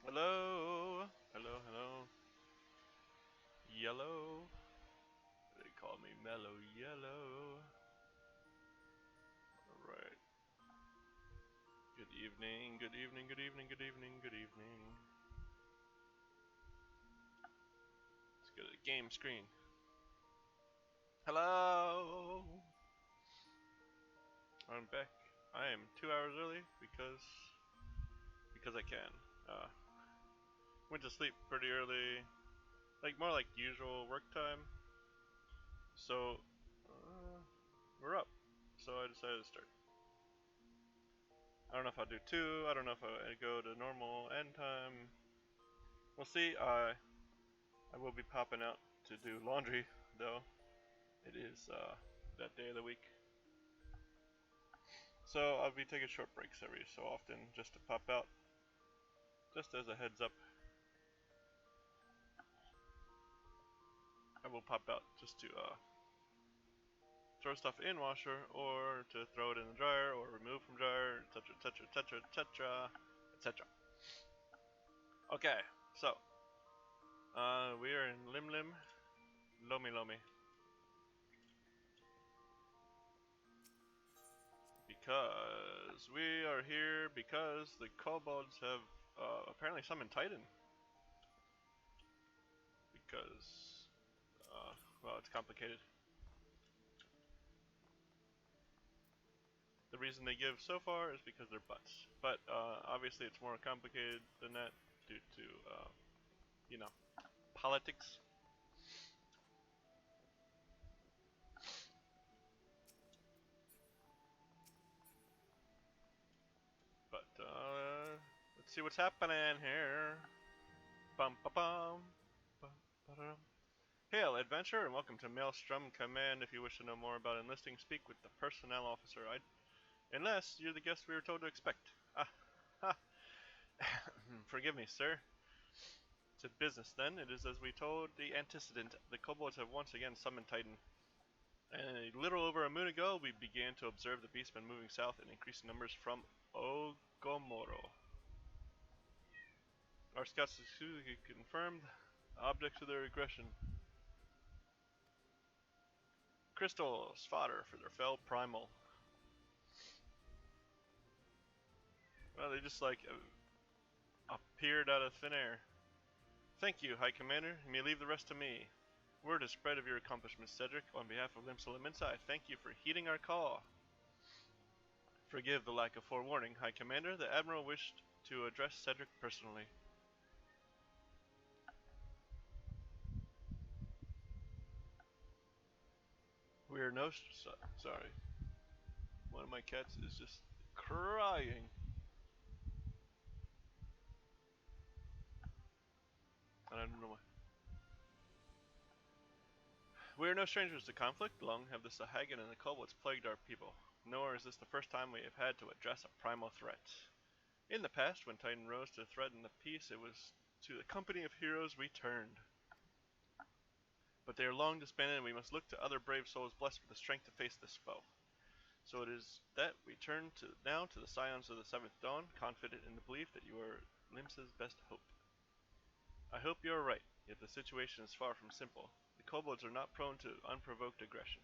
Hello, hello, hello. Yellow. They call me Mellow Yellow. Alright. Good evening, good evening, good evening, good evening, good evening. Let's go to the game screen. Hello! I'm back. I am 2 hours early because I can. Went to sleep pretty early, like more like usual work time. So we're up. So I decided to start. I don't know if I'll do 2, I don't know if I'll go to normal end time. We'll see. I will be popping out to do laundry, though. It is that day of the week. So I'll be taking short breaks every so often just to pop out. Just as a heads up. I will pop out just to throw stuff in washer, or to throw it in the dryer, or remove from dryer, etc, etc, etc, etc, etc. Okay, so we are in Lim Lim, Lomi Lomi, because we are here because the kobolds have apparently summoned Titan. Because well, it's complicated. The reason they give so far is because they're butts, but obviously it's more complicated than that due to you know, politics. But let's see what's happening here. Bum ba bum. Bum ba dum. Hail, adventurer, and welcome to Maelstrom Command. If you wish to know more about enlisting, speak with the personnel officer. Unless you're the guest we were told to expect. Ah, ha. Forgive me, sir. To business, then. It is as we told the antecedent. The kobolds have once again summoned Titan. And a little over a moon ago, we began to observe the beastmen moving south in increasing numbers from Ogomoro. Our scouts successfully confirmed the objects of their aggression. Crystals, fodder for their fell primal. Well, they just like appeared out of thin air. Thank you, High Commander. You may leave the rest to me. Word is spread of your accomplishments, Cedric. On behalf of Limsa, I thank you for heeding our call. Forgive the lack of forewarning, High Commander. The Admiral wished to address Cedric personally. We are no... sorry. One of my cats is just crying. I don't know why. We are no strangers to conflict. Long have the Sahagin and the kobolds plagued our people. Nor is this the first time we have had to address a primal threat. In the past, when Titan rose to threaten the peace, it was to the company of heroes we turned. But they are long disbanded, and we must look to other brave souls blessed with the strength to face this foe. So it is that we turn now to the Scions of the Seventh Dawn, confident in the belief that you are Limsa's best hope. I hope you are right, yet the situation is far from simple. The kobolds are not prone to unprovoked aggression.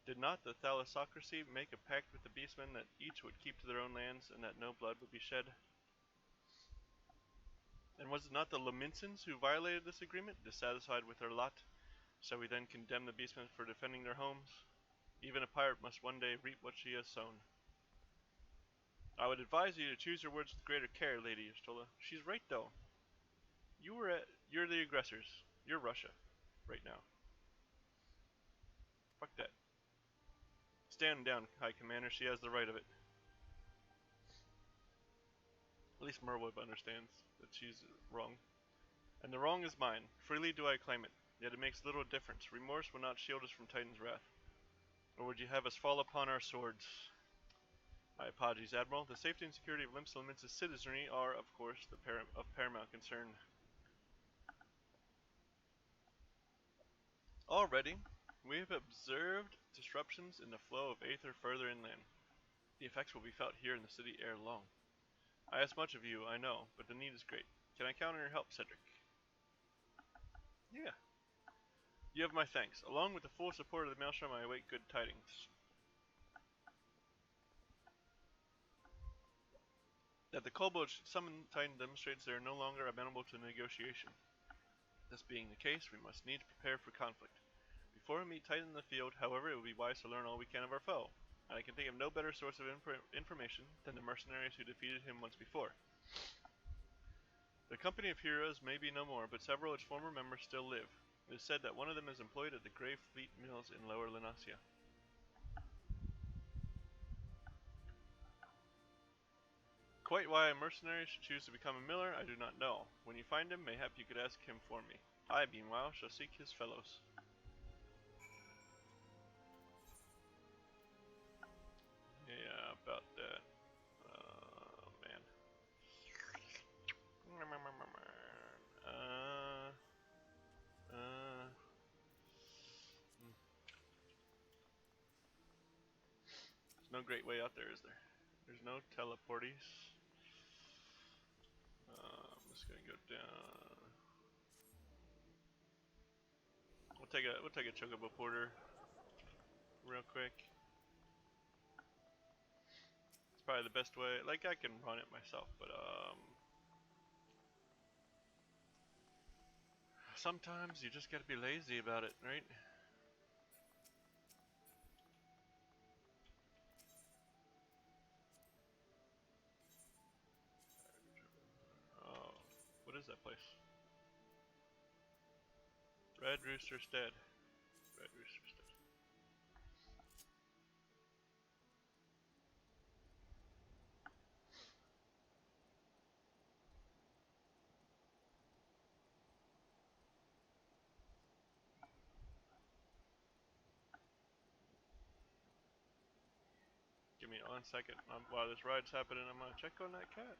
Did not the thalassocracy make a pact with the beastmen that each would keep to their own lands and that no blood would be shed? And was it not the Lominsons who violated this agreement, dissatisfied with their lot? Shall we then condemn the beastmen for defending their homes? Even a pirate must one day reap what she has sown. I would advise you to choose your words with greater care, Lady Ystola. She's right, though. You're the aggressors. You're Russia, right now. Fuck that. Stand down, High Commander. She has the right of it. At least Merwood understands that she's wrong. And the wrong is mine. Freely do I claim it. Yet it makes little difference. Remorse will not shield us from Titan's wrath. Or would you have us fall upon our swords? My apologies, Admiral. The safety and security of Limsa citizenry are, of course, of paramount concern. Already, we have observed disruptions in the flow of aether further inland. The effects will be felt here in the city ere long. I ask much of you, I know, but the need is great. Can I count on your help, Cedric? Yeah. You have my thanks. Along with the full support of the Maelstrom, I await good tidings. That the kobolds summoned Titan demonstrates they are no longer amenable to negotiation. This being the case, we must needs prepare for conflict. Before we meet Titan in the field, however, it would be wise to learn all we can of our foe, and I can think of no better source of information than the mercenaries who defeated him once before. The company of heroes may be no more, but several of its former members still live. It is said that one of them is employed at the Grey Fleet Mills in Lower Lenasia. Quite why a mercenary should choose to become a miller, I do not know. When you find him, mayhap you could ask him for me. I, meanwhile, shall seek his fellows. Yeah, about that. Man. There's no great way out there, is there? There's no teleporties. I'm just gonna go down. We'll take a chocobo porter real quick. It's probably the best way. Like, I can run it myself, but sometimes you just gotta be lazy about it, right? Oh, what is that place? Red Rooster Stead. Red Rooster Stead. Give me 1 second. While this ride's happening, I'm gonna check on that cat.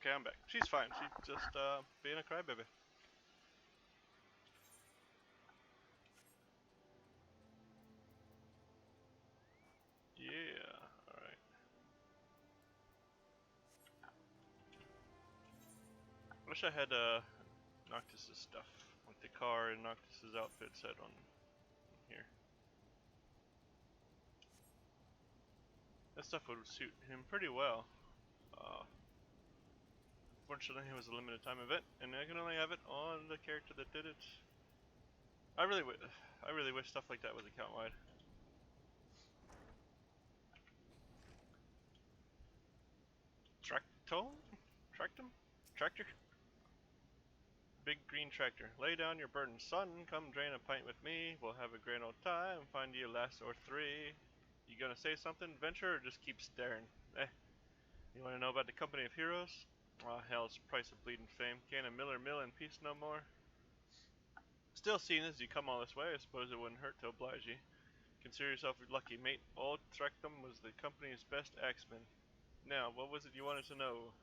Okay, I'm back. She's fine. She's just being a crybaby. Yeah. All right. I wish I had Noctis's stuff, like the car and Noctis's outfit set on here. That stuff would suit him pretty well. Fortunately, it was a limited time event, and I can only have it on the character that did it. I really wish stuff like that was account wide. Tractome? Tractum? Tractor? Big green tractor. Lay down your burden, son. Come drain a pint with me. We'll have a grand old time. Find you a lass or three. You gonna say something, Venture, or just keep staring? You wanna know about the company of heroes? Ah, hell's price of bleeding fame. Can't a miller mill in peace no more? Still, seeing as you come all this way, I suppose it wouldn't hurt to oblige you. Consider yourself lucky, mate. Old Trectum was the company's best axeman. Now, what was it you wanted to know?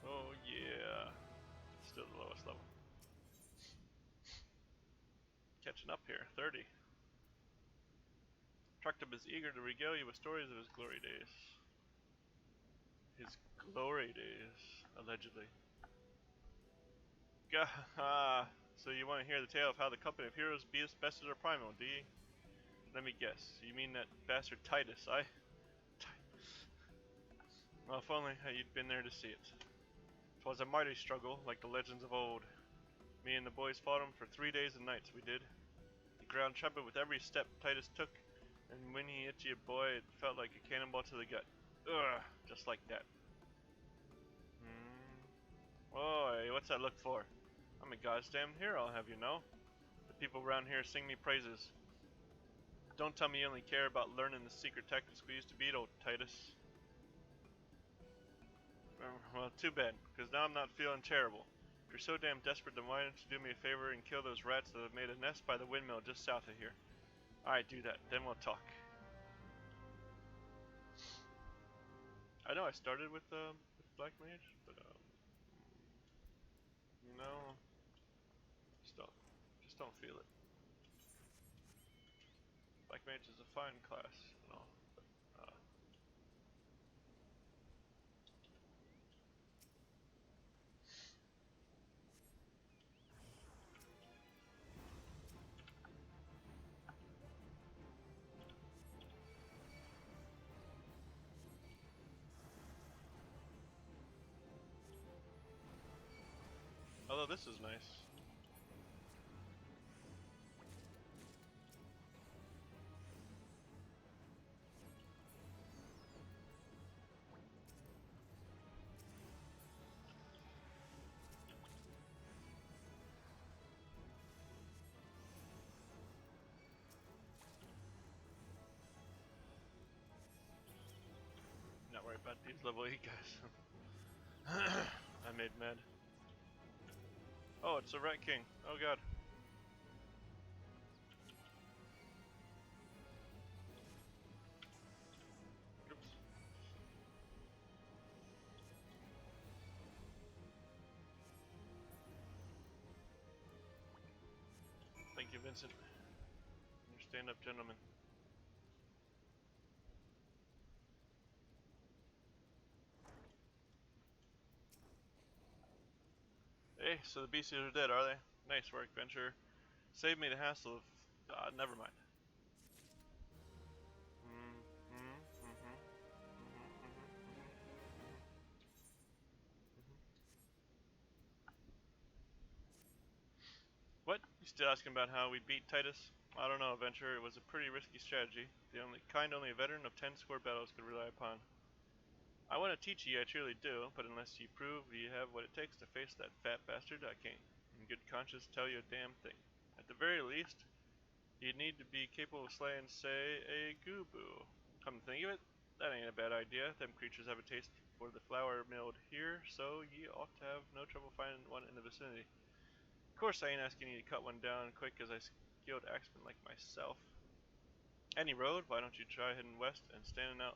Oh yeah, still the lowest level. Catching up here, 30. Trectum is eager to regale you with stories of his glory days. His glory days, allegedly. Gah, so you want to hear the tale of how the company of heroes bested our primal, do you? Let me guess, you mean that bastard Titus, Well, if only you'd been there to see it. 'Twas a mighty struggle, like the legends of old. Me and the boys fought him for 3 days and nights, we did. The ground trembled with every step Titus took, and when he hit you, boy, it felt like a cannonball to the gut. Ugh, just like that. Oi, what's that look for? I'm a goddamn hero, I'll have you know. The People around here sing me praises. Don't tell me you only care about learning the secret tactics we used to beat old Titus. Well, too bad, because now I'm not feeling terrible. If you're so damn desperate, then why don't you do me a favor and kill those rats that have made a nest by the windmill just south of here? Alright, do that, then we'll talk. I know I started with Black Mage, but you know, just don't feel it. Black Mage is a fine class and all, but although this is nice. Not worried about these level 8 guys. I made mad. Oh, it's a Rat King. Oh god. Oops. Thank you, Vincent. You're stand-up gentleman. Hey, so the beasties are dead, are they? Nice work, Venture. Save me the hassle of... never mind. What? You still asking about how we beat Titus? I don't know, Venture. It was a pretty risky strategy. The only a veteran of 10 score battles could rely upon. I want to teach you, I truly do, but unless you prove you have what it takes to face that fat bastard, I can't in good conscience tell you a damn thing. At the very least, you'd need to be capable of slaying, say, a Goobu. Come to think of it, that ain't a bad idea. Them creatures have a taste for the flour milled here, so ye ought to have no trouble finding one in the vicinity. Of course, I ain't asking you to cut one down quick as I skilled axeman like myself. Any road, why don't you try heading west and stand on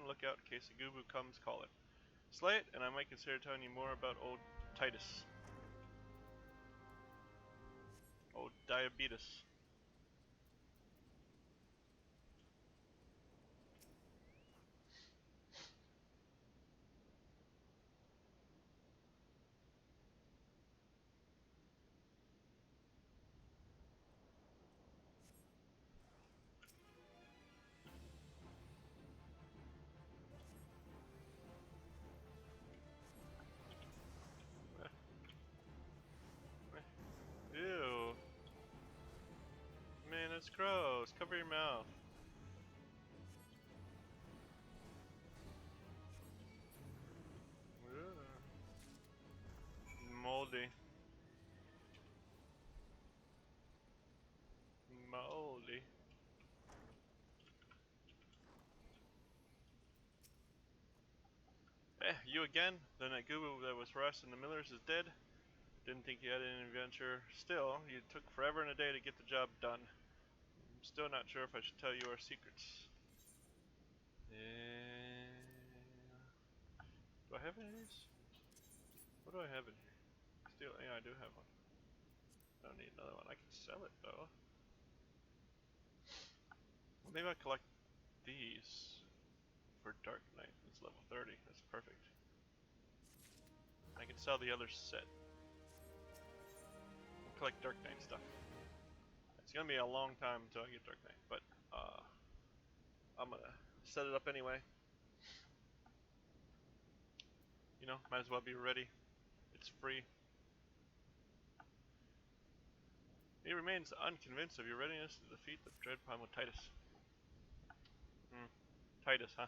lookout in case a Goobu comes calling. Slay it, and I might consider telling you more about old Titus. Old diabetes. Ew. Man, that's gross. Cover your mouth. Ew. Moldy. Moldy. You again? Then that Goobu that was for us and the Millers is dead? Didn't think you had any adventure. Still, you took forever and a day to get the job done. I'm still not sure if I should tell you our secrets. Yeah. Do I have any of these? What do I have in here? Still, yeah, I do have one. I don't need another one. I can sell it though. Well, maybe I'll collect these for Dark Knight. It's level 30. That's perfect. I can sell the other set. We'll collect Dark Knight stuff. It's gonna be a long time until I get Dark Knight, but I'm gonna set it up anyway. You know, might as well be ready. It's free. He remains unconvinced of your readiness to defeat the dread primal Titus. Titus, huh?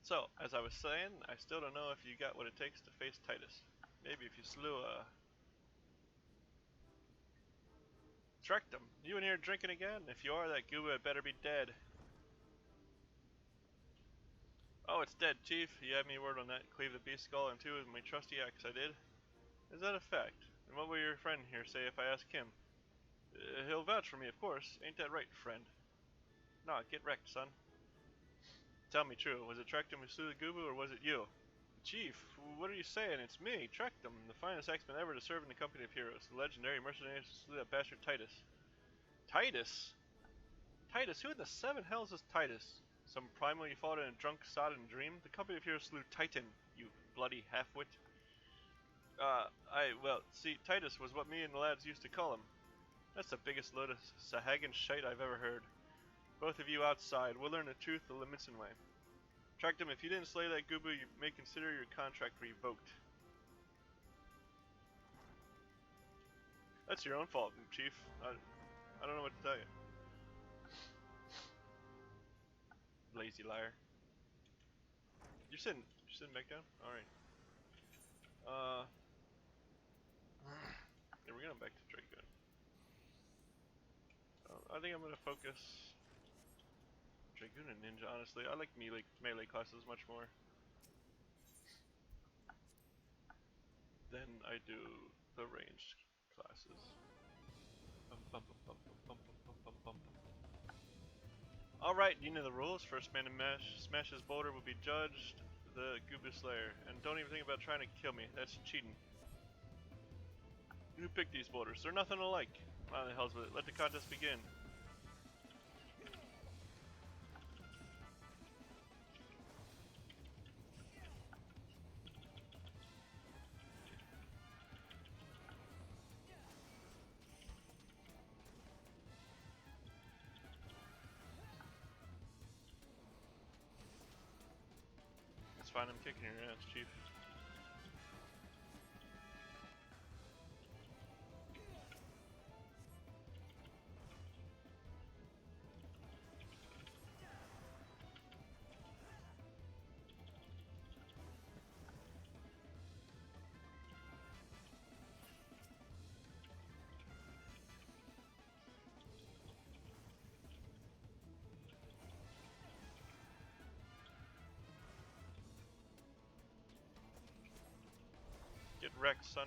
So, as I was saying, I still don't know if you got what it takes to face Titus. Maybe if you slew a Tracked him. You in here drinking again? If you are, that gooba had better be dead. Oh, it's dead, Chief. You had me word on that. Cleave the beast skull in two with my trusty axe, I did. Is that a fact? And what will your friend here say if I ask him? He'll vouch for me, of course. Ain't that right, friend? Nah, get wrecked, son. Tell me true. Was it Trectum who slew the gooba, or was it you? Chief, what are you saying? It's me, Trectum, the finest axeman ever to serve in the company of heroes. The legendary mercenary who slew that bastard Titus. Titus? Titus? Who in the seven hells is Titus? Some primal you fought in a drunk, sodden dream? The company of heroes slew Titan, you bloody half-wit. Well, see, Titus was what me and the lads used to call him. That's the biggest load of Sahagan shite I've ever heard. Both of you outside, we'll learn the truth the Limitson way. Tracked him, if you didn't slay that gooba, you may consider your contract revoked. That's your own fault, Chief. I don't know what to tell you. Lazy liar. You're sitting back down? Alright. Yeah, we're going back to Dragoon. I think I'm gonna focus Dragoon and Ninja, honestly. I like melee classes much more than I do the ranged classes. Alright, you know the rules. First man to smash his boulder will be judged the Gooba Slayer. And don't even think about trying to kill me. That's cheating. You pick these boulders. They're nothing alike. Why the hell's with it? Let the contest begin. It's fine, I'm kicking your ass, Chief. Get wrecked, son.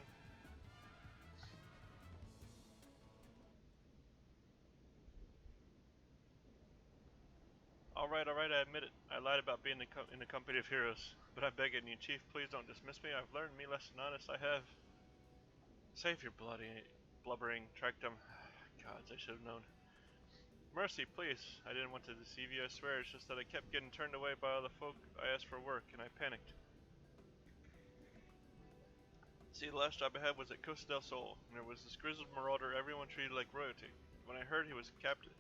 Alright, I admit it. I lied about being in the company of heroes. But I'm begging you, Chief, please don't dismiss me. I've learned me less than honest, I have. Save your bloody, blubbering, tracked them. Gods, I should have known. Mercy, please. I didn't want to deceive you, I swear. It's just that I kept getting turned away by all the folk I asked for work, and I panicked. See, the last job I had was at Costa del Sol, and there was this grizzled marauder everyone treated like royalty. When I heard he was a captain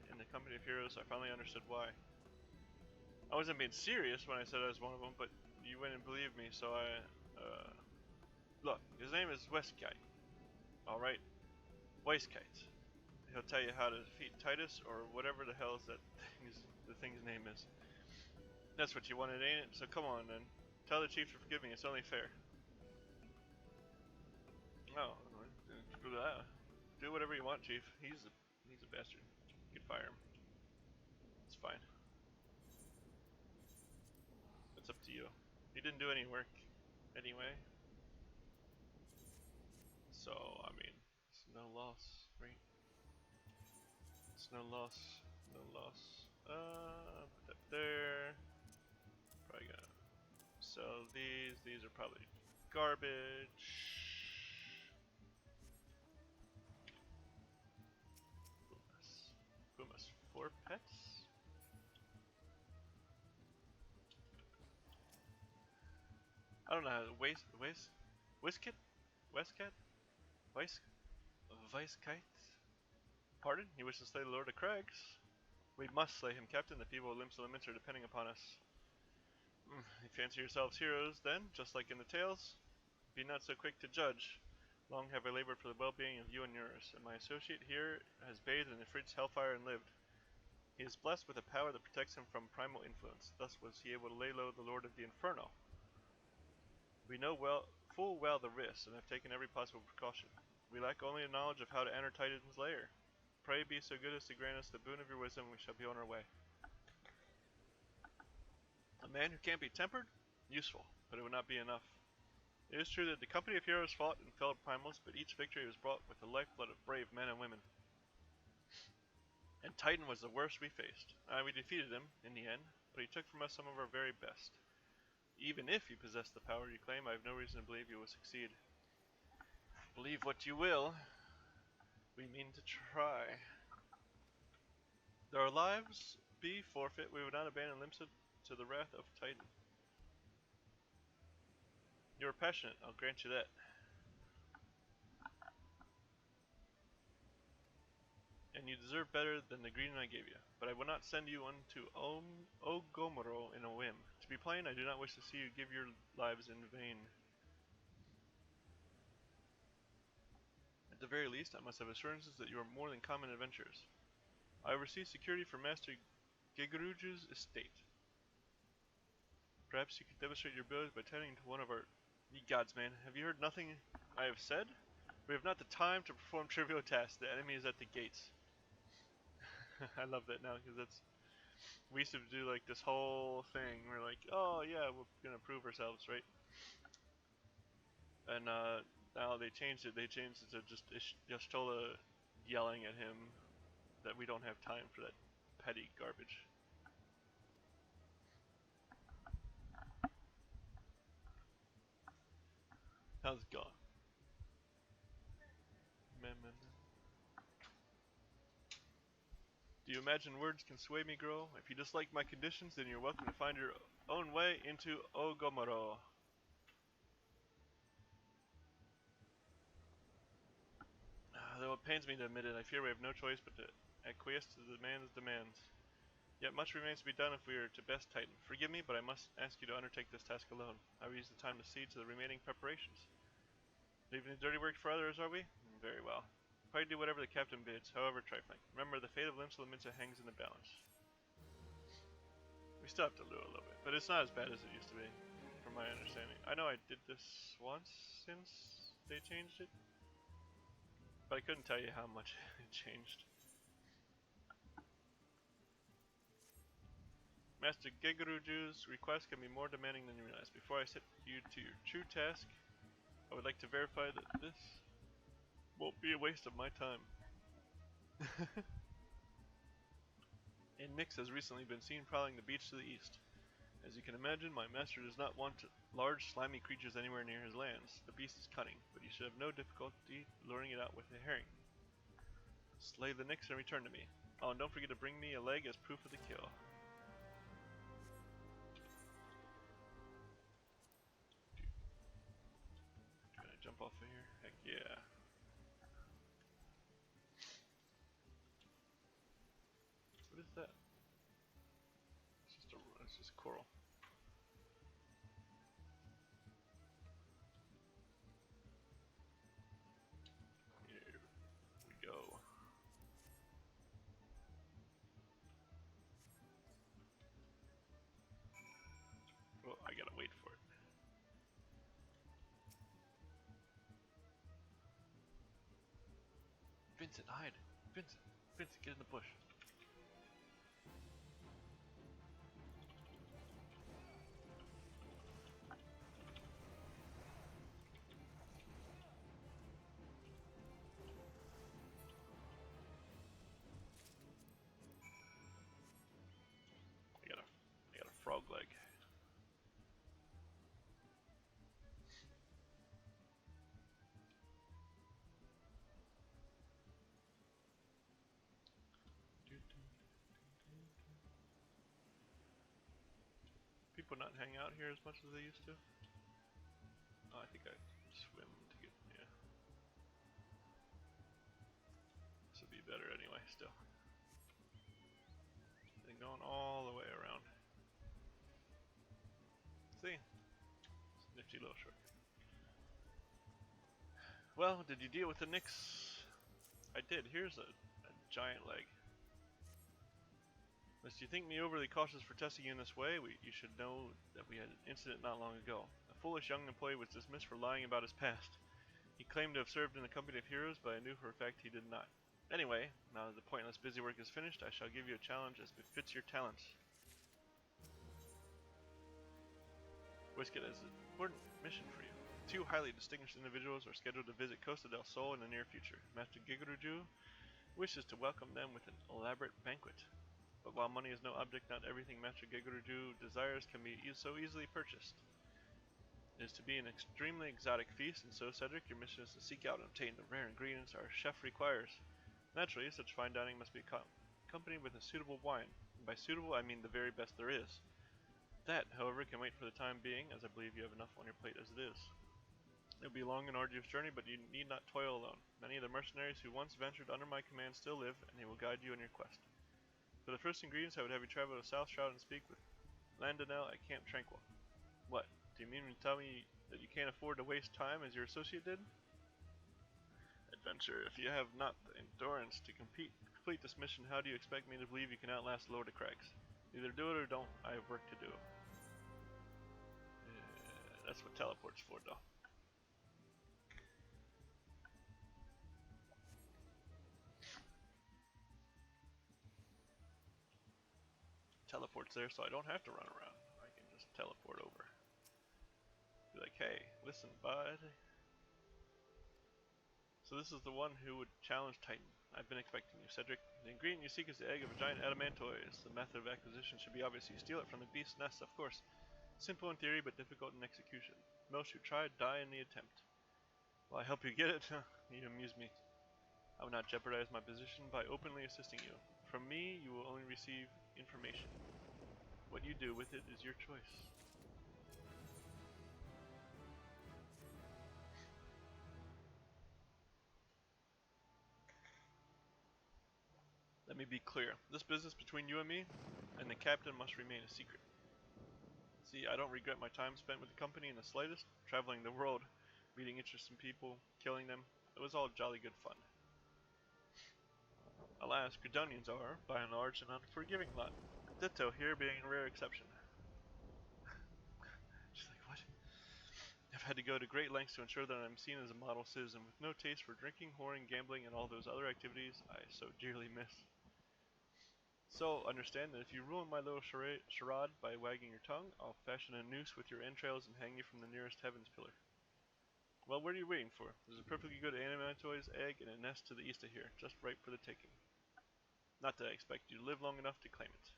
in the company of heroes, I finally understood why. I wasn't being serious when I said I was one of them, but you wouldn't believe me, so Look, his name is Westkite. Alright? Westkite. He'll tell you how to defeat Titus, or whatever the hell the thing's name is. That's what you wanted, ain't it? So come on, then. Tell the chief to forgive me, it's only fair. No, do whatever you want, Chief. He's a bastard. You can fire him. It's fine. It's up to you. He didn't do any work anyway. So, I mean, it's no loss, right? It's no loss. No loss. Put that there. Probably gonna sell these. These are probably garbage. Pumas 4 pets? I don't know how to Westkite? Westkite? Pardon? You wish to slay the Lord of Crags? We must slay him, Captain. The people of Limsa Limits are depending upon us. You fancy yourselves heroes, then, just like in the tales? Be not so quick to judge. Long have I labored for the well-being of you and yours, and my associate here has bathed in the frigid hellfire and lived. He is blessed with a power that protects him from primal influence. Thus was he able to lay low the Lord of the Inferno. We know full well the risks, and have taken every possible precaution. We lack only a knowledge of how to enter Titan's lair. Pray be so good as to grant us the boon of your wisdom, we shall be on our way. A man who can't be tempered? Useful, but it would not be enough. It is true that the company of heroes fought and fell at primals, but each victory was brought with the lifeblood of brave men and women. And Titan was the worst we faced. We defeated him, in the end, but he took from us some of our very best. Even if you possess the power you claim, I have no reason to believe you will succeed. Believe what you will. We mean to try. Though our lives be forfeit, we would not abandon Limsa to the wrath of Titan. You are passionate, I'll grant you that. And you deserve better than the greeting I gave you. But I will not send you unto Ogomoro in a whim. To be plain, I do not wish to see you give your lives in vain. At the very least, I must have assurances that you are more than common adventurers. I oversee security for Master Gigeruju's estate. Perhaps you could demonstrate your abilities by tending to one of our... Ye gods, man, have you heard nothing I have said? We have not the time to perform trivial tasks. The enemy is at the gates. I love that now, because that's... We used to do like this whole thing. We're like, oh yeah, we're gonna prove ourselves, right? And now they changed it. They changed it to just Yashtola yelling at him that we don't have time for that petty garbage. How's it going? Man. Do you imagine words can sway me, girl? If you dislike my conditions, then you're welcome to find your own way into Ogomoro. Though it pains me to admit it, I fear we have no choice but to acquiesce to the man's demands. Yet much remains to be done if we are to best Titan. Forgive me, but I must ask you to undertake this task alone. I will use the time to see to the remaining preparations. Leaving the dirty work for others, are we? Very well. Pray do whatever the captain bids, however trifling. Remember, the fate of Limsa Lominsa hangs in the balance. We still have to do a little bit, but it's not as bad as it used to be, from my understanding. I know I did this once since they changed it, but I couldn't tell you how much it changed. Master Gigeruju's request can be more demanding than you realize. Before I set you to your true task, I would like to verify that this won't be a waste of my time. A Nyx has recently been seen prowling the beach to the east. As you can imagine, my master does not want large, slimy creatures anywhere near his lands. The beast is cunning, but you should have no difficulty luring it out with a herring. Slay the Nyx and return to me. Oh, and don't forget to bring me a leg as proof of the kill. Can I jump off of here? Heck yeah. What is that? It's just coral. Here we go. Well, I gotta wait for it. Vincent, hide! Vincent, get in the bush. I got a frog leg. People not hang out here as much as they used to. Oh, I think I swim to get, yeah. This would be better anyway, still. Then going all the way around. See? It's a nifty little short. Well, did you deal with the Nyx? I did. Here's a giant leg. Lest you think me overly cautious for testing you in this way, you should know that we had an incident not long ago. A foolish young employee was dismissed for lying about his past. He claimed to have served in a company of heroes, but I knew for a fact he did not. Anyway, now that the pointless busy work is finished, I shall give you a challenge as befits your talents. Whisket has an important mission for you. 2 highly distinguished individuals are scheduled to visit Costa del Sol in the near future. Master Gigeruju wishes to welcome them with an elaborate banquet. But while money is no object, not everything Master Gigeruju desires can be so easily purchased. It is to be an extremely exotic feast, and so, Cedric, your mission is to seek out and obtain the rare ingredients our chef requires. Naturally, such fine dining must be accompanied with a suitable wine. And by suitable, I mean the very best there is. That, however, can wait for the time being, as I believe you have enough on your plate as it is. It will be a long and arduous journey, but you need not toil alone. Many of the mercenaries who once ventured under my command still live, and they will guide you on your quest. For the first ingredients, I would have you travel to South Shroud and speak with Landonel at Camp Tranquil. What? Do you mean to tell me that you can't afford to waste time as your associate did? Adventurer, if you have not the endurance to complete this mission, how do you expect me to believe you can outlast Lord of Crags? Either do it or don't. I have work to do. That's what teleport's for, though. Teleport's there, so I don't have to run around. I can just teleport over. Be like, hey, listen, bud. So this is the one who would challenge Titan. I've been expecting you, Cedric. The ingredient you seek is the egg of a giant adamantoise. The method of acquisition should be obvious. You steal it from the beast's nest, of course. Simple in theory, but difficult in execution. Most who try die in the attempt. Will I help you get it? You amuse me. I will not jeopardize my position by openly assisting you. From me, you will only receive information. What you do with it is your choice. Let me be clear. This business between you and me and the captain must remain a secret. See, I don't regret my time spent with the company in the slightest, traveling the world, meeting interesting people, killing them. It was all jolly good fun. Alas, Gridonians are, by and large, an unforgiving lot. Ditto here being a rare exception. She's like, what? I've had to go to great lengths to ensure that I'm seen as a model citizen with no taste for drinking, whoring, gambling, and all those other activities I so dearly miss. So, understand that if you ruin my little charade by wagging your tongue, I'll fashion a noose with your entrails and hang you from the nearest heavens pillar. Well, what are you waiting for? There's a perfectly good adamantoise egg in a nest to the east of here, just right for the taking. Not that I expect you to live long enough to claim it.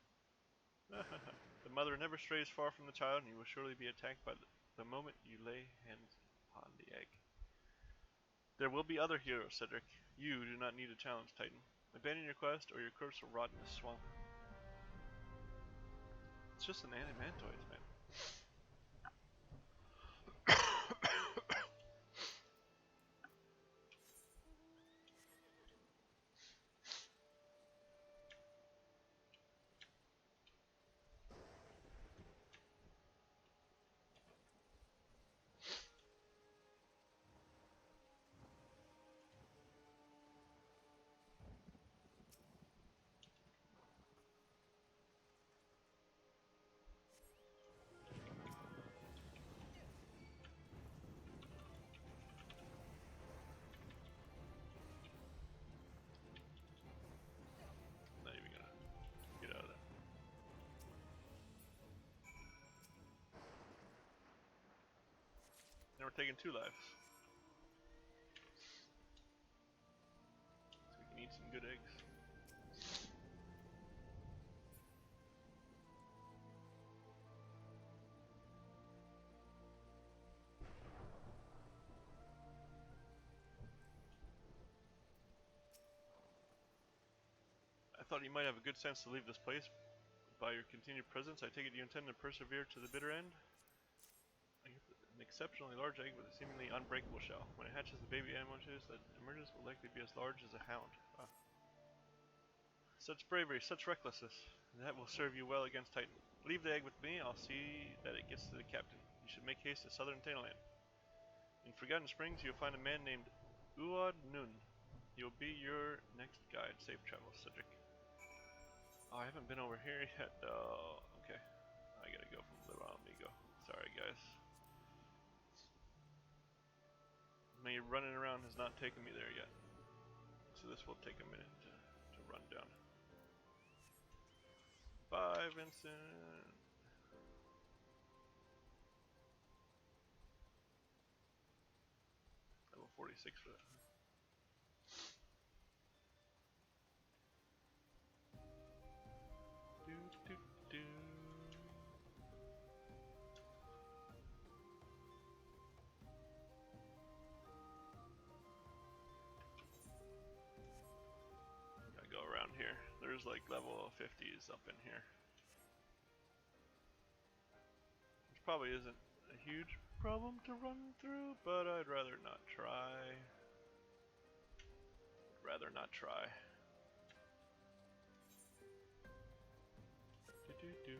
The mother never strays far from the child, and you will surely be attacked by the moment you lay hands upon the egg. There will be other heroes, Cedric. You do not need a challenge, Titan. Abandon your quest, or your corpse will rot in the swamp. It's just an adamantoise, man. Not even gonna get out of that. Now we're taking 2 lives. So we can eat some good eggs. I thought you might have a good sense to leave this place. By your continued presence, I take it you intend to persevere to the bitter end? An exceptionally large egg with a seemingly unbreakable shell. When it hatches, the baby animals that emerges will likely be as large as a hound. Wow. Such bravery, such recklessness. That will serve you well against Titan. Leave the egg with me, I'll see that it gets to the captain. You should make haste to southern Tanaland. In Forgotten Springs, you'll find a man named Uod Nun. He'll be your next guide. Safe travels, Cedric. Oh, I haven't been over here yet. Oh, okay. I gotta go from Little Amigo. Sorry, guys. Me running around has not taken me there yet. So this will take a minute to run down. Bye, Vincent. Level 46 for that. Do, do, do. Gotta go around here. There's like level 50s up in here. Which probably isn't a huge problem to run through, but I'd rather not try. Rather not try. Do, do, do.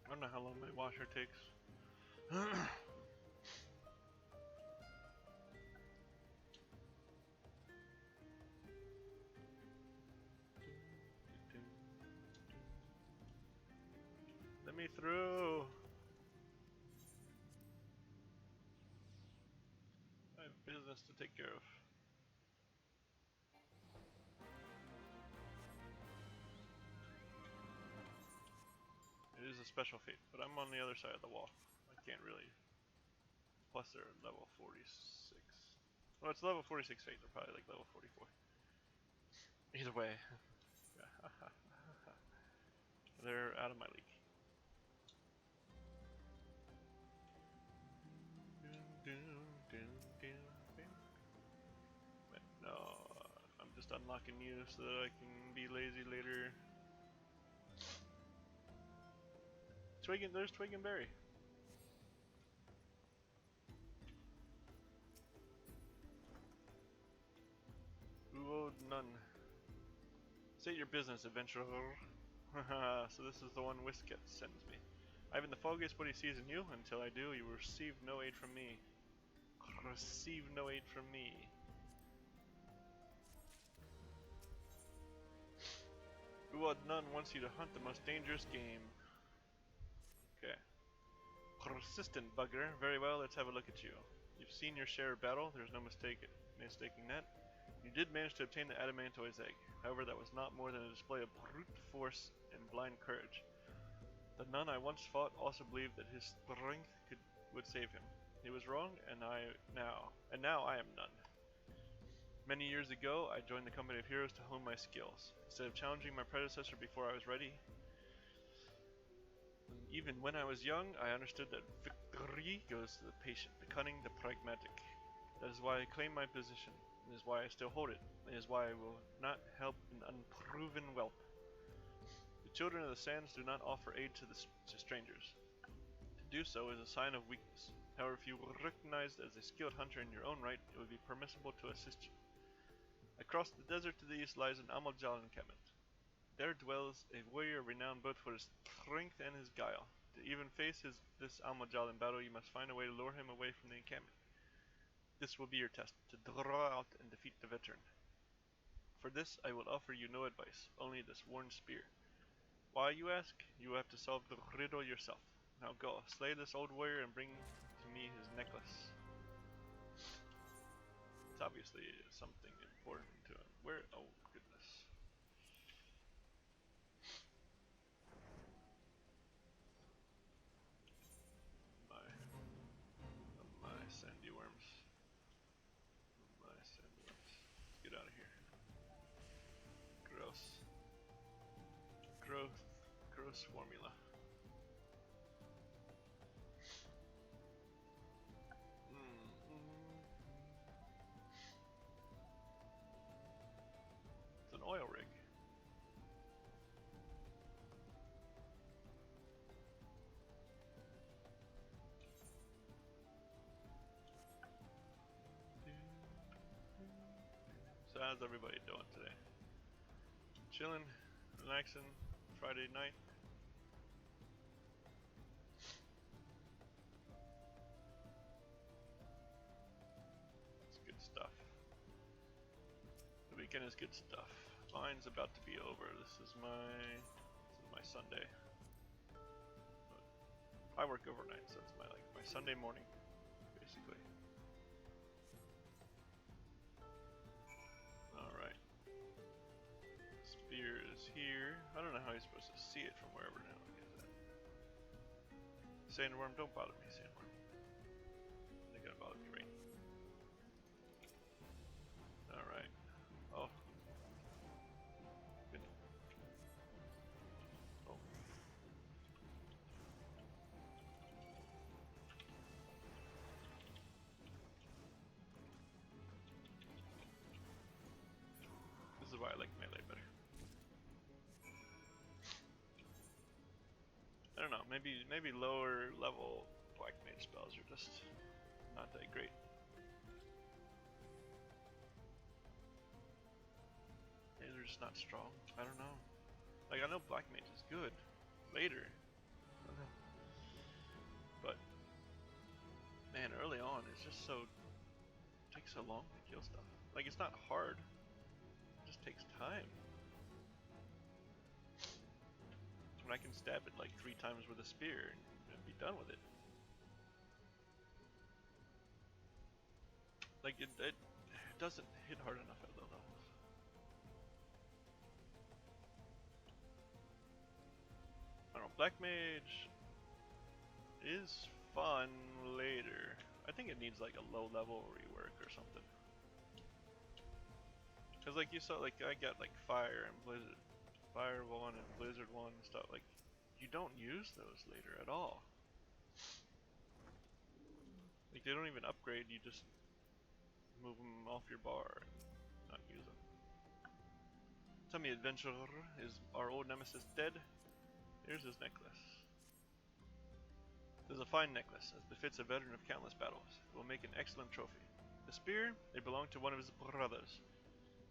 I don't know how long my washer takes. Let me through. I have business to take care of. It is a special fate, but I'm on the other side of the wall. I can't really. Plus they're level 46. Well, it's level 46 fate. They're probably like level 44. Either way. They're out of my league. But no, I'm just unlocking you so that I can be lazy later. There's Twig and Berry. Who owed none. State your business, adventurer. So this is the one Whisket sends me. I haven't the foggiest what he sees in you. Until I do, you will receive no aid from me. Receive no aid from me. Uod Nun wants you to hunt the most dangerous game. Okay. Persistent bugger. Very well, let's have a look at you. You've seen your share of battle, there's no mistaking that. You did manage to obtain the Adamantoise egg. However, that was not more than a display of brute force and blind courage. The nun I once fought also believed that his strength would save him. He was wrong, and now I am none. Many years ago, I joined the company of heroes to hone my skills. Instead of challenging my predecessor before I was ready, even when I was young, I understood that victory goes to the patient, the cunning, the pragmatic. That is why I claim my position. It is why I still hold it. It is why I will not help an unproven whelp. The children of the sands do not offer aid to strangers. To do so is a sign of weakness. However, if you were recognized as a skilled hunter in your own right, it would be permissible to assist you. Across the desert to the east lies an Amaljalan encampment. There dwells a warrior renowned both for his strength and his guile. To even face this Amaljalan battle, you must find a way to lure him away from the encampment. This will be your test, to draw out and defeat the veteran. For this, I will offer you no advice, only this worn spear. Why, you ask? You have to solve the riddle yourself. Now go, slay this old warrior and bring to me his necklace. It's obviously something important to him. Where? Oh, goodness. My sandy worms. My sandy worms. Let's get out of here. Gross. Gross formula. It's an oil rig. So how's everybody doing today? Chilling, relaxing, Friday night. It's good stuff. The weekend weekend is good stuff. Mine's about to be over. This is my Sunday. I work overnight, so it's my Sunday morning, basically. Alright. Spear is here. I don't know how you're supposed to see it from wherever now. Sandworm, don't bother me, Sandworm. They're gonna bother me, right? Alright. Oh. Good. Oh. This is why I like melee better. I don't know, maybe lower level black mage spells are just not that great. Maybe they're just not strong. I don't know. Like, I know black mage is good later. I don't know. But man, early on it's just it takes so long to kill stuff. Like, it's not hard. It just takes time. When I can stab it like 3 times with a spear and be done with it. Like, it doesn't hit hard enough at low levels. I don't know, black mage is fun later. I think it needs like a low level rework or something. Cause like you saw, like I got like fire and blizzard. Fire 1 and Blizzard 1 and stuff, like, you don't use those later at all. Like, they don't even upgrade, you just move them off your bar and not use them. Tell me, adventurer, is our old nemesis dead? Here's his necklace. This is a fine necklace, as befits a veteran of countless battles. It will make an excellent trophy. The spear, it belonged to one of his brothers.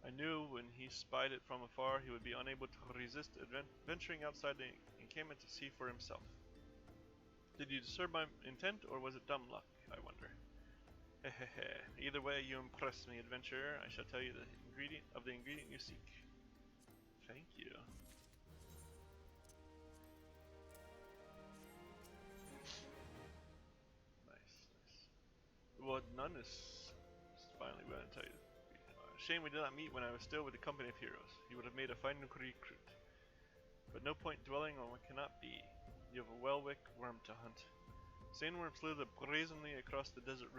I knew when he spied it from afar he would be unable to resist venturing outside the encampment to see for himself. Did you discern my intent, or was it dumb luck, I wonder? Hehehe. Either way, you impress me, adventurer. I shall tell you the ingredient you seek. Thank you. Nice, nice. Well, none is finally going to tell you. Shame we did not meet when I was still with the company of heroes. You would have made a fine recruit. But no point dwelling on what cannot be. You have a Welwick worm to hunt. Sandworms slither brazenly across the desert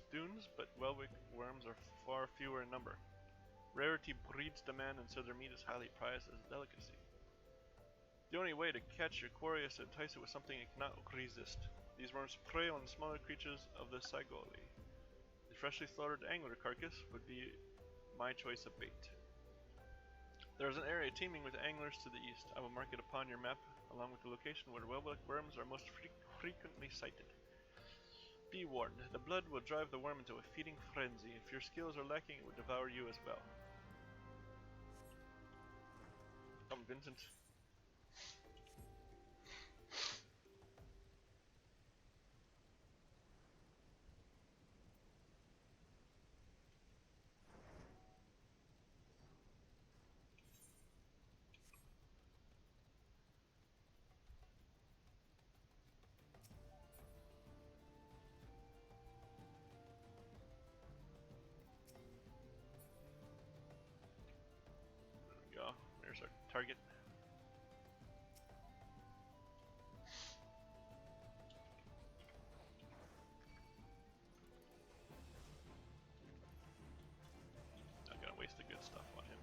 dunes, but Welwick worms are far fewer in number. Rarity breeds demand, and so their meat is highly prized as a delicacy. The only way to catch your quarry is to entice it with something it cannot resist. These worms prey on smaller creatures of the Sagoli. The freshly slaughtered angler carcass would be my choice of bait. There is an area teeming with anglers to the east. I will mark it upon your map, along with the location where Welwick worms are most frequently sighted. Be warned, the blood will drive the worm into a feeding frenzy. If your skills are lacking, it would devour you as well. Come, Vincent. Go. There's our target. Not gonna waste the good stuff on him.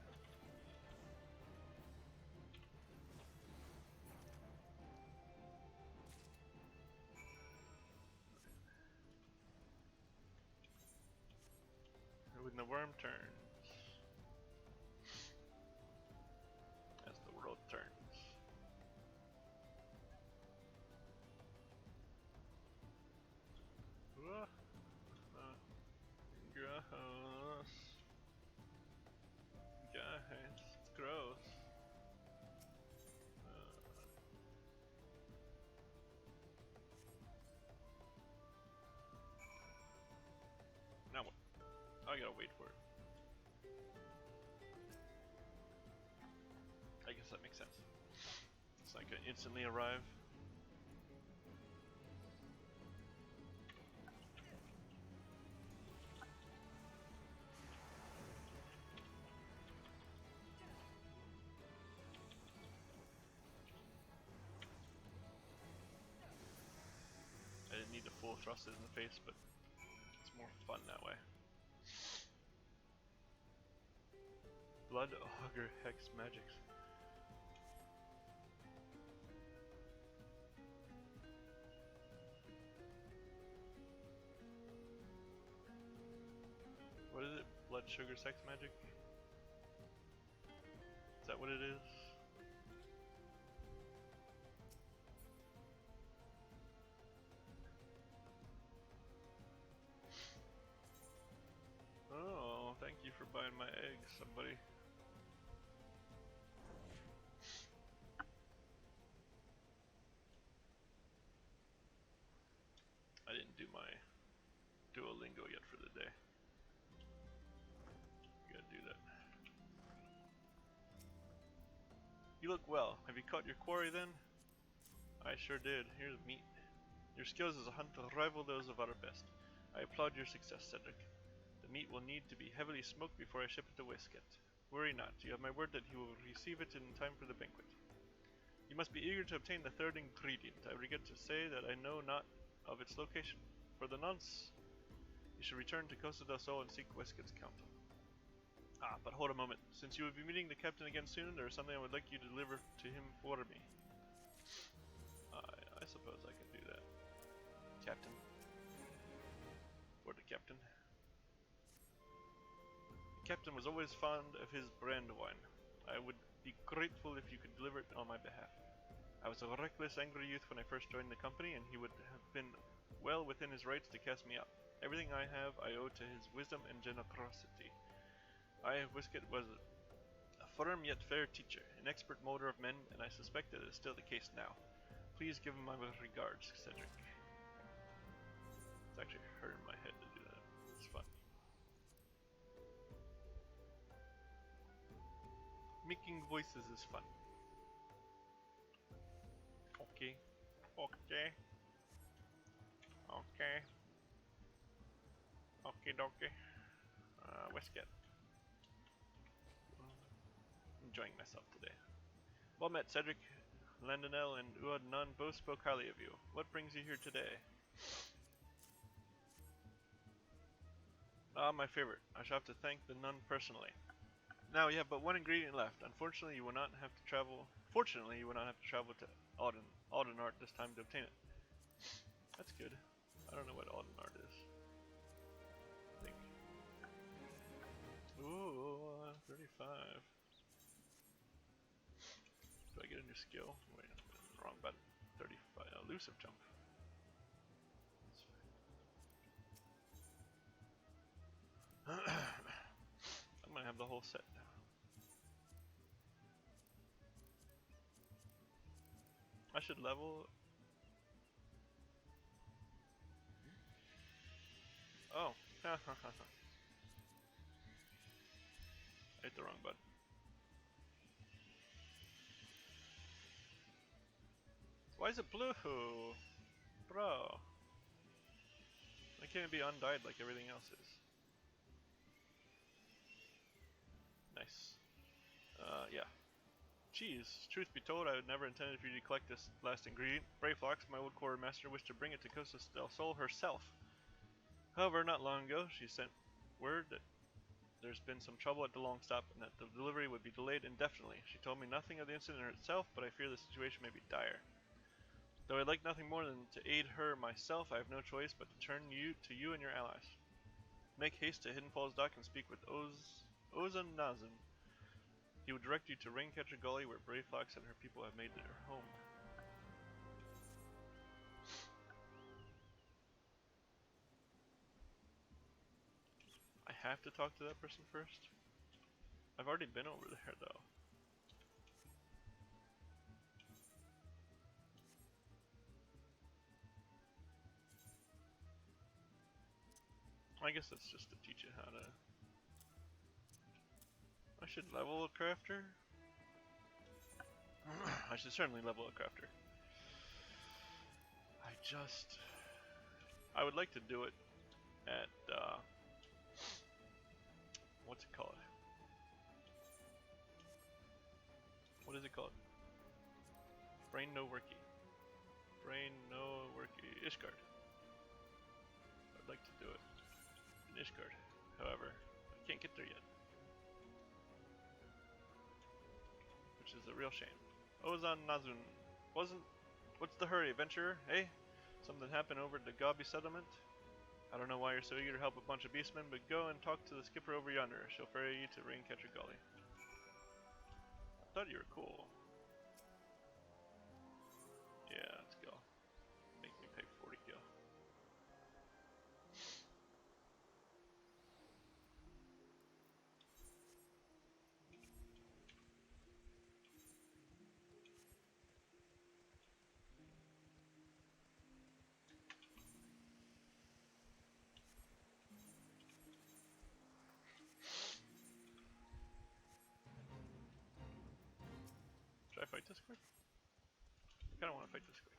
When the worm turns, as the world turns. Gross. Guys, it's gross. Now what? I gotta wait for it. that make sense? It's not gonna instantly arrive. I didn't need to full thrust it in the face, but it's more fun that way. Blood Augur Hex Magics. What is it? Blood Sugar Sex Magic? Is that what it is? Oh, thank you for buying my eggs, somebody. I didn't do my Duolingo yet for the day. Gotta do that. You look well. Have you caught your quarry then? I sure did. Here's meat. Your skills as a hunter rival those of our best. I applaud your success, Cedric. The meat will need to be heavily smoked before I ship it to Wisket. Worry not. You have my word that he will receive it in time for the banquet. You must be eager to obtain the third ingredient. I regret to say that I know not of its location. For the nonce, you should return to Costa del Sol and seek Wisket's counsel. Ah, but hold a moment. Since you will be meeting the captain again soon, there is something I would like you to deliver to him for me. I suppose I can do that. Captain. For the captain. The captain was always fond of his brand wine. I would be grateful if you could deliver it on my behalf. I was a reckless, angry youth when I first joined the company, and he would have been well within his rights to cast me out. Everything I have I owe to his wisdom and generosity. I, Wisket, was a firm yet fair teacher, an expert molder of men, and I suspect that it is still the case now. Please give him my regards, Cedric. It's actually hurting my head to do that. It's fun. Making voices is fun. Okay. Okay. Okay. Okay dokie. Wisket. Enjoying myself today. Well met, Cedric. Landonel and Uadnan both spoke highly of you. What brings you here today? Ah, my favorite. I shall have to thank the nun personally. Now we have but one ingredient left. Unfortunately, you will not have to travel. Fortunately, you will not have to travel to Audenart this time to obtain it. That's good. I don't know what Audenart is. I think. Ooh, 35. Do I get a new skill? Wait, wrong button. 35. Elusive jump. I'm gonna have the whole set now. I should level. Oh, I hit the wrong button. Why is it blue? Bro. Why can't it be undyed like everything else is? Nice. Yeah. Jeez, truth be told, I had never intended for you to collect this last ingredient. Brayflox, my old quartermaster, wished to bring it to Costa del Sol herself. However, not long ago, she sent word that there's been some trouble at the long stop and that the delivery would be delayed indefinitely. She told me nothing of the incident itself, but I fear the situation may be dire. Though I'd like nothing more than to aid her myself, I have no choice but to turn to you and your allies. Make haste to Hidden Falls Dock and speak with Ozan Nazim. He will direct you to Raincatcher Gully, where Brayfox and her people have made their home. I have to talk to that person first? I've already been over there, though. I guess that's just to teach you how to... I should level a crafter? I should certainly level a crafter. I would like to do it at, what's it called? What is it called? Brain no worky. Brain no worky. Ishgard. I'd like to do it in Ishgard. However, I can't get there yet. Which is a real shame. Ozan Nazun. What's the hurry, adventurer? Hey? Something happened over at the Gabi settlement? I don't know why you're so eager to help a bunch of beastmen, but go and talk to the skipper over yonder. She'll ferry you to Raincatcher Gully. I thought you were cool. Yeah, let's go. Make me pay 40 gil. Should I fight this quick? I kinda wanna fight this quick.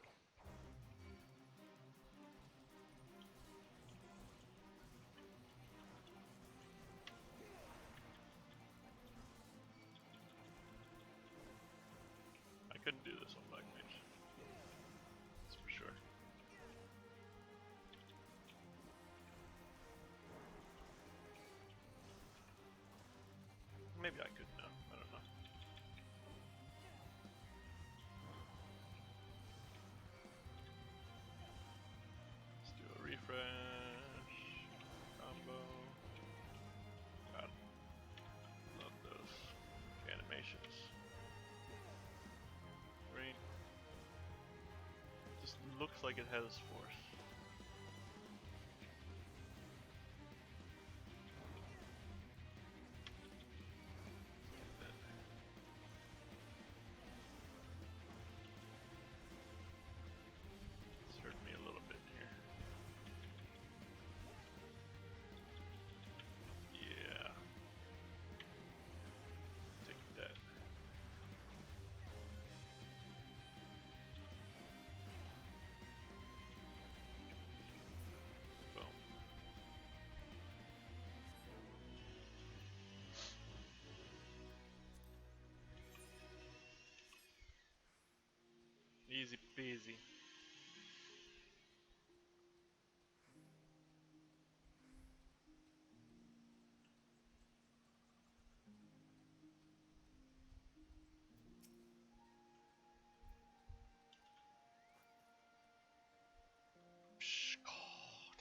I couldn't do this on Black Mage. That's for sure. Maybe I could now. I don't know. Let's do a refresh. Combo. God. Love those animations. Rain. Just looks like it has force. It's hurt me a little bit here. Yeah. Take that. Boom. Easy peasy.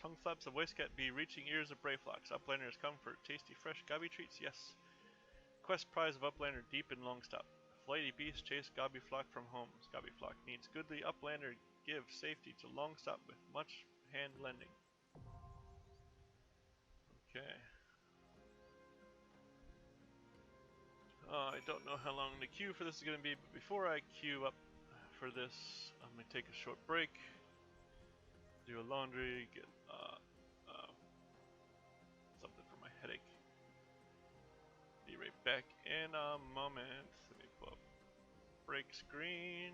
Tongue flaps of voice cat be reaching ears of Brayflocks. Uplanders come for tasty fresh Gabi treats, yes. Quest prize of Uplander deep in Longstop. Flighty beast chase Gabi flock from homes. Gabi flock needs goodly Uplander give safety to Longstop with much hand lending. Okay. I don't know how long the queue for this is going to be, but before I queue up for this, I'm going to take a short break, do a laundry, get something for my headache. Be right back in a moment. Let me pull up break screen.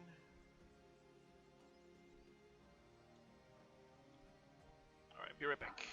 Alright, be right back.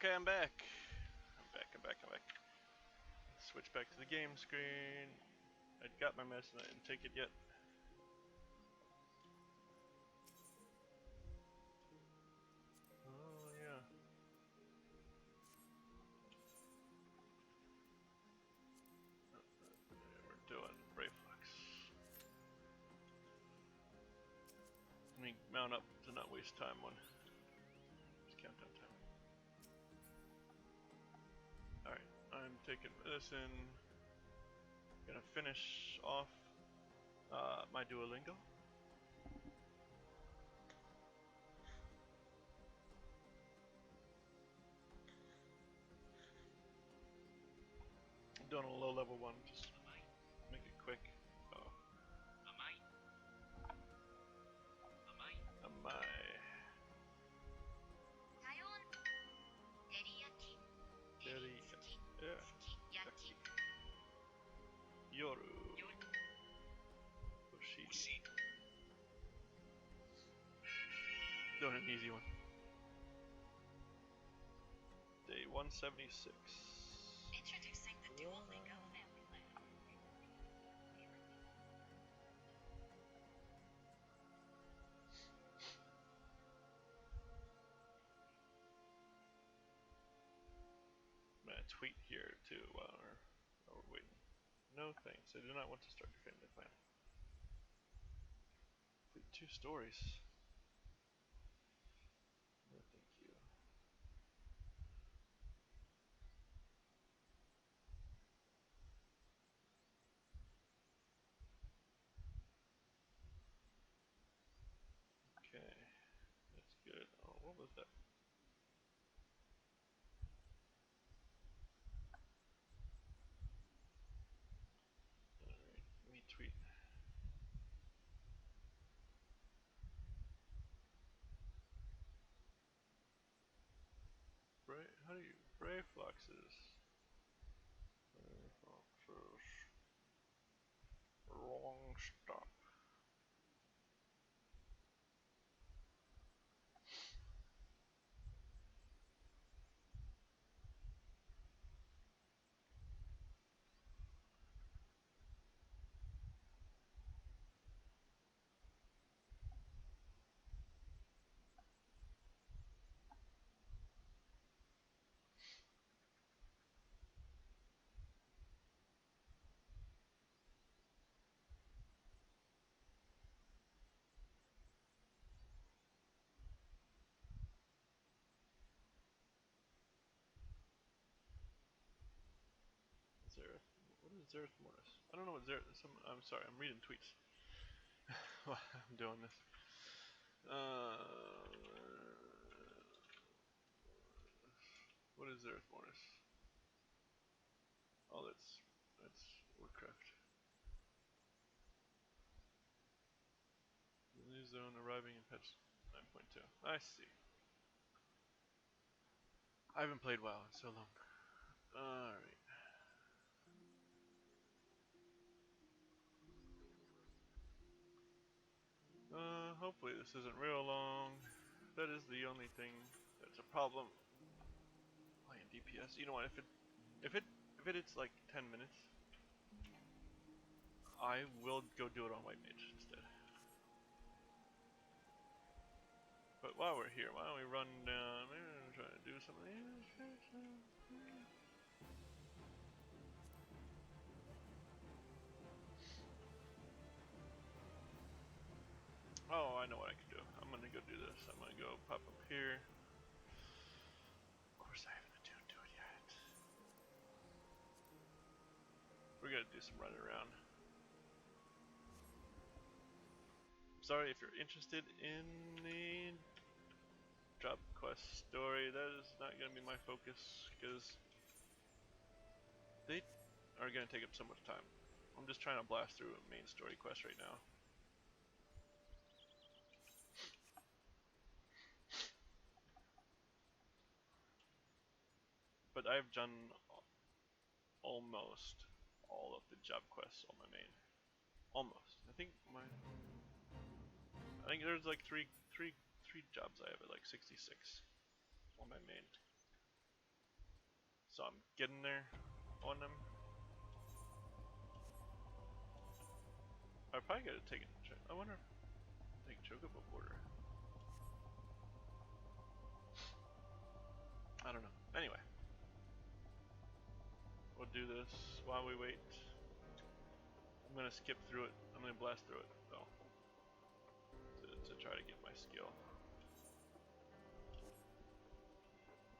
Okay, I'm back. I'm back. Switch back to the game screen. I got my medicine, I didn't take it yet. Oh, yeah. We're doing Reflex. Let me mount up to not waste time on this countdown time. Alright, I'm taking medicine. Gonna finish off my Duolingo. I'm doing a low level one, just make it quick. Oh. Am I? Yoru. Oshi. Doing an easy one. Day 176. Introducing the Duolingo family plan. I'm gonna tweet here too while we're waiting. No thanks, I do not want to start your family plan. Complete 2 stories. No thank you. Okay, that's good. Oh, what was that? Alright, retweet. How do you Reflexes? Wrong stop. Zereth. What is Zereth Mortis? I don't know what Zereth. I'm sorry, I'm reading tweets. While I'm doing this. What is Zereth Mortis? Oh, that's Warcraft. The new zone arriving in patch 9.2. I see. I haven't played WoW in so long. Alright. Hopefully this isn't real long. That is the only thing that's a problem. Playing DPS. You know what? If it's like 10 minutes, I will go do it on White Mage instead. But while we're here, why don't we run down? Maybe I'm trying to do some of these. Oh, I know what I can do. I'm gonna go do this. I'm gonna go pop up here. Of course, I haven't attuned to it yet. We're gonna do some running around. Sorry if you're interested in the job quest story. That is not gonna be my focus because they are gonna take up so much time. I'm just trying to blast through a main story quest right now. But I've done almost all of the job quests on my main. Almost. I think there's like three jobs I have at like 66 on my main. So I'm getting there on them. I probably gotta take it. I wonder if I take Chocobo border. I don't know. Anyway, we'll do this while we wait. I'm gonna skip through it. I'm gonna blast through it though, to try to get my skill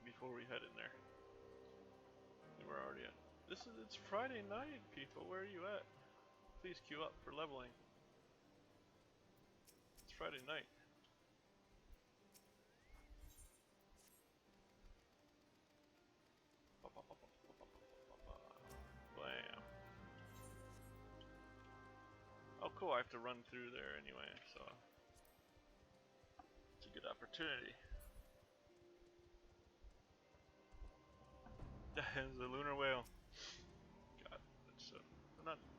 before we head in there. And we're already at. It's Friday night, people. Where are you at? Please queue up for leveling. It's Friday night. Blam. Oh cool, I have to run through there anyway, so it's a good opportunity. There's a lunar whale. God,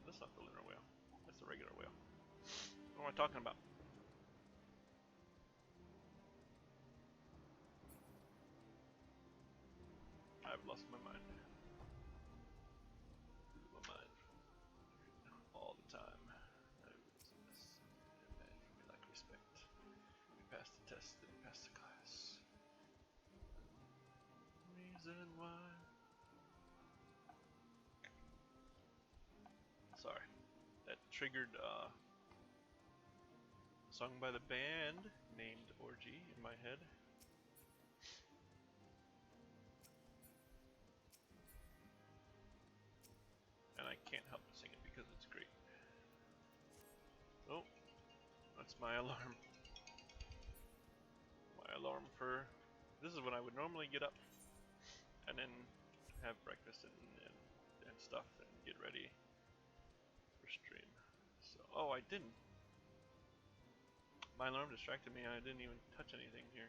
that's not the lunar whale. That's the regular whale. What am I talking about? I've lost my mind. Lose my mind all the time. I lose this. Man, for me, like respect. We passed the test, didn't pass the class. Reason why. Sorry, that triggered a song by the band named Orgy in my head. And I can't help but sing it because it's great. Oh, that's my alarm. My alarm for... This is when I would normally get up and then have breakfast and stuff and get ready for stream. So, oh, I didn't. My alarm distracted me and I didn't even touch anything here.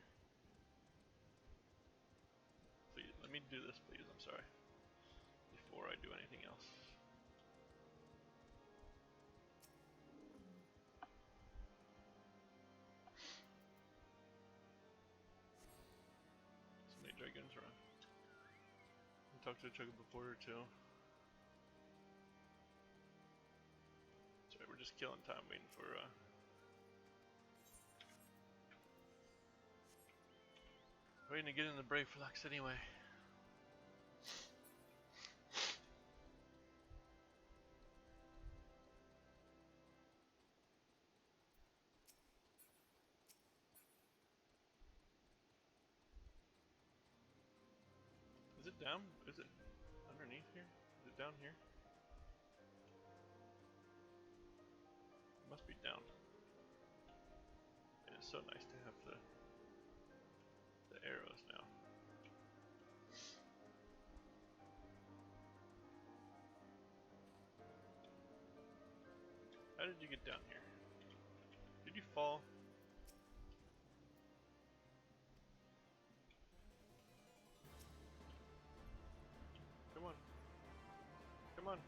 Please, let me do this, please. I'm sorry. Before I do anything else. So many dragons around. I'll talk to Chocobo Porter too. Sorry, we're just killing time waiting for waiting to get in the Brave Flux anyway. Is it down? Is it underneath here? Is it down here? It must be down. And it's so nice to have the arrows now. How did you get down here? Did you fall? Come on. Come on.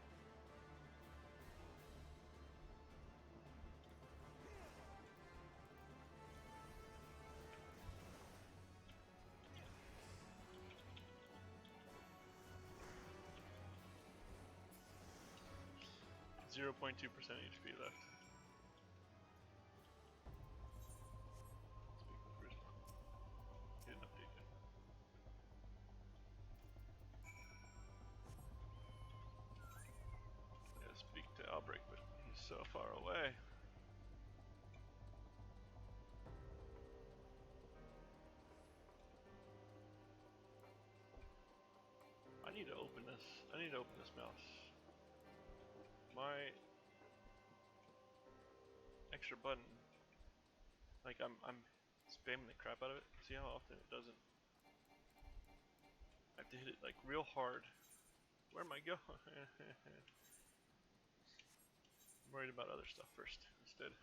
.2% HP left. Get an update. Yeah, speak to Outbreak, but he's so far away. I need to open this. I need to open this mouse. My extra button, like I'm spamming the crap out of it. See how often it doesn't. I have to hit it like real hard. Where am I going? I'm worried about other stuff first instead.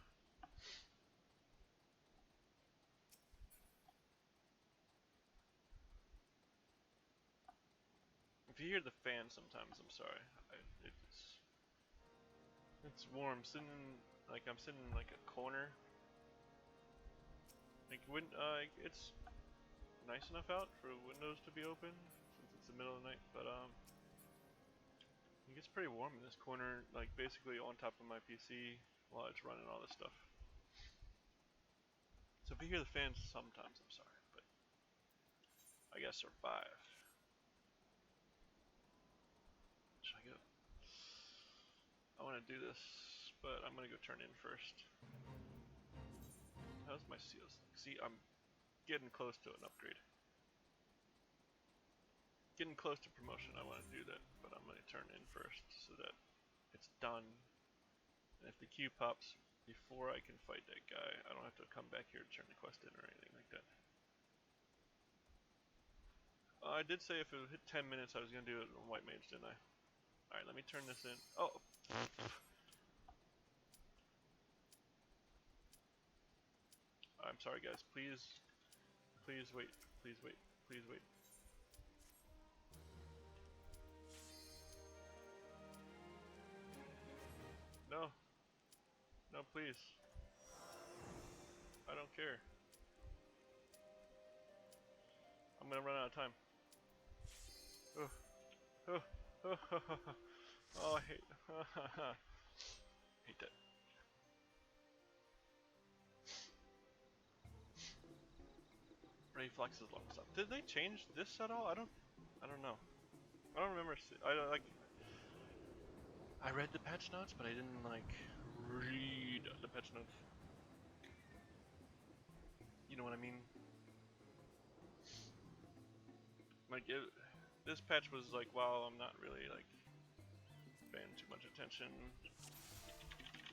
If you hear the fan sometimes, I'm sorry. It's warm. I'm sitting in like a corner. Like when it's nice enough out for windows to be open since it's the middle of the night, but it gets pretty warm in this corner, like basically on top of my PC while it's running all this stuff. So if you hear the fans sometimes, I'm sorry, but I gotta survive. Should I go? I want to do this, but I'm gonna go turn in first. How's my seals? See, I'm getting close to an upgrade. Getting close to promotion. I want to do that, but I'm gonna turn in first so that it's done. And if the queue pops before I can fight that guy, I don't have to come back here to turn the quest in or anything like that. I did say if it would hit 10 minutes, I was gonna do it on White Mage, didn't I? All right, let me turn this in. Oh. I'm sorry, guys. Please wait. Please wait. Please wait. No. No, please. I don't care. I'm gonna run out of time. Oh, oh, oh, oh, I hate hate that. Reflex is long stop. Did they change this at all? I don't know. I don't remember. I read the patch notes, but I didn't like read the patch notes. You know what I mean? Like this patch was like, wow, I'm not really like paying too much attention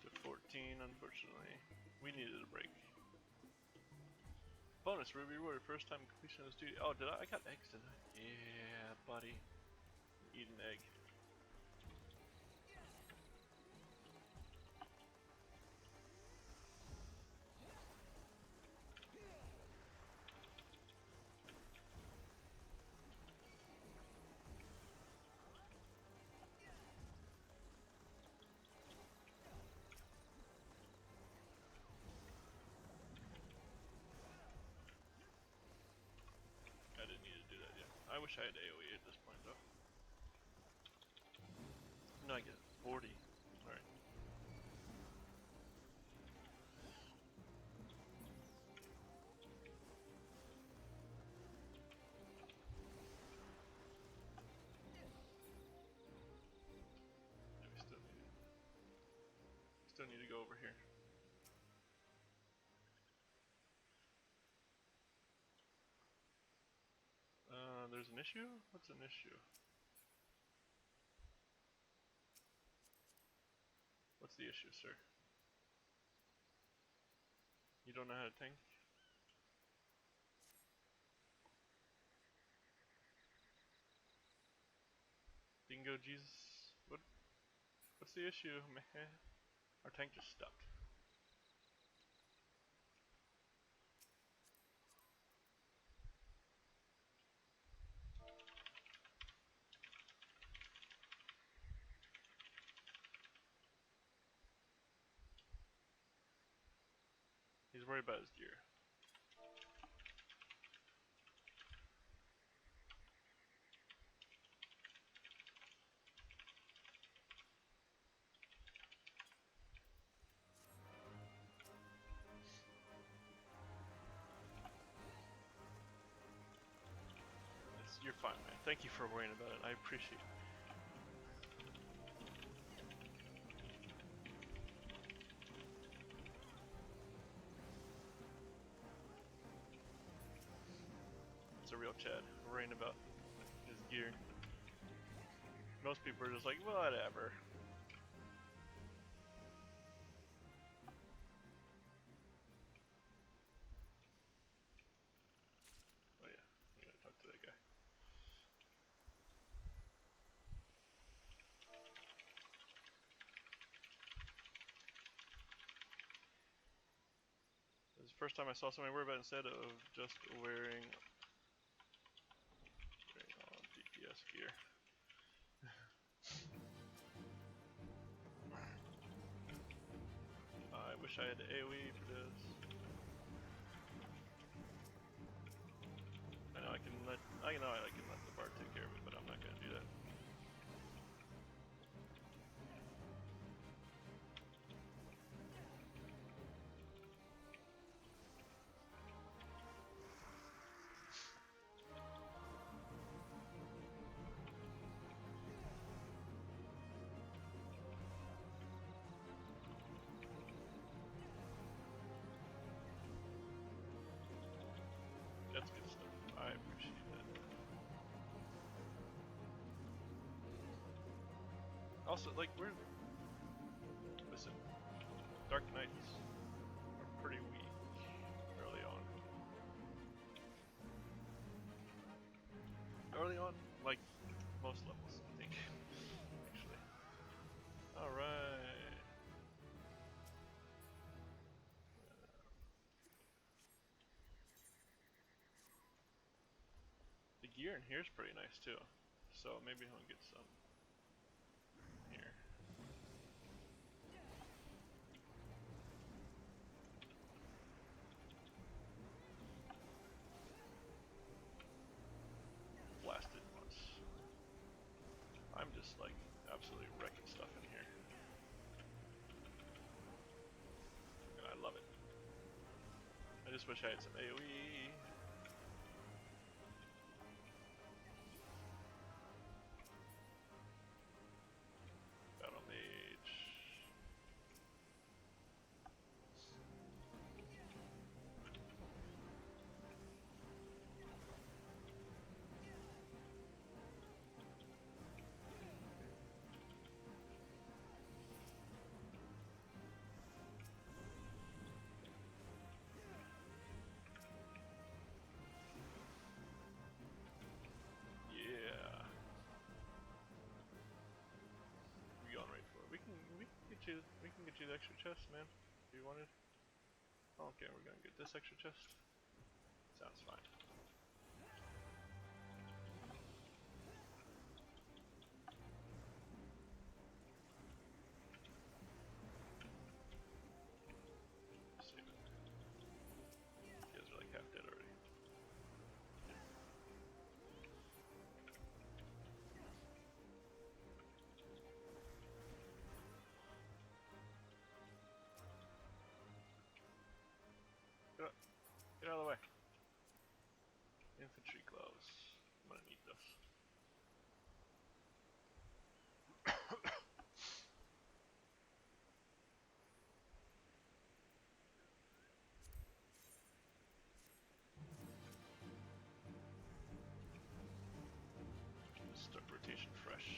to 14. Unfortunately, we needed a break. Bonus ruby reward, first time completion of the studio. Oh, did I? I got eggs, didn't I? Yeah, buddy. Eat an egg. I didn't need to do that yet. I wish I had AoE at this point, though. No, I get 40. Alright. Yeah, we still need to go over here. There's an issue? What's an issue? What's the issue, sir? You don't know how to tank? Dingo Jesus? What's the issue, man? Our tank just stopped. He's worried about his gear. You're fine, man. Thank you for worrying about it. I appreciate it. It's a real Chad, worrying about his gear. Most people are just like, whatever. Oh yeah, I gotta talk to that guy. This is the first time I saw somebody worry about it instead of just wearing all DPS gear. I wish I had the AoE for this. I know I can let the bard take care of it, but Also, like, listen, Dark Knights are pretty weak early on. Early on, like most levels, I think. Actually. Alright. The gear in here is pretty nice too. So maybe I'll get some here. Blasted once. I'm just like absolutely wrecking stuff in here. And I love it. I just wish I had some AoE. Battle Mage. Yeah. We going right for it. We can get you the extra chest, man. If you wanted. Okay, we're gonna get this extra chest. Sounds fine. Save it. You guys are like half dead already. Get out of the way. Infantry gloves. I'm gonna need this. Let's start rotation fresh.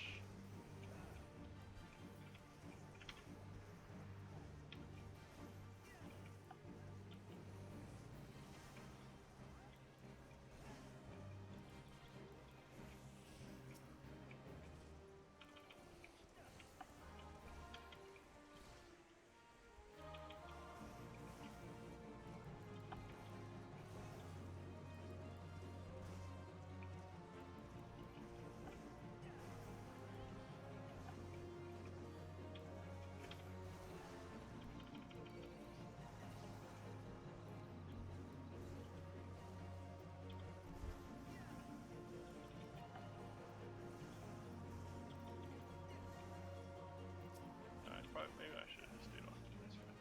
Alright, maybe I should have stayed off. That's fine.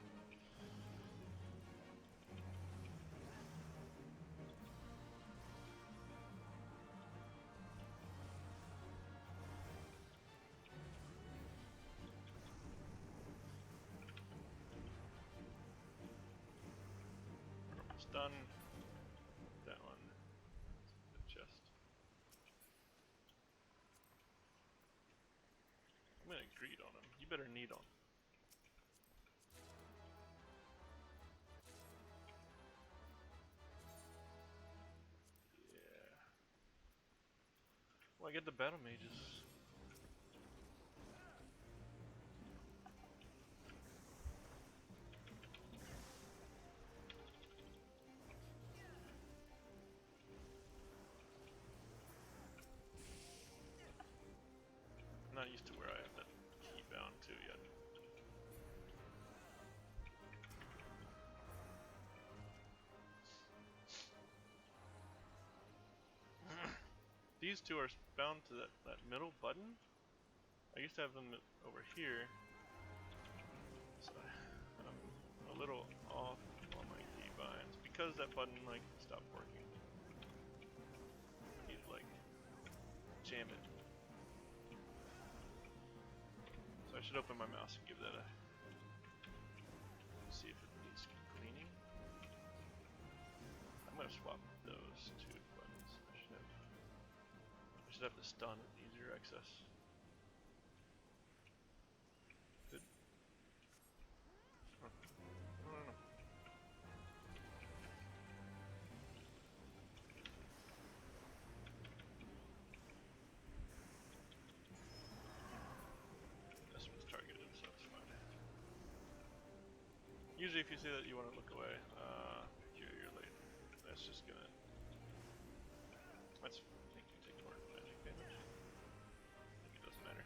We're almost done. That one. The chest. I'm gonna greed on him. You better need on. Yeah. Well, I get the battle mages. I'm not used to where I have that key bound to yet. These two are bound to that middle button. I used to have them over here. So I'm a little off on my keybinds because that button like stopped working. I need to like jam it. So I should open my mouse and give that a see if it needs cleaning. I'm gonna swap those two buttons. I should have the stun and easier access. Usually if you see that you want to look away, you're late. That's just gonna... That's... I think you take more magic damage. I think it doesn't matter.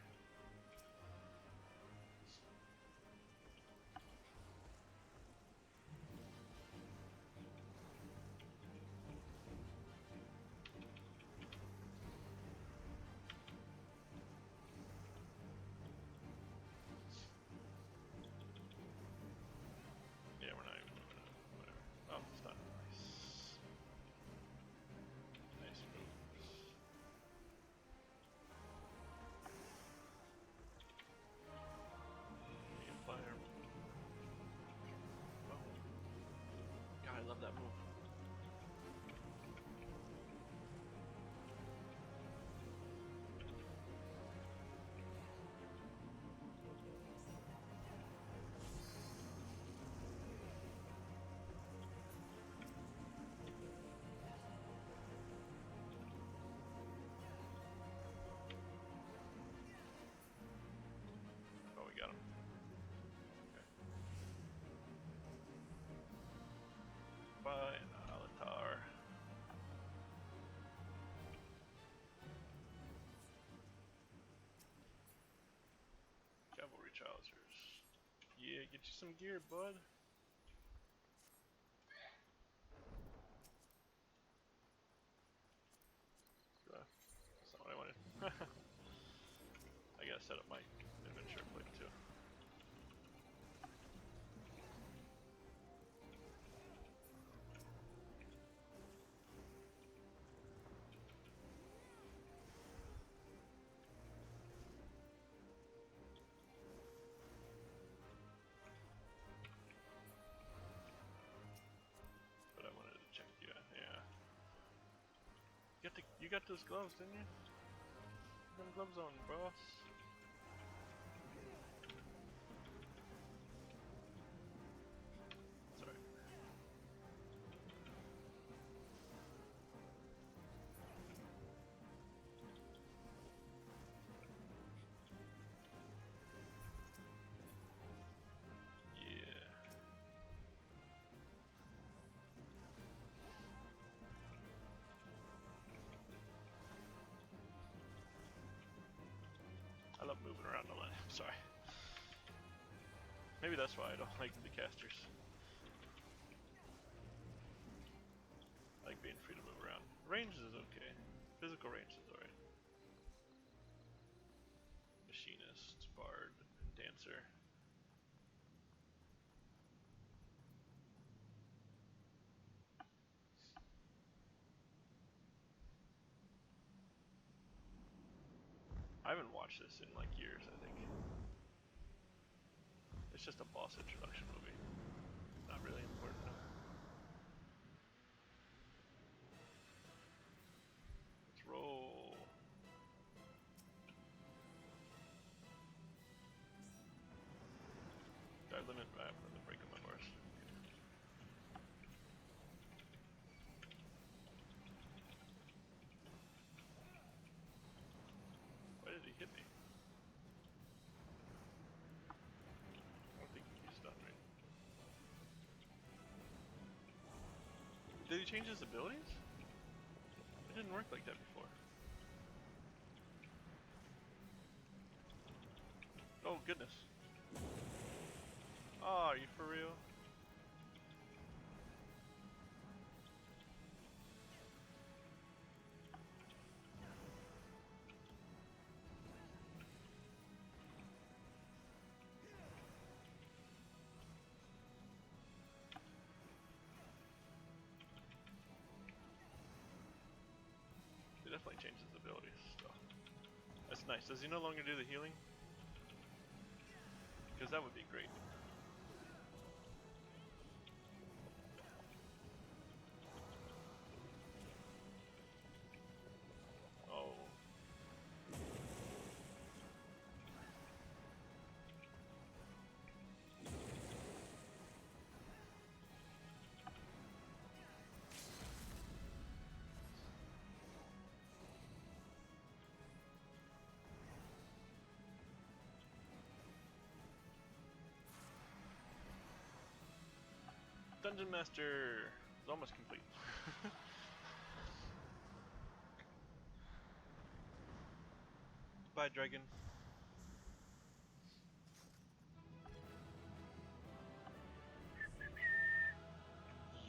Yeah, we're not even moving up. Whatever. Oh, it's done. Nice. Nice moves. Fire. Oh. God, I love that move. Oh, we got him. Okay. Bye, Alatar. Cavalry trousers. Yeah, get you some gear, bud. That's not what I wanted. I gotta set up my adventure plate too. But I wanted to check you. Yeah. You got those gloves, didn't you? Put them gloves on, boss. Sorry. Yeah. I love moving around a lot. Sorry. Maybe that's why I don't like the casters. I like being free to move around. Range is okay. Physical range is alright. Machinist, bard, dancer. I haven't watched this in like years, I think. It's just a boss introduction movie. Not really important enough. Let's roll. Did I limit? I have the break on my bars. Why did he hit me? I don't think he's done right. Did he change his abilities? It didn't work like that before. Oh goodness. Oh, are you for real? He definitely changed his abilities. So. That's nice. Does he no longer do the healing? Because that would be great. Oh. Dungeon Master is almost complete. Bye, dragon.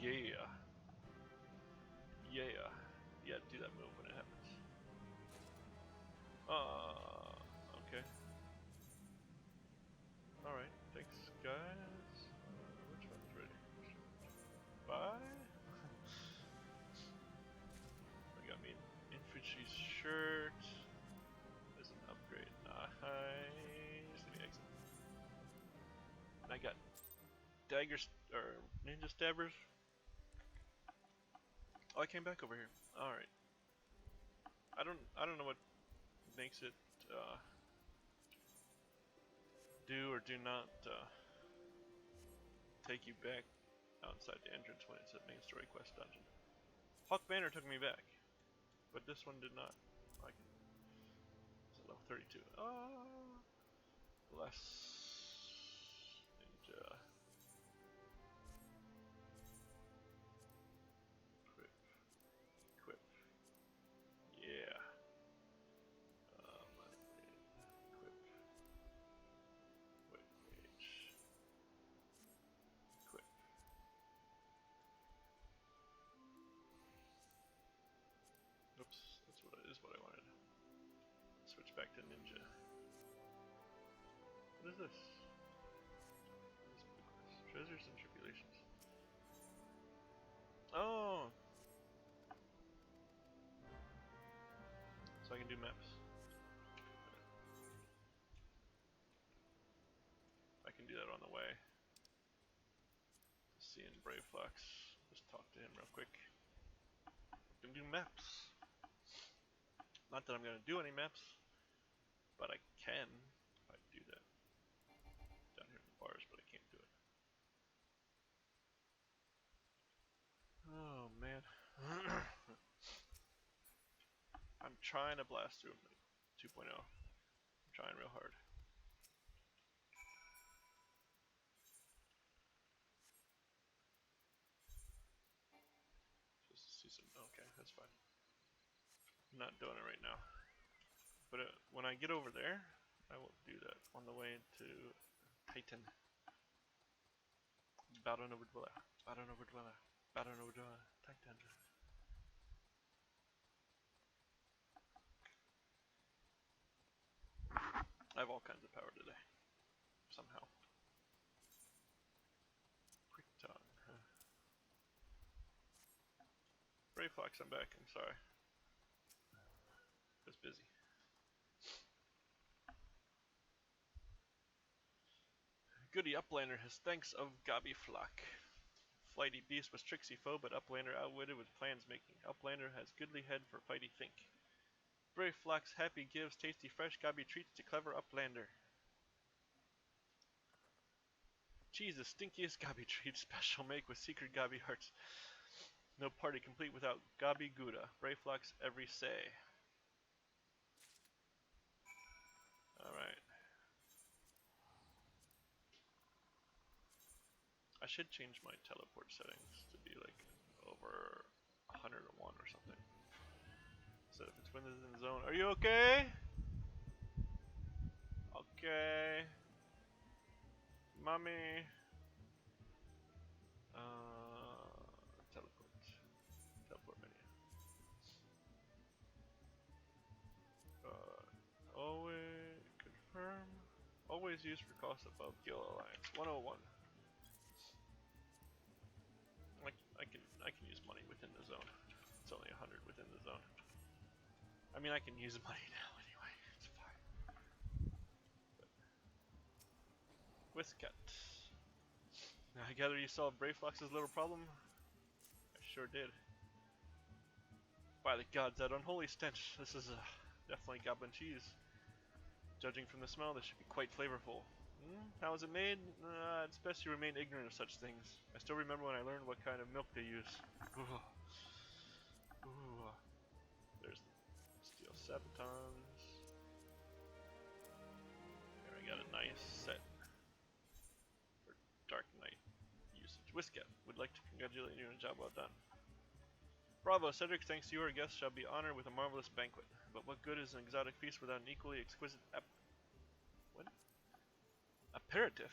Yeah. Yeah. Yeah, do that move when it happens. Okay. Alright, thanks guys. Which one's ready? Bye. I got me an infantry shirt. There's an upgrade. Nice. Let me exit. And I got daggers or ninja stabbers. Oh, I came back over here. All right. I don't know what makes it do or do not take you back outside the entrance when it's a main story quest dungeon. Hawk Banner took me back, but this one did not. I can. It's level 32. Less ninja. Equip. Equip. Yeah. Equip. Wait, page. Equip. Oops, that's what it is. What I wanted. Switch back to ninja. What is this? Treasures and tribulations. Oh! So I can do maps. I can do that on the way. Seeing Brave Fox. Just talk to him real quick. I can do maps. Not that I'm gonna do any maps, but I can if I do that. Down here in the bars, but I can't do it. Oh man. I'm trying to blast through 2.0. I'm trying real hard. Just to see some. Okay, that's fine. I'm not doing it right now. But when I get over there, I will do that on the way to Titan. Baron over Dweller. Baron over Dweller. Baron over Dweller. Titan. I have all kinds of power today. Somehow. Quick tongue. Brave Fox, I'm back. I'm sorry. I was busy. Goody Uplander has thanks of Gabi Flock. Flighty Beast was tricksy foe, but Uplander outwitted with plans making. Uplander has goodly head for fighty think. Brave Flock's happy gives tasty fresh Gabi treats to clever Uplander. Cheese the stinkiest Gabi treat, special make with secret Gabi hearts. No party complete without Gabi Gouda. Brave Flock's every say. Alright. I should change my teleport settings to be like over 101 or something. So if it's within the zone, are you okay? Okay. Mommy. Teleport. Teleport menu. Always confirm. Always use for cost above Guild Alliance. 101. I can use money within the zone. It's only 100 within the zone. I mean, I can use money now anyway. It's fine. Whiskat. Now, I gather you solved Brave Fox's little problem? I sure did. By the gods, that unholy stench. This is definitely goblin cheese. Judging from the smell, this should be quite flavorful. How is it made? It's best you remain ignorant of such things. I still remember when I learned what kind of milk they use. There's the steel sabatons. There, I got a nice set for Dark Knight usage. Whisket would like to congratulate you on a job well done. Bravo, Cedric, thanks to you, our guests shall be honored with a marvelous banquet. But what good is an exotic feast without an equally exquisite what? Aperitif?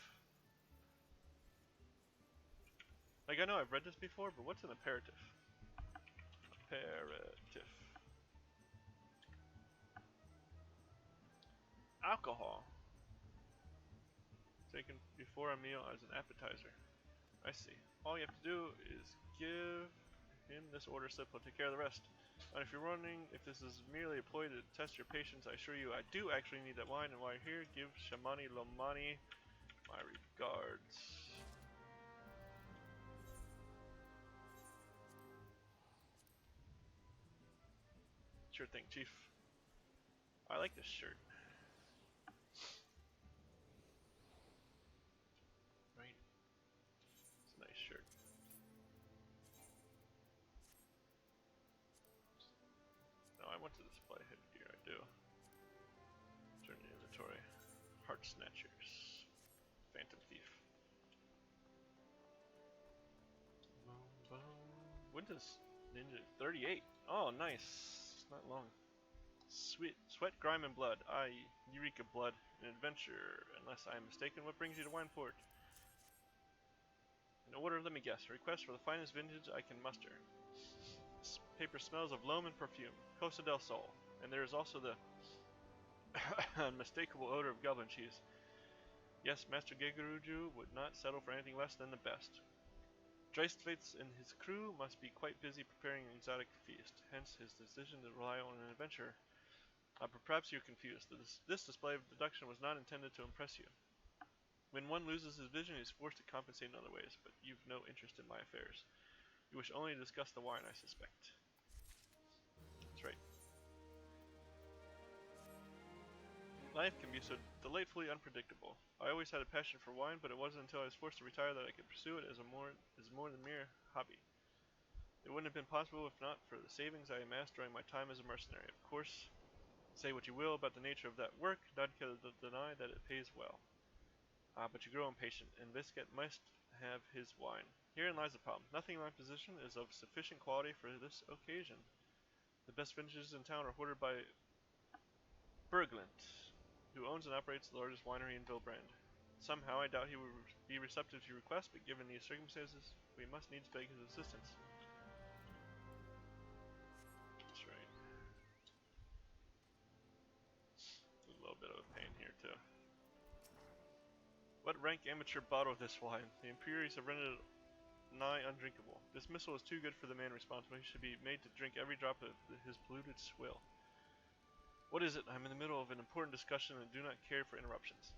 Like, I know I've read this before, but what's an aperitif? Aperitif. Alcohol. Taken before a meal as an appetizer. I see. All you have to do is give him this order slip, he'll take care of the rest. And if you're wondering if this is merely a ploy to test your patience, I assure you I do actually need that wine, and while you're here, give Shamani Lomani my regards. Sure thing, Chief. I like this shirt. Right? It's a nice shirt. No, I want to display headgear, I do. Turn the inventory. Heart Snatchers. Phantom Thief. When does Ninja 38? Oh, nice. It's not long. Sweat, grime, and blood. Eureka blood. An adventure. Unless I am mistaken, what brings you to Wineport? In order, let me guess. A request for the finest vintage I can muster. This paper smells of loam and perfume. Costa del Sol. And there is also the unmistakable odor of goblin cheese. Yes, Master Geguruju would not settle for anything less than the best. Dreistvates and his crew must be quite busy preparing an exotic feast, hence his decision to rely on an adventurer. But perhaps you're confused. This display of deduction was not intended to impress you. When one loses his vision, he is forced to compensate in other ways, but you've no interest in my affairs. You wish only to discuss the wine, I suspect. That's right. Life can be so delightfully unpredictable. I always had a passion for wine, but it wasn't until I was forced to retire that I could pursue it as more than mere hobby. It wouldn't have been possible if not for the savings I amassed during my time as a mercenary. Of course, say what you will about the nature of that work, none can deny that it pays well. But you grow impatient, and Viscat must have his wine. Herein lies the problem. Nothing in my possession is of sufficient quality for this occasion. The best vintages in town are hoarded by Berglund, who owns and operates the largest winery in Vilbrand. Somehow, I doubt he would be receptive to your request, but given these circumstances, we must needs beg his assistance. That's right. A little bit of a pain here, too. What rank amateur bottled this wine? The impurities have rendered it nigh undrinkable. This missile is too good for the man responsible. He should be made to drink every drop of his polluted swill. What is it? I'm in the middle of an important discussion and do not care for interruptions.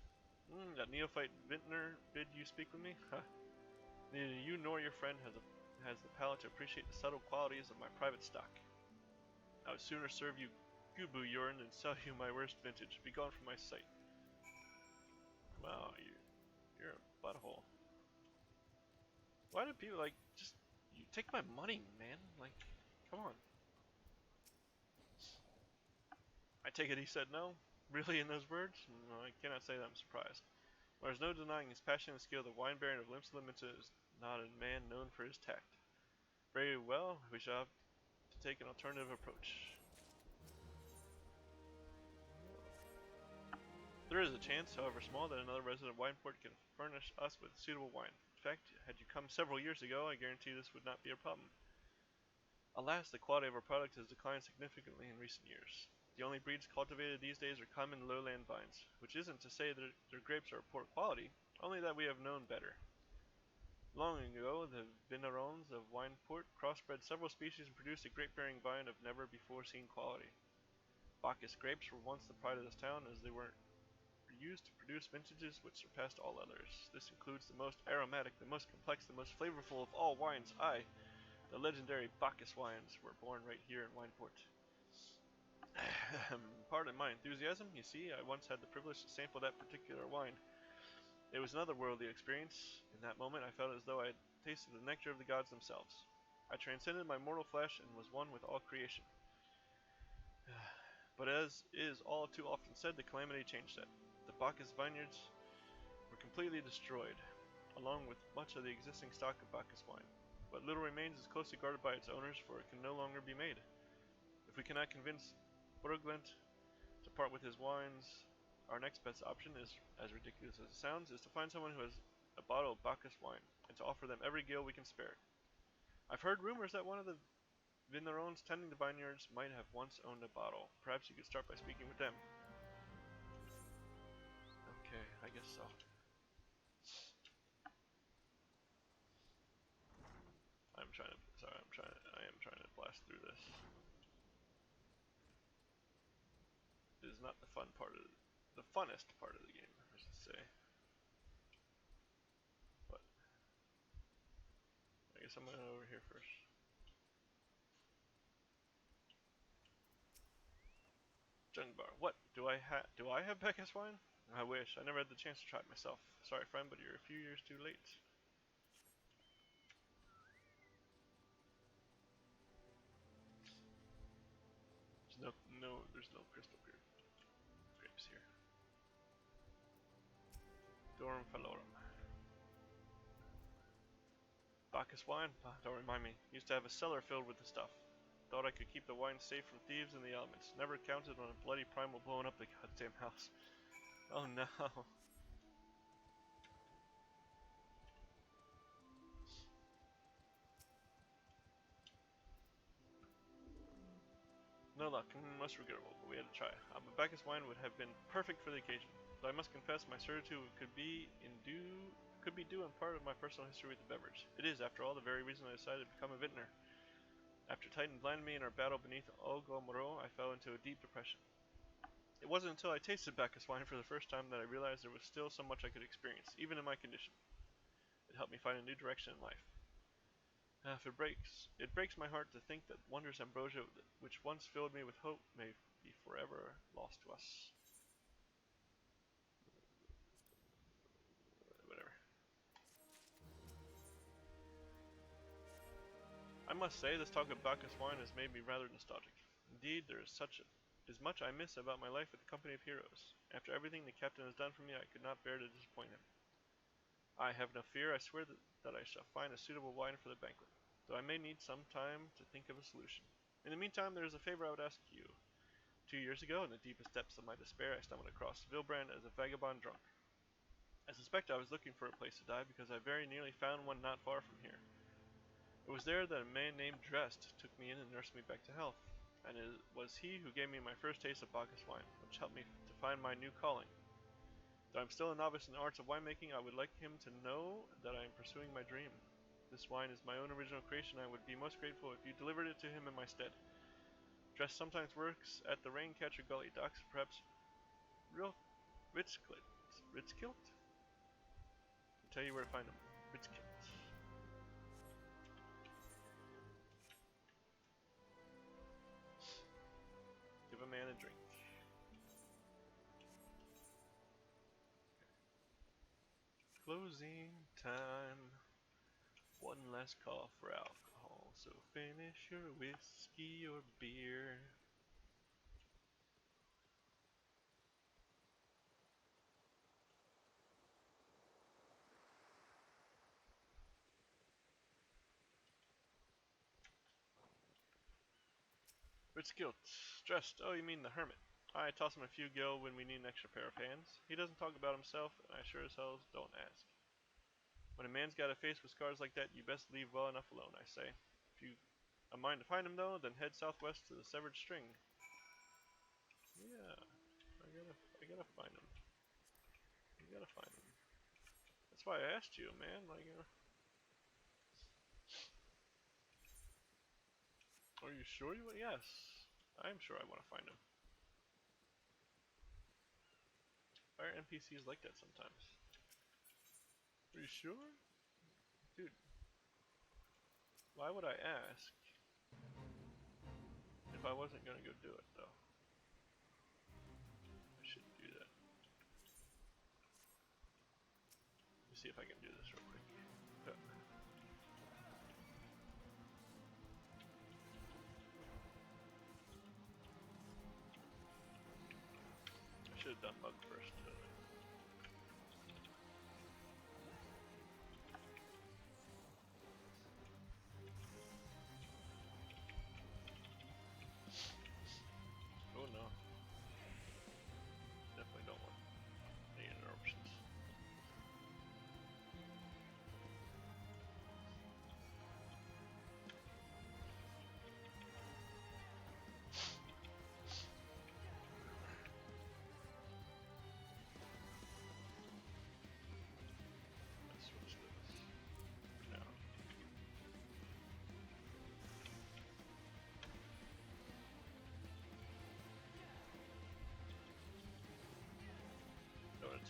That neophyte vintner bid you speak with me? Huh. Neither you nor your friend has the palate to appreciate the subtle qualities of my private stock. I would sooner serve you gubu urine than sell you my worst vintage. Be gone from my sight. Wow, you're a butthole. Why do people you take my money, man? Like, come on. I take it he said no? Really in those words? No, I cannot say that I'm surprised. There's no denying his passion and skill. The wine baron of Limsa is not a man known for his tact. Very well, we shall have to take an alternative approach. There is a chance, however small, that another resident of Wineport can furnish us with suitable wine. In fact, had you come several years ago, I guarantee this would not be a problem. Alas, the quality of our product has declined significantly in recent years. The only breeds cultivated these days are common lowland vines, which isn't to say that their grapes are of poor quality, only that we have known better. Long ago, the vignerons of Wineport crossbred several species and produced a grape-bearing vine of never-before-seen quality. Bacchus grapes were once the pride of this town, as they were used to produce vintages which surpassed all others. This includes the most aromatic, the most complex, the most flavorful of all wines. The legendary Bacchus wines were born right here in Wineport. Pardon my enthusiasm. You see, I once had the privilege to sample that particular wine. It was an otherworldly experience. In that moment, I felt as though I had tasted the nectar of the gods themselves. I transcended my mortal flesh and was one with all creation. But as is all too often said, the calamity changed that. The Bacchus vineyards were completely destroyed. along with much of the existing stock of Bacchus wine. What little remains is closely guarded by its owners, for it can no longer be made. If we cannot convince Brugland to part with his wines, our next best option is, as ridiculous as it sounds, is to find someone who has a bottle of Bacchus wine, and to offer them every gil we can spare. I've heard rumors that one of the Vignerons tending the vineyards might have once owned a bottle. Perhaps you could start by speaking with them. Okay, I guess so. I am trying to blast through this. It is not the funnest part of the game, I should say. But I guess I'm going over here first. Junk bar. What? Do I have Bacchus wine? I wish. I never had the chance to try it myself. Sorry, friend, but you're a few years too late. There's no crystal grapes here. Dorum Falorum. Bacchus wine? Don't remind me. Used to have a cellar filled with the stuff. Thought I could keep the wine safe from thieves and the elements. Never counted on a bloody primal blowing up the goddamn house. Oh no. No luck, most regrettable, but we had to try. But Bacchus wine would have been perfect for the occasion. Though I must confess, my certitude could be due in part of my personal history with the beverage. It is, after all, the very reason I decided to become a vintner. After Titan blinded me in our battle beneath Olgomoro, I fell into a deep depression. It wasn't until I tasted Bacchus wine for the first time that I realized there was still so much I could experience, even in my condition. It helped me find a new direction in life. It breaks my heart to think that wondrous ambrosia which once filled me with hope may be forever lost to us. Whatever. I must say, this talk of Bacchus wine has made me rather nostalgic. Indeed, there is much I miss about my life with the company of heroes. After everything the captain has done for me, I could not bear to disappoint him. I have no fear. I swear that I shall find a suitable wine for the banquet, though I may need some time to think of a solution. In the meantime, there is a favor I would ask you. 2 years ago, in the deepest depths of my despair, I stumbled across Vilbrand as a vagabond drunk. I suspect I was looking for a place to die because I very nearly found one not far from here. It was there that a man named Drest took me in and nursed me back to health, and it was he who gave me my first taste of Bacchus wine, which helped me to find my new calling. Though I'm still a novice in the arts of winemaking, I would like him to know that I am pursuing my dream. This wine is my own original creation, and I would be most grateful if you delivered it to him in my stead. Drest sometimes works at the Raincatcher Gully docks, perhaps Ritzkilt? I'll tell you where to find him. Ritzkilt. Give a man a drink. Closing time. One last call for alcohol, so finish your whiskey or beer. Ritzkilt. Dressed. Oh, you mean the hermit. I toss him a few gil when we need an extra pair of hands. He doesn't talk about himself, and I sure as hell don't ask. When a man's got a face with scars like that, you best leave well enough alone, I say. If you a mind to find him, though, then head southwest to the Severed String. Yeah, I gotta find him. You gotta find him. That's why I asked you, man. Are you sure you want? Yes, I'm sure I want to find him. Why are NPCs like that sometimes? Are you sure? Dude, why would I ask if I wasn't gonna go do it, though? I shouldn't do that. Let me see if I can do this real quick. I should have done bug first.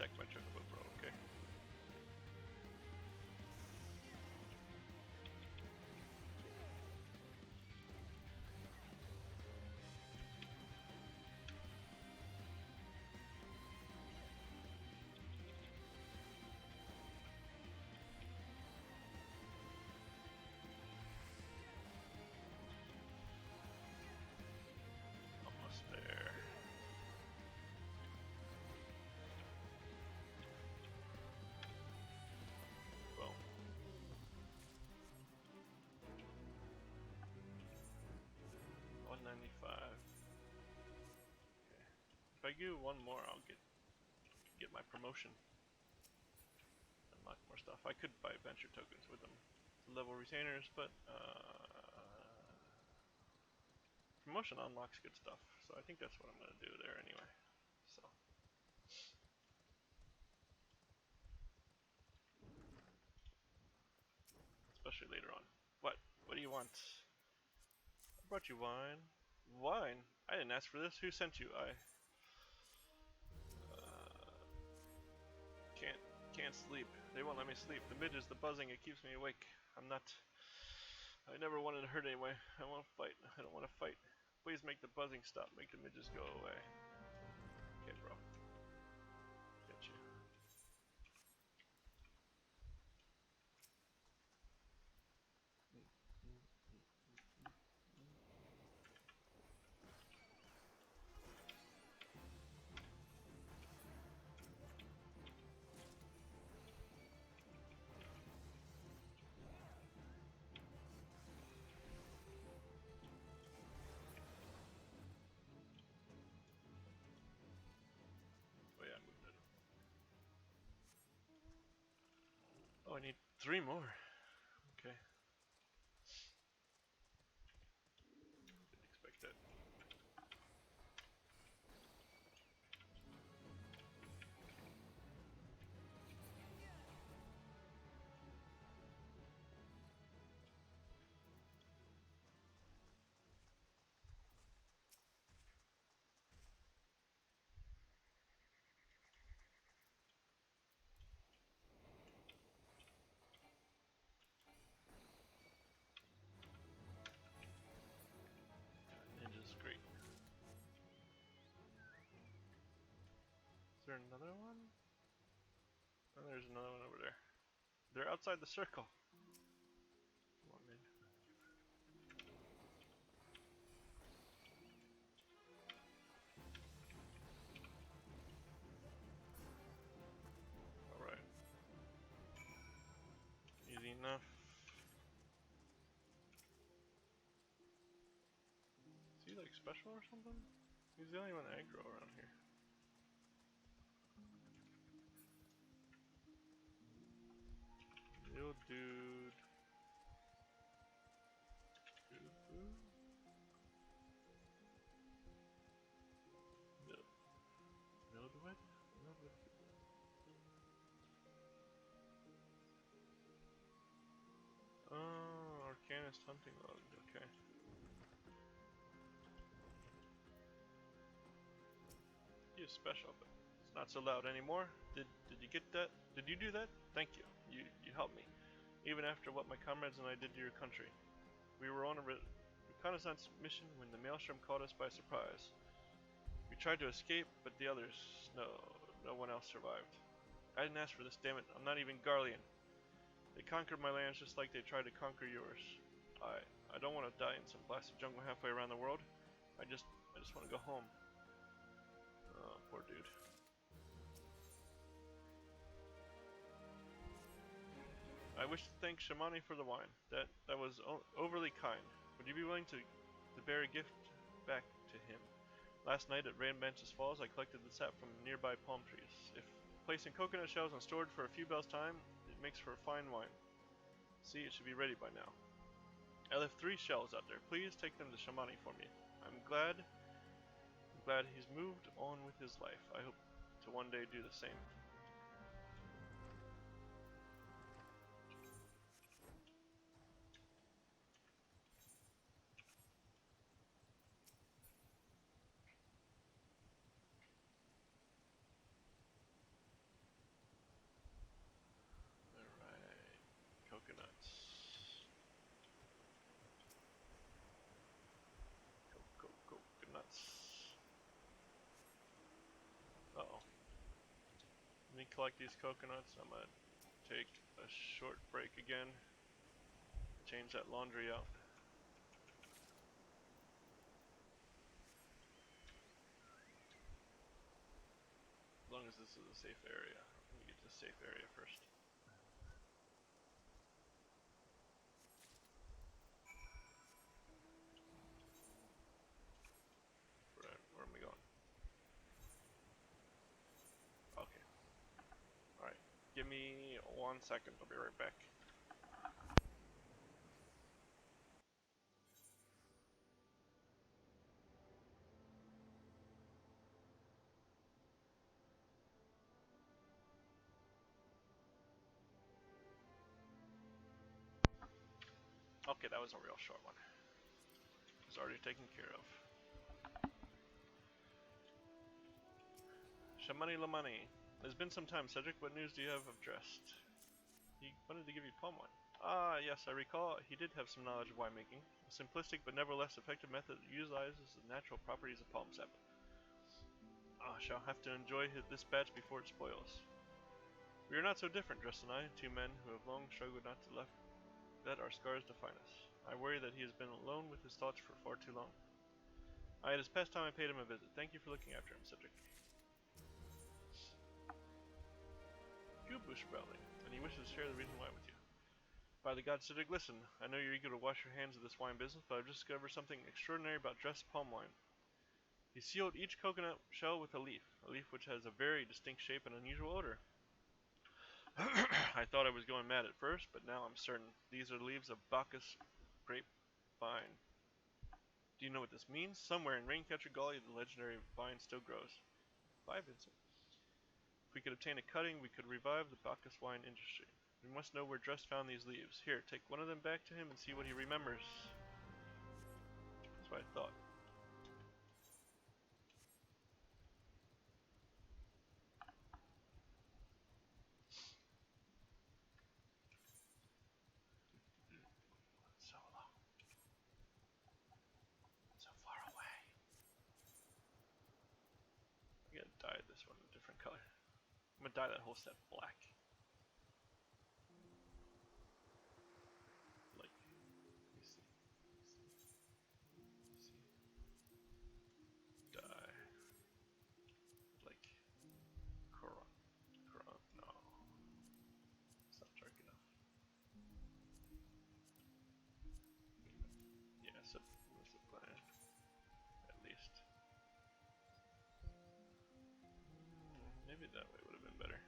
protect my chocobo, bro, okay? Almost there. Boom. $195. Okay. If I do one more, I'll get my promotion. Unlock more stuff. I could buy venture tokens with them. Level retainers, but promotion unlocks good stuff. So I think that's what I'm gonna do there anyway. So. Especially later on. What? What do you want? I brought you wine. Wine? I didn't ask for this. Who sent you? I can't sleep. They won't let me sleep. The midges, the buzzing, it keeps me awake. I never wanted to hurt anyone. I won't fight. I don't want to fight. Please make the buzzing stop. Make the midges go away. Okay, bro. Get you. Oh yeah, I moved it. Oh, I need 3 more. Okay. Didn't expect that. Ninja's great. Is there another one? Oh, there's another one over there. They're outside the circle. Come on, man. Alright. Easy enough. Is he like special or something? He's the only one aggro around here. Little dude. Mildred? Oh, Arcanist hunting log, okay. He is special, but it's not so loud anymore. Did you get that? Did you do that? Thank you. You helped me. Even after what my comrades and I did to your country. We were on a reconnaissance mission when the maelstrom caught us by surprise. We tried to escape, but the others, no one else survived. I didn't ask for this, damn it. I'm not even Garlean. They conquered my lands just like they tried to conquer yours. I don't want to die in some blasted jungle halfway around the world. I just want to go home. Oh, poor dude. I wish to thank Shamani for the wine. That was overly kind. Would you be willing to bear a gift back to him? Last night at Rainbenches Falls, I collected the sap from nearby palm trees. If placed in coconut shells and stored for a few bells' time, it makes for fine wine. See, it should be ready by now. I left 3 shells out there. Please take them to Shamani for me. I'm glad he's moved on with his life. I hope to one day do the same. collect these coconuts. I'm gonna take a short break again. Change that laundry out. As long as this is a safe area. Let me get to a safe area first. Where am I going? Okay. Alright. Give me 1 second. I'll be right back. Okay, that was a real short one. It's already taken care of. Shamani Lamani. It's been some time, Cedric. What news do you have of Drest? He wanted to give you palm wine. Ah, yes, I recall he did have some knowledge of winemaking. A simplistic but nevertheless effective method that utilizes the natural properties of palm sap. I shall have to enjoy this batch before it spoils. We are not so different, Drest and I, two men who have long struggled not to let our scars define us. I worry that he has been alone with his thoughts for far too long. It is past time I paid him a visit. Thank you for looking after him, Cedric. Gubu sprouting, and he wishes to share the reason why with you. By the gods, Cedric, listen. I know you're eager to wash your hands of this wine business, but I've just discovered something extraordinary about Drest palm wine. He sealed each coconut shell with a leaf which has a very distinct shape and unusual odor. I thought I was going mad at first, but now I'm certain. These are the leaves of Bacchus grapevine. Do you know what this means? Somewhere in Raincatcher Gully, the legendary vine still grows. Bye, Vincent. If we could obtain a cutting, we could revive the Bacchus wine industry. We must know where Drest found these leaves. Here, take one of them back to him and see what he remembers. That's what I thought. So long. So far away. I gotta dye this one a different color. I'm gonna dye that whole set black. Like, let me see. Dye. Like, no. It's not dark enough. Yeah, so that's the plan. At least. Maybe that way would have been better.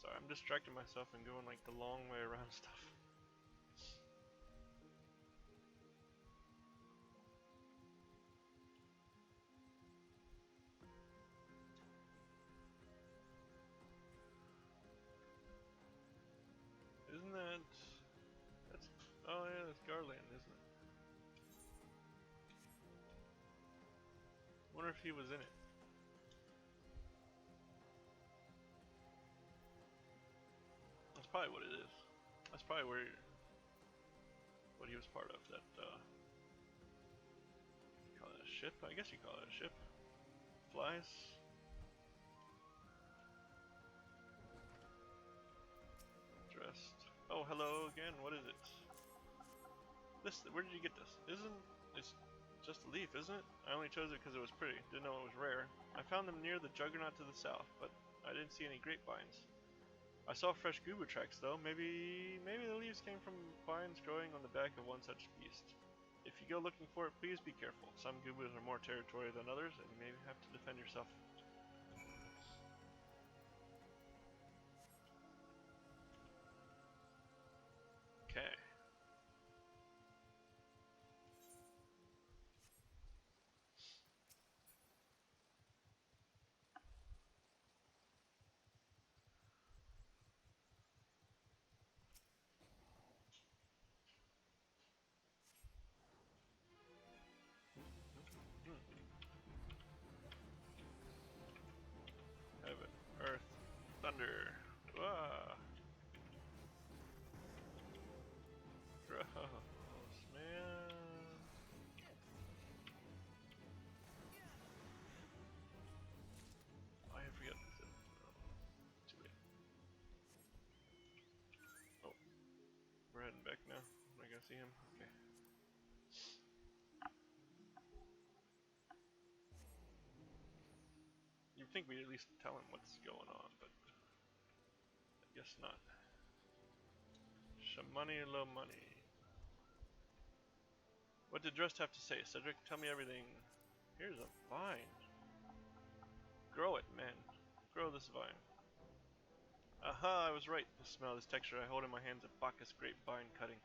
Sorry, I'm distracting myself and going like the long way around stuff. Isn't that... That's... Oh yeah, that's Garland, isn't it? Wonder if he was in it. That's probably what it is. That's probably where... what he was part of. That, you call it a ship? I guess you call it a ship. Flies. Dressed. Oh, hello again. What is it? This. Where did you get this? It's just a leaf, isn't it? I only chose it because it was pretty. Didn't know it was rare. I found them near the Juggernaut to the south, but I didn't see any grapevines. I saw fresh gubu tracks though. Maybe the leaves came from vines growing on the back of one such beast. If you go looking for it, please be careful. Some gubus are more territorial than others, and you may have to defend yourself. Okay. go see him? Okay. You'd think we'd at least tell him what's going on, but I guess not. Some money, low money. What did Drust have to say, Cedric? Tell me everything. Here's a vine. Grow it, man. Grow this vine. Aha, I was right. The smell, this texture. I hold in my hands a Bacchus grapevine cutting.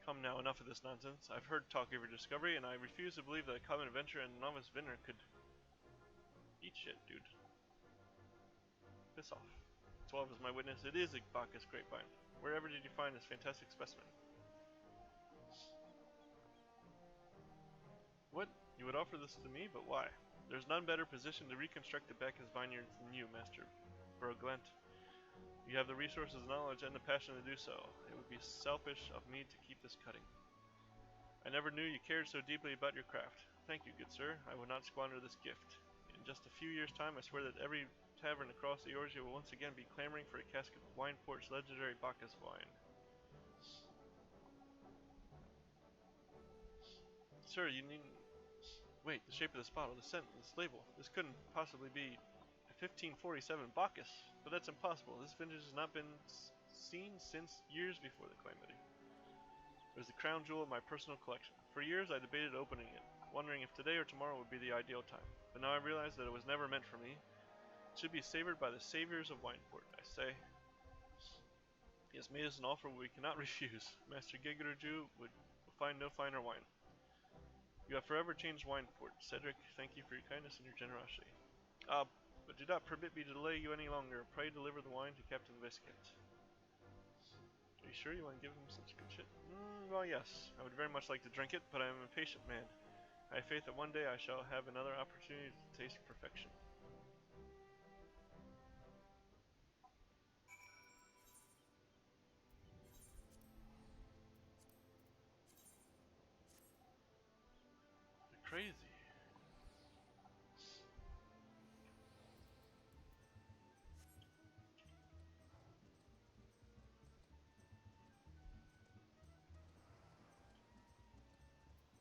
Come now, enough of this nonsense. I've heard talk of your discovery, and I refuse to believe that a common adventurer and novice vintner could eat shit, dude. Piss off. 12 is my witness. It is a Bacchus grapevine. Wherever did you find this fantastic specimen? What? You would offer this to me, but why? There's none better positioned to reconstruct the Bacchus vineyards than you, Master Broglent. You have the resources, knowledge, and the passion to do so. It would be selfish of me to keep this cutting. I never knew you cared so deeply about your craft. Thank you, good sir. I will not squander this gift. In just a few years' time, I swear that every tavern across the Eorzea will once again be clamoring for a cask of Wineport's legendary Bacchus wine. Sir, you needn't... Wait, the shape of this bottle, the scent, this label. This couldn't possibly be a 1547 Bacchus. But that's impossible. This vintage has not been seen since years before the calamity. It was the crown jewel of my personal collection. For years I debated opening it, wondering if today or tomorrow would be the ideal time. But now I realize that it was never meant for me. It should be savored by the saviors of Wineport, I say. He has made us an offer we cannot refuse. Master Gigerju would find no finer wine. You have forever changed Wineport. Cedric, thank you for your kindness and your generosity. But do not permit me to delay you any longer. Pray deliver the wine to Captain Viscount. Are you sure you want to give him such good shit? Well, yes. I would very much like to drink it, but I am an impatient man. I have faith that one day I shall have another opportunity to taste perfection. They're crazy.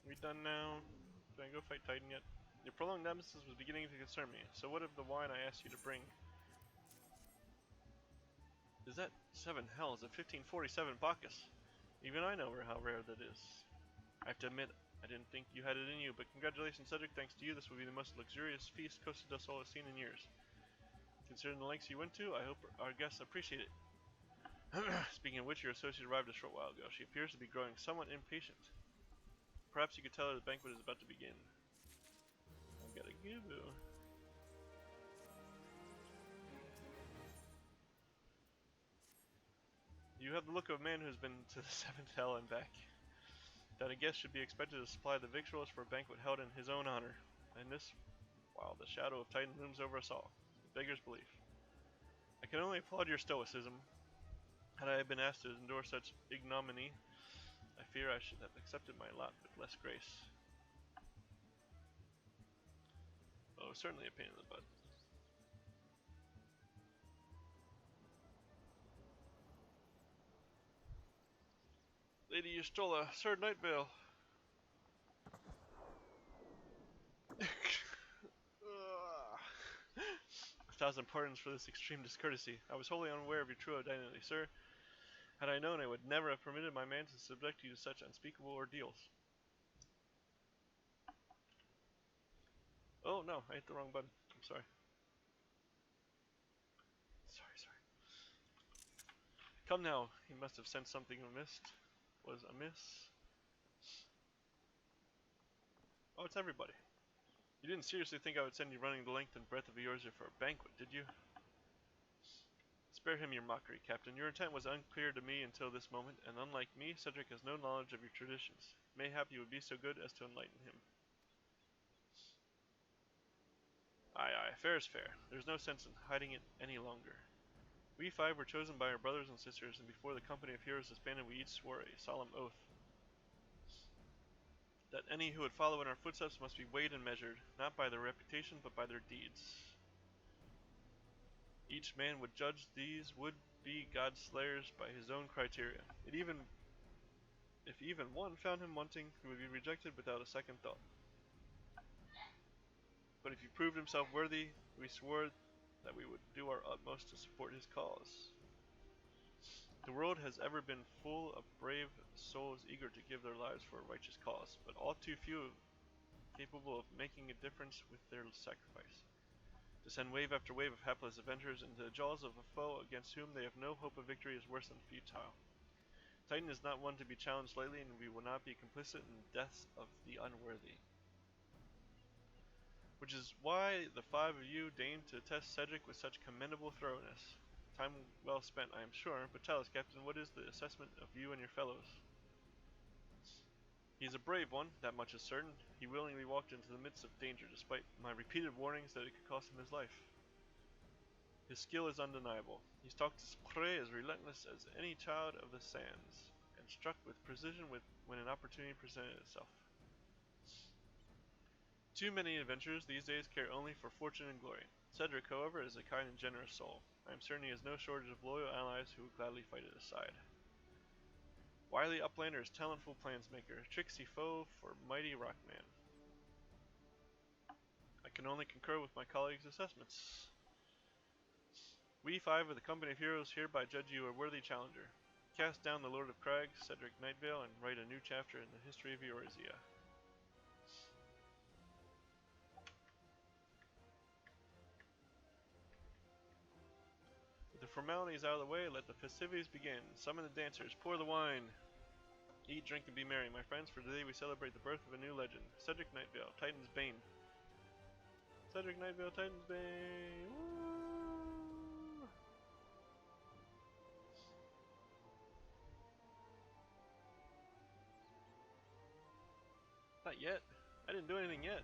We done now? Can I go fight Titan yet? Your prolonged nemesis was beginning to concern me, so what of the wine I asked you to bring? Is that 7 hells, a 1547 Bacchus? Even I know how rare that is. I have to admit, I didn't think you had it in you, but congratulations, Cedric. Thanks to you, this will be the most luxurious feast Costa del Sol has seen in years. Considering the lengths you went to, I hope our guests appreciate it. Speaking of which, your associate arrived a short while ago. She appears to be growing somewhat impatient. Perhaps you could tell her the banquet is about to begin. I've got a goo-boo. You have the look of a man who has been to the 7th hell and back. That a guest should be expected to supply the victuals for a banquet held in his own honor. And this, while the shadow of Titan looms over us all, it beggars belief. I can only applaud your stoicism. Had I been asked to endure such ignominy, I fear I should have accepted my lot with less grace. Oh, certainly a pain in the butt. Lady Yustola, Sir Nightvale. 1,000 pardons for this extreme discourtesy. I was wholly unaware of your true identity, sir. Had I known, I would never have permitted my man to subject you to such unspeakable ordeals. Oh no, I hit the wrong button. I'm sorry. Sorry. Come now, he must have sent something amiss. Was amiss? Oh, it's everybody. You didn't seriously think I would send you running the length and breadth of Eorzea for a banquet, did you? Spare him your mockery, Captain. Your intent was unclear to me until this moment, and unlike me, Cedric has no knowledge of your traditions. Mayhap you would be so good as to enlighten him. Aye, fair is fair. There's no sense in hiding it any longer. We 5 were chosen by our brothers and sisters, and before the company of heroes disbanded, we each swore a solemn oath that any who would follow in our footsteps must be weighed and measured, not by their reputation, but by their deeds. Each man would judge these would-be god slayers by his own criteria. If even one found him wanting, he would be rejected without a second thought. But if he proved himself worthy, we swore that we would do our utmost to support his cause. The world has ever been full of brave souls eager to give their lives for a righteous cause, but all too few capable of making a difference with their sacrifice. To send wave after wave of hapless adventurers into the jaws of a foe against whom they have no hope of victory is worse than futile. Titan is not one to be challenged lightly, and we will not be complicit in the deaths of the unworthy. Which is why the 5 of you deigned to test Cedric with such commendable thoroughness. Time well spent, I am sure, but tell us, Captain, what is the assessment of you and your fellows? He is a brave one, that much is certain. He willingly walked into the midst of danger, despite my repeated warnings that it could cost him his life. His skill is undeniable. He stalked his prey as relentless as any child of the sands, and struck with precision when an opportunity presented itself. Too many adventurers these days care only for fortune and glory. Cedric, however, is a kind and generous soul. I am certain he has no shortage of loyal allies who will gladly fight at his side. Wily Uplander is talentful plansmaker, tricksy foe for mighty Rockman. I can only concur with my colleagues' assessments. We 5 of the Company of Heroes hereby judge you a worthy challenger. Cast down the Lord of Crags, Cedric Nightvale, and write a new chapter in the history of Eorzea. With the formalities out of the way, let the festivities begin. Summon the dancers, pour the wine. Eat, drink, and be merry, my friends, for today we celebrate the birth of a new legend. Cedric Nightvale, Titan's Bane. Cedric Nightvale, Titan's Bane. Woo! Not yet. I didn't do anything yet.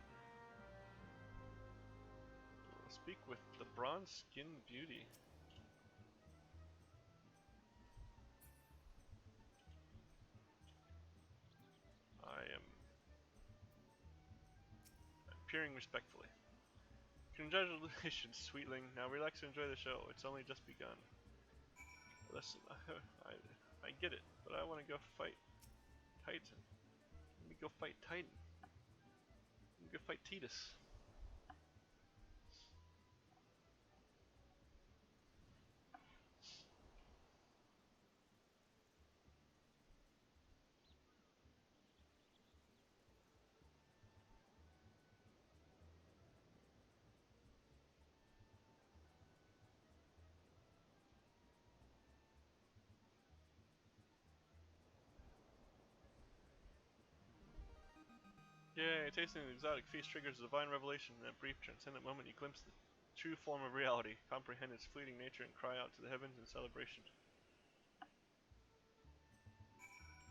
I'll speak with the bronze skin beauty. I'm peering respectfully. Congratulations, sweetling. Now relax and enjoy the show. It's only just begun. Listen, I get it, but I want to go fight Titan. Let me go fight Titan. Let me go fight Titus. Yay, tasting an exotic feast triggers a divine revelation. In that brief, transcendent moment, you glimpse the true form of reality, comprehend its fleeting nature, and cry out to the heavens in celebration.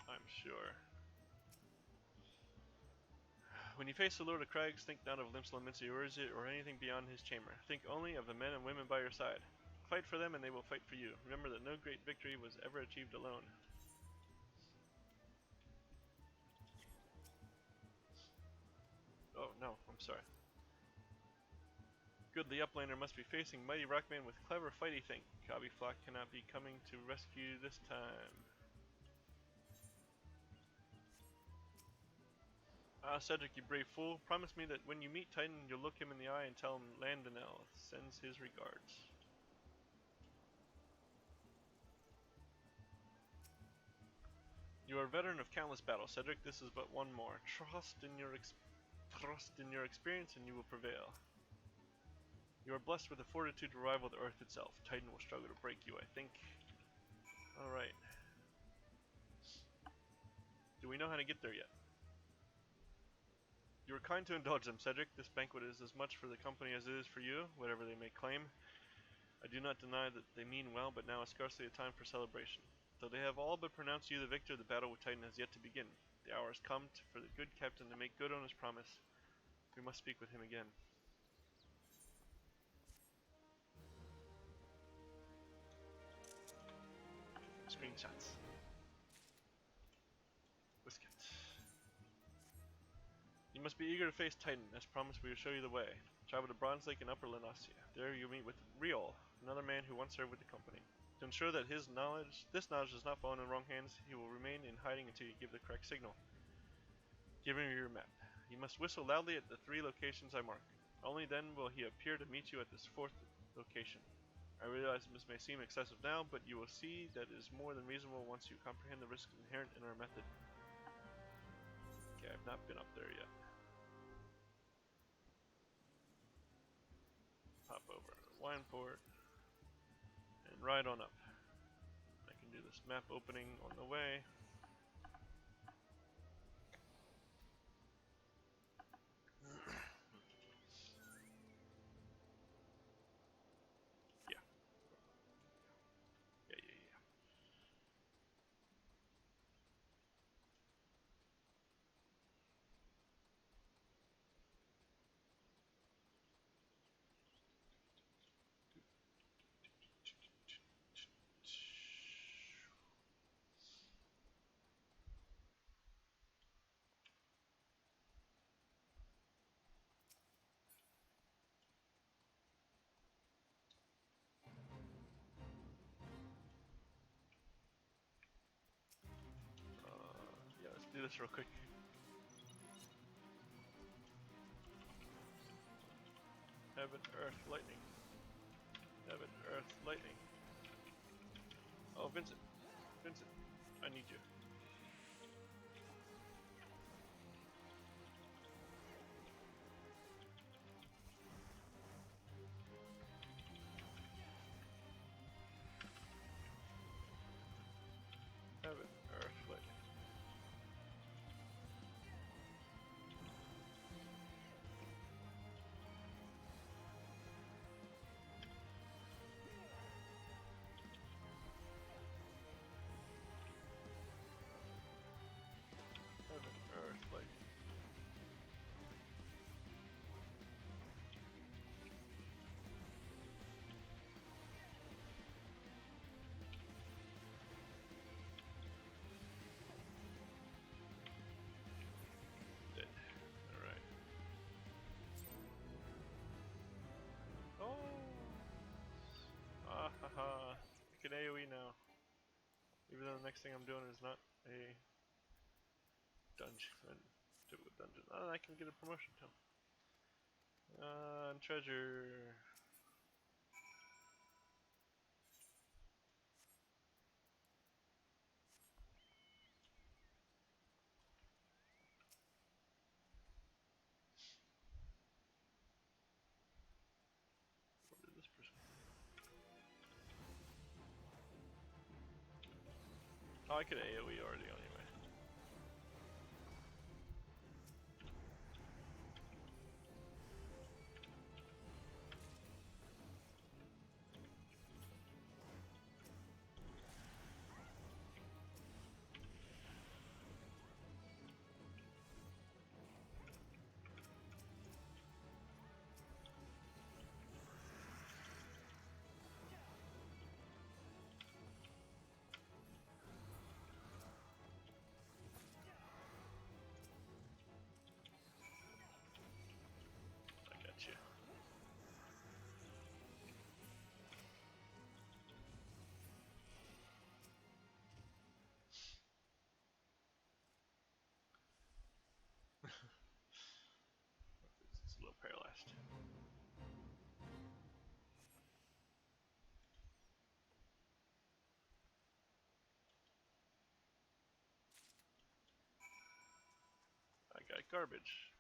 I'm sure. When you face the Lord of Crags, think not of Limsla Mincy or anything beyond his chamber. Think only of the men and women by your side. Fight for them and they will fight for you. Remember that no great victory was ever achieved alone. Oh no, I'm sorry. Good, the Uplander must be facing mighty Rockman with clever fighty think. Cobby Flock cannot be coming to rescue this time. Ah, Cedric, you brave fool. Promise me that when you meet Titan, you'll look him in the eye and tell him Landonell sends his regards. You are a veteran of countless battles, Cedric. This is but one more. Trust in your experience and you will prevail. You are blessed with the fortitude to rival the Earth itself. Titan will struggle to break you, I think. Alright. Do we know how to get there yet? You are kind to indulge them, Cedric. This banquet is as much for the company as it is for you, whatever they may claim. I do not deny that they mean well, but now is scarcely a time for celebration. Though they have all but pronounced you the victor, the battle with Titan has yet to begin. The hour has come for the good captain to make good on his promise. We must speak with him again. Screenshots. Whisket. You must be eager to face Titan. As promised, we will show you the way. Travel to Bronze Lake in Upper Lenosia. There you'll meet with Riol, another man who once served with the company. To ensure that this knowledge does not fall into the wrong hands, he will remain in hiding until you give the correct signal. Give him your map. You must whistle loudly at the 3 locations I mark. Only then will he appear to meet you at this 4th location. I realize this may seem excessive now, but you will see that it is more than reasonable once you comprehend the risks inherent in our method. Okay, I've not been up there yet. Pop over to Wineport and ride on up. I can do this map opening on the way. Yeah. Yeah, let's do this real quick. Heaven, earth, lightning. Heaven, earth, lightning. Oh, Vincent. Vincent, I need you. Heaven, earth, lightning. Heaven, earth, lightning. Dead. Alright. Oh! Ah ha ha. I can AoE now. Even though the next thing I'm doing is not a dungeon. Typical dungeon. Oh, I can get a promotion too. Treasure. What did this person? Oh, I could AoE already anyway. I got you. It's a little paralyzed. I got garbage.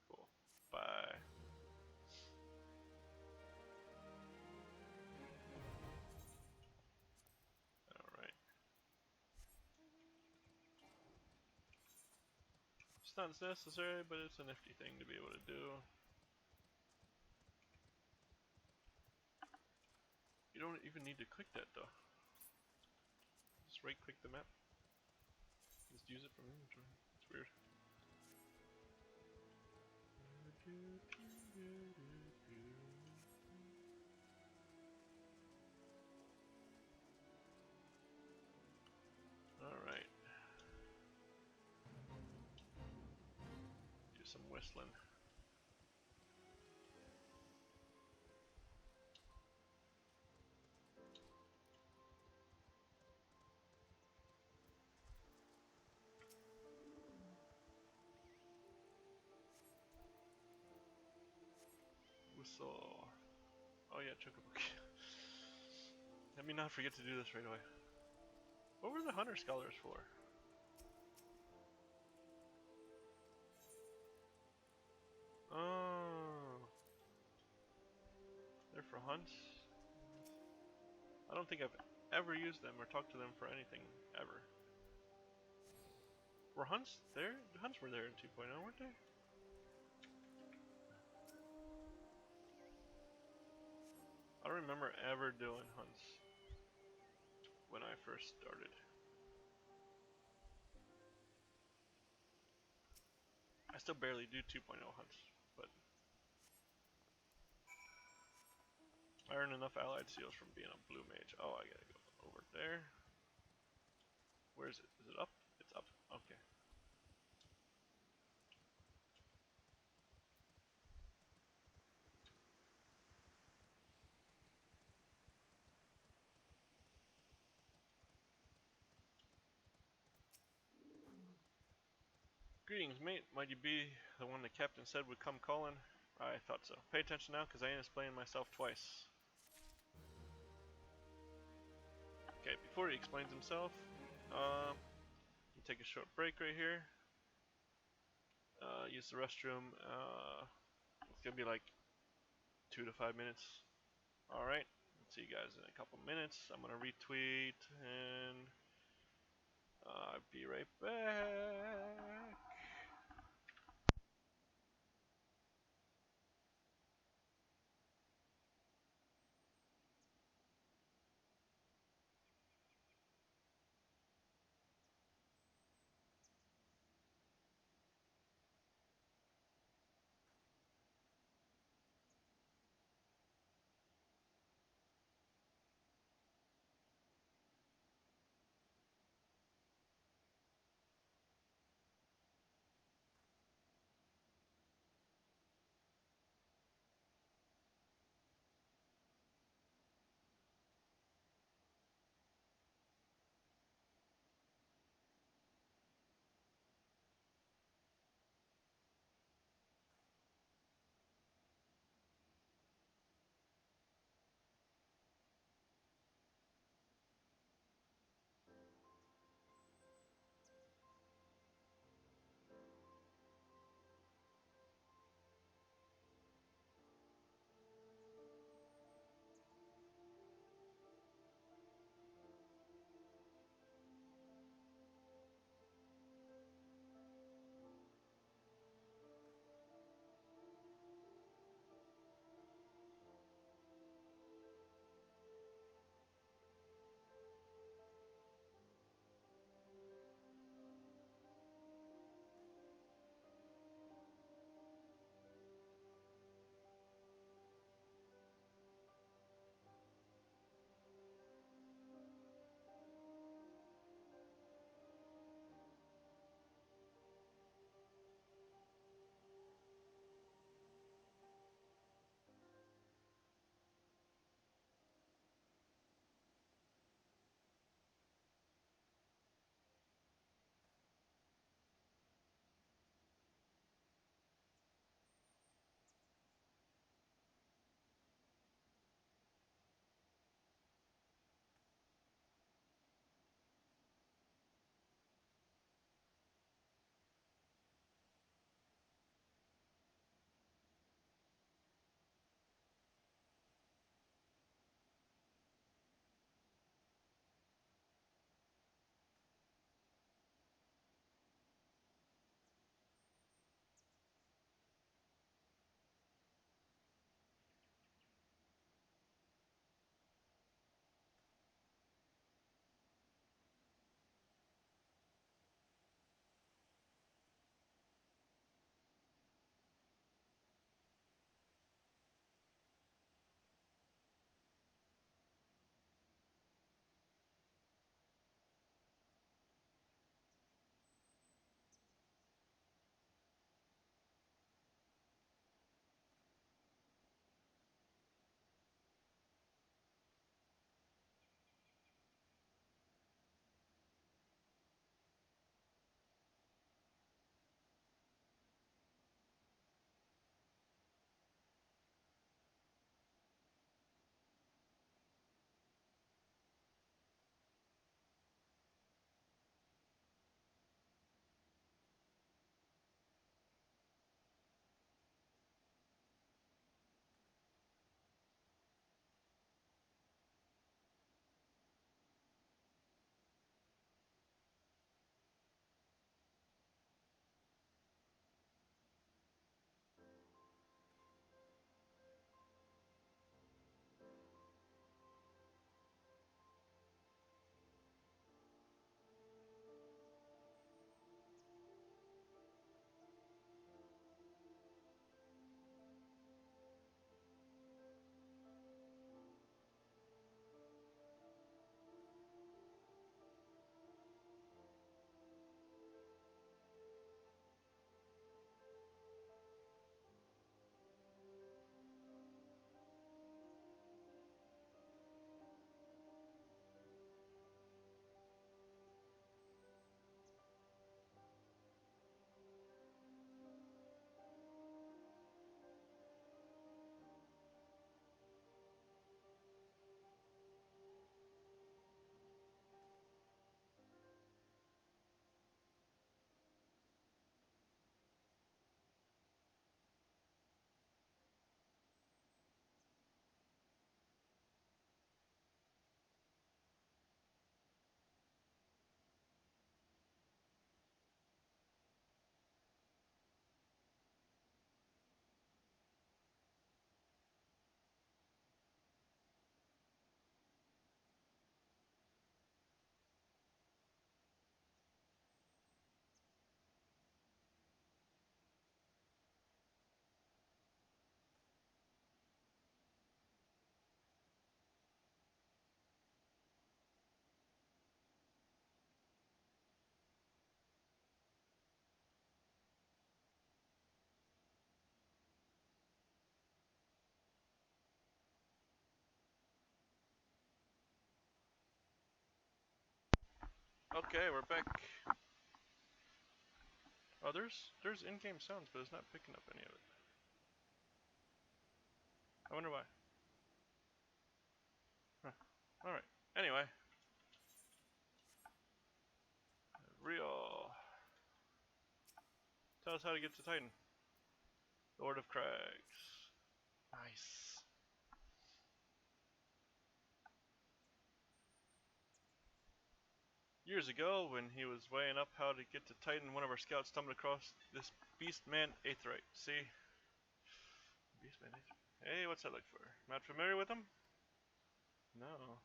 Cool. Bye. Alright. It's not necessary, but it's a nifty thing to be able to do. You don't even need to click that though. Just right click the map. Just use it from inventory. It's weird. Alright. some whistling. Whistle. Oh yeah, Chocobook. Let me not forget to do this right away. What were the Hunter Scholars for? Oh, they're for hunts. I don't think I've ever used them or talked to them for anything ever. Were hunts there? The hunts were there in 2.0, weren't they? I don't remember ever doing hunts when I first started. I still barely do 2.0 hunts, but I earn enough allied seals from being a blue mage. Oh, I gotta go over there. Where is it? Is it up? It's up. Okay. Greetings, mate. Might you be the one the captain said would come calling? I thought so. Pay attention now, because I ain't explaining myself twice. Okay, before he explains himself, take a short break right here. Use the restroom. It's gonna be like 2 to 5 minutes. Alright, see you guys in a couple minutes. I'm gonna retweet and I'll be right back. Okay, we're back. Oh, there's in-game sounds, but it's not picking up any of it. I wonder why. Huh. Alright. Anyway. Real. Tell us how to get to Titan. Lord of Crags. Nice. Years ago, when he was weighing up how to get to Titan, one of our scouts stumbled across this Beastman Aetheryte. See? Beastman Aetheryte. Hey, what's that look for? Not familiar with him? No.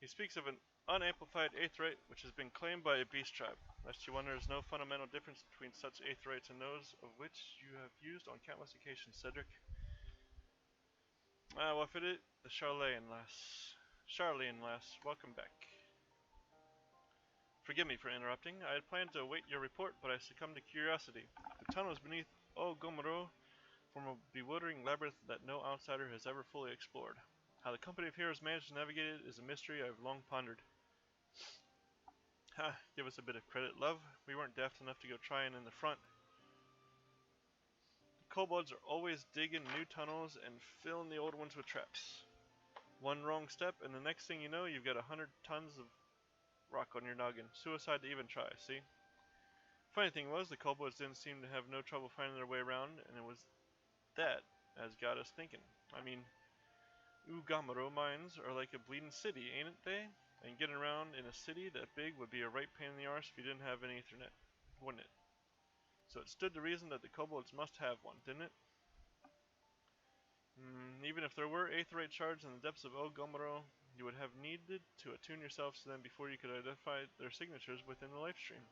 He speaks of an unamplified Aetheryte which has been claimed by a beast tribe. Lest you wonder, there's no fundamental difference between such Aetherites and those of which you have used on countless occasions, Cedric. Ah, well, if it is the Charlene lass, welcome back. Forgive me for interrupting. I had planned to await your report, but I succumbed to curiosity. The tunnels beneath Gomoro form a bewildering labyrinth that no outsider has ever fully explored. How the company of heroes managed to navigate it is a mystery I've long pondered. Ha, give us a bit of credit, love. We weren't daft enough to go trying in the front. The kobolds are always digging new tunnels and filling the old ones with traps. One wrong step, and the next thing you know, you've got 100 tons of rock on your noggin. Suicide to even try, see? Funny thing was, the kobolds didn't seem to have no trouble finding their way around, and it was that as got us thinking. I mean, Ugamaro mines are like a bleeding city, ain't they? And getting around in a city that big would be a right pain in the arse if you didn't have an Ethernet, wouldn't it? So it stood to reason that the kobolds must have one, didn't it? Even if there were Aetherite shards in the depths of Gomoro, you would have needed to attune yourselves to them before you could identify their signatures within the life stream.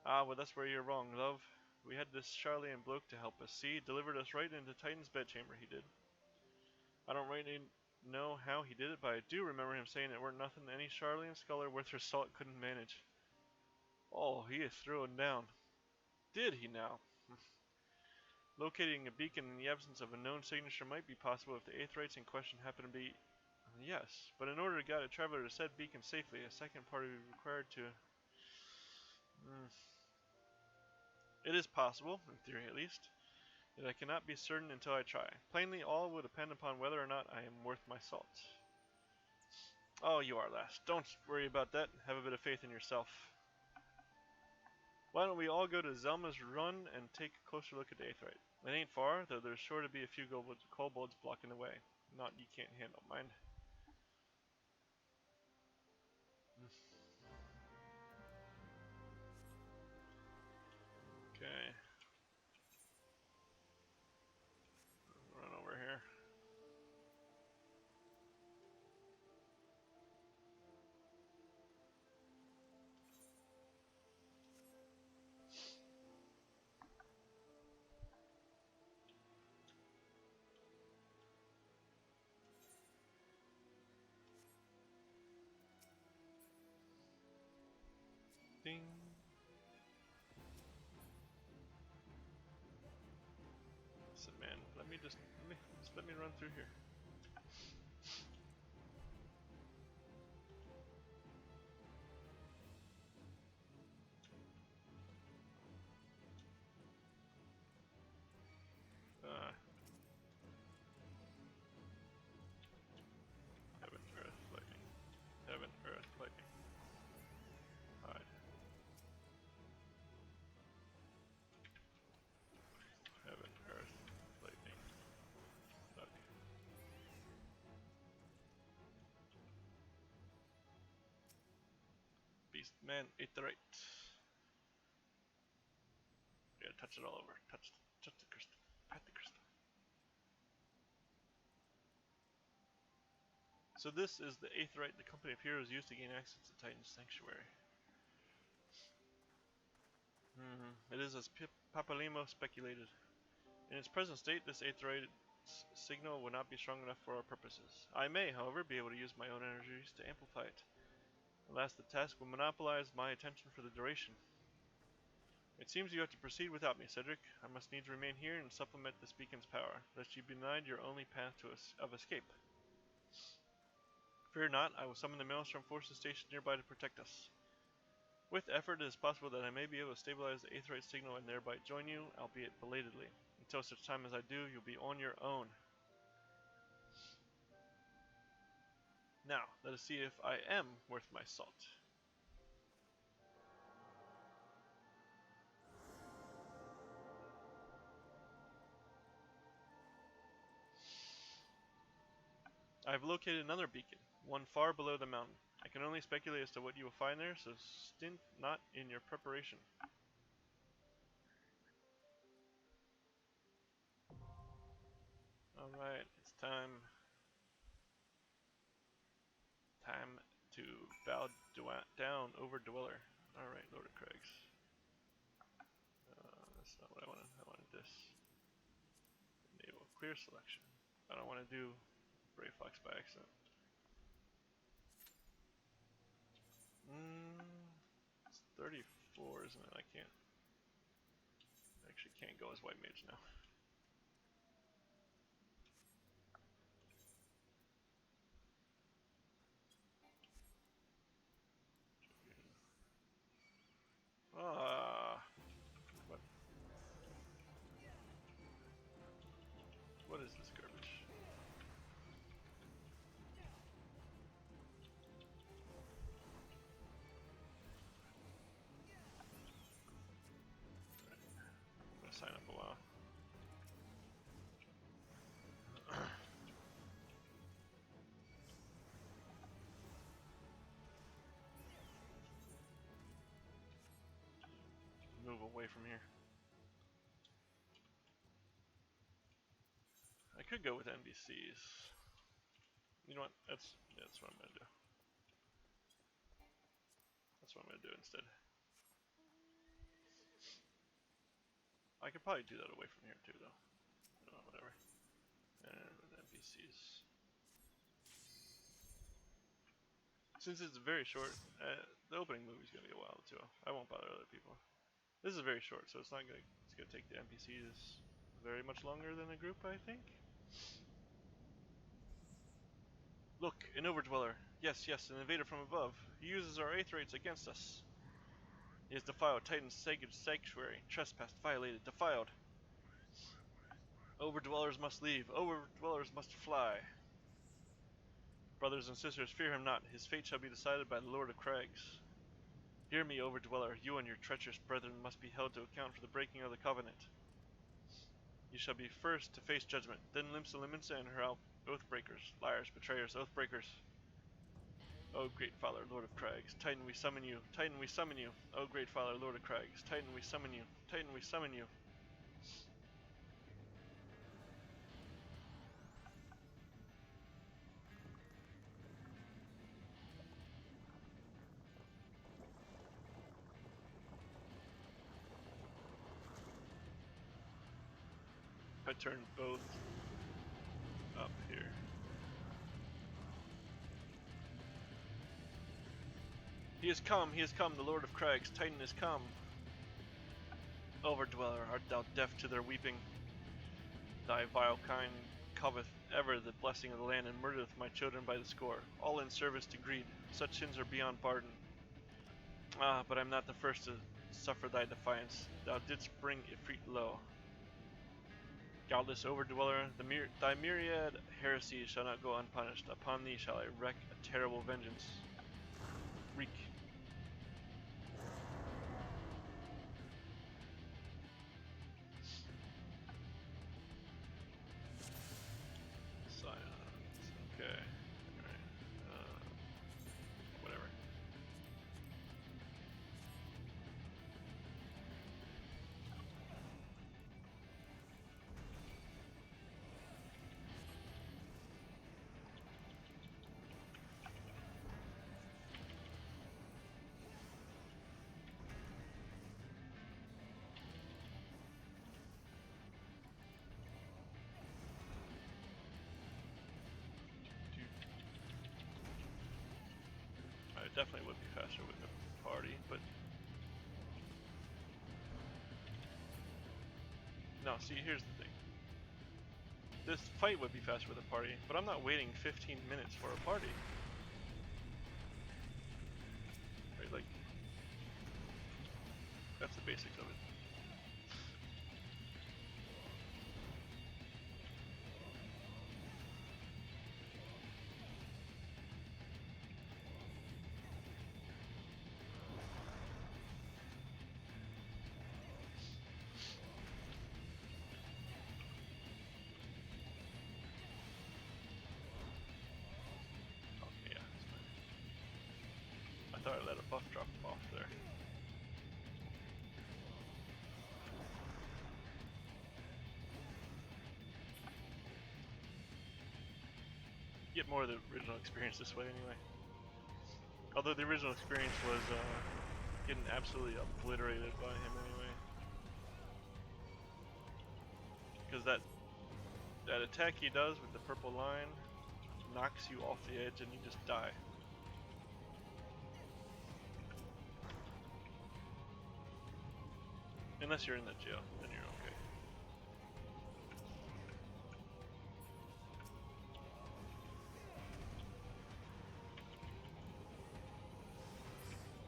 Ah, well that's where you're wrong, love. We had this Charlian bloke to help us, see? Delivered us right into Titan's bedchamber, he did. I don't really know how he did it, but I do remember him saying it weren't nothing any Charlian scholar worth her salt couldn't manage. Oh, he is throwing down. Did he now? Locating a beacon in the absence of a known signature might be possible if the Aetherites in question happen to be... Yes, but in order to guide a traveler to said beacon safely, a second party would be required to... It is possible, in theory at least, yet I cannot be certain until I try. Plainly, all will depend upon whether or not I am worth my salt. Oh, you are, lass. Don't worry about that. Have a bit of faith in yourself. Why don't we all go to Zelma's Run and take a closer look at the Aetherite? It ain't far, though there's sure to be a few kobolds blocking the way. Not you can't handle, mind. Okay. Run over here. Ding. Listen, man, let me run through here. Heaven, earth, lightning. Heaven, earth, lightning. Hide. Heaven, earth, lightning. Duck. Beast, man, Aetherite. Yeah, touch it all over. Touch the crystal. Pat the crystal. So this is the Aetherite the company of heroes used to gain access to Titan's sanctuary. It is as Papalimo speculated. In its present state, this Aetherite signal will not be strong enough for our purposes. I may, however, be able to use my own energies to amplify it. Alas, the task will monopolize my attention for the duration. It seems you have to proceed without me, Cedric. I must needs remain here and supplement this beacon's power, lest you be denied your only path of escape. Fear not, I will summon the Maelstrom forces stationed nearby to protect us. With effort, it is possible that I may be able to stabilize the Aetheryte signal and thereby join you, albeit belatedly. Until such time as I do, you'll be on your own. Now, let us see if I am worth my salt. I've located another beacon, one far below the mountain. I can only speculate as to what you will find there, so stint not in your preparation. Alright, it's time to bow down over Dweller. Alright, Lord of Craigs. That's not what I wanted. I wanted this. Enable clear selection. I don't want to do Brave Fox by accident. It's 34, isn't it? I actually can't go as White Mage now. What? What is this garbage? I'm gonna sign up a while. Move away from here. I could go with NPCs. You know what? That's what I'm gonna do. That's what I'm gonna do instead. I could probably do that away from here too, though. Whatever. And with NPCs. Since it's very short, the opening movie's gonna be a while too. I won't bother other people. This is very short, so it's gonna take the NPCs very much longer than a group, I think. Look, an Overdweller. Yes, an invader from above. He uses our Aetherites against us. He has defiled Titan's sacred sanctuary. Trespassed, violated, defiled. Overdwellers must leave. Overdwellers must fly. Brothers and sisters, fear him not. His fate shall be decided by the Lord of Crags. Hear me, Overdweller. You and your treacherous brethren must be held to account for the breaking of the covenant. You shall be first to face judgment, then Limsa and her oathbreakers, liars, betrayers, oathbreakers. O great Father, Lord of Crags, Titan we summon you, Titan we summon you. O great Father, Lord of Crags, Titan we summon you, Titan we summon you. I turn both up here. He has come, the Lord of Crags, Titan has come. Overdweller, art thou deaf to their weeping? Thy vile kind coveteth ever the blessing of the land and murdereth my children by the score, all in service to greed. Such sins are beyond pardon. Ah, but I'm not the first to suffer thy defiance. Thou didst bring Ifrit low. Godless Overdweller, thy myriad heresies shall not go unpunished. Upon thee shall I wreak a terrible vengeance. Reek. Silence. Okay. Alright. Whatever. It definitely would be faster with a party, but no, see, here's the thing. This fight would be faster with a party, but I'm not waiting 15 minutes for a party. Right, like, the basics of it. Okay, yeah, that's fine. I thought I let a buff drop off there. Get more of the original experience this way anyway. Although the original experience was getting absolutely obliterated by him anyway. Because that attack he does with the purple line knocks you off the edge and you just die. Unless you're in the jail, then you're okay.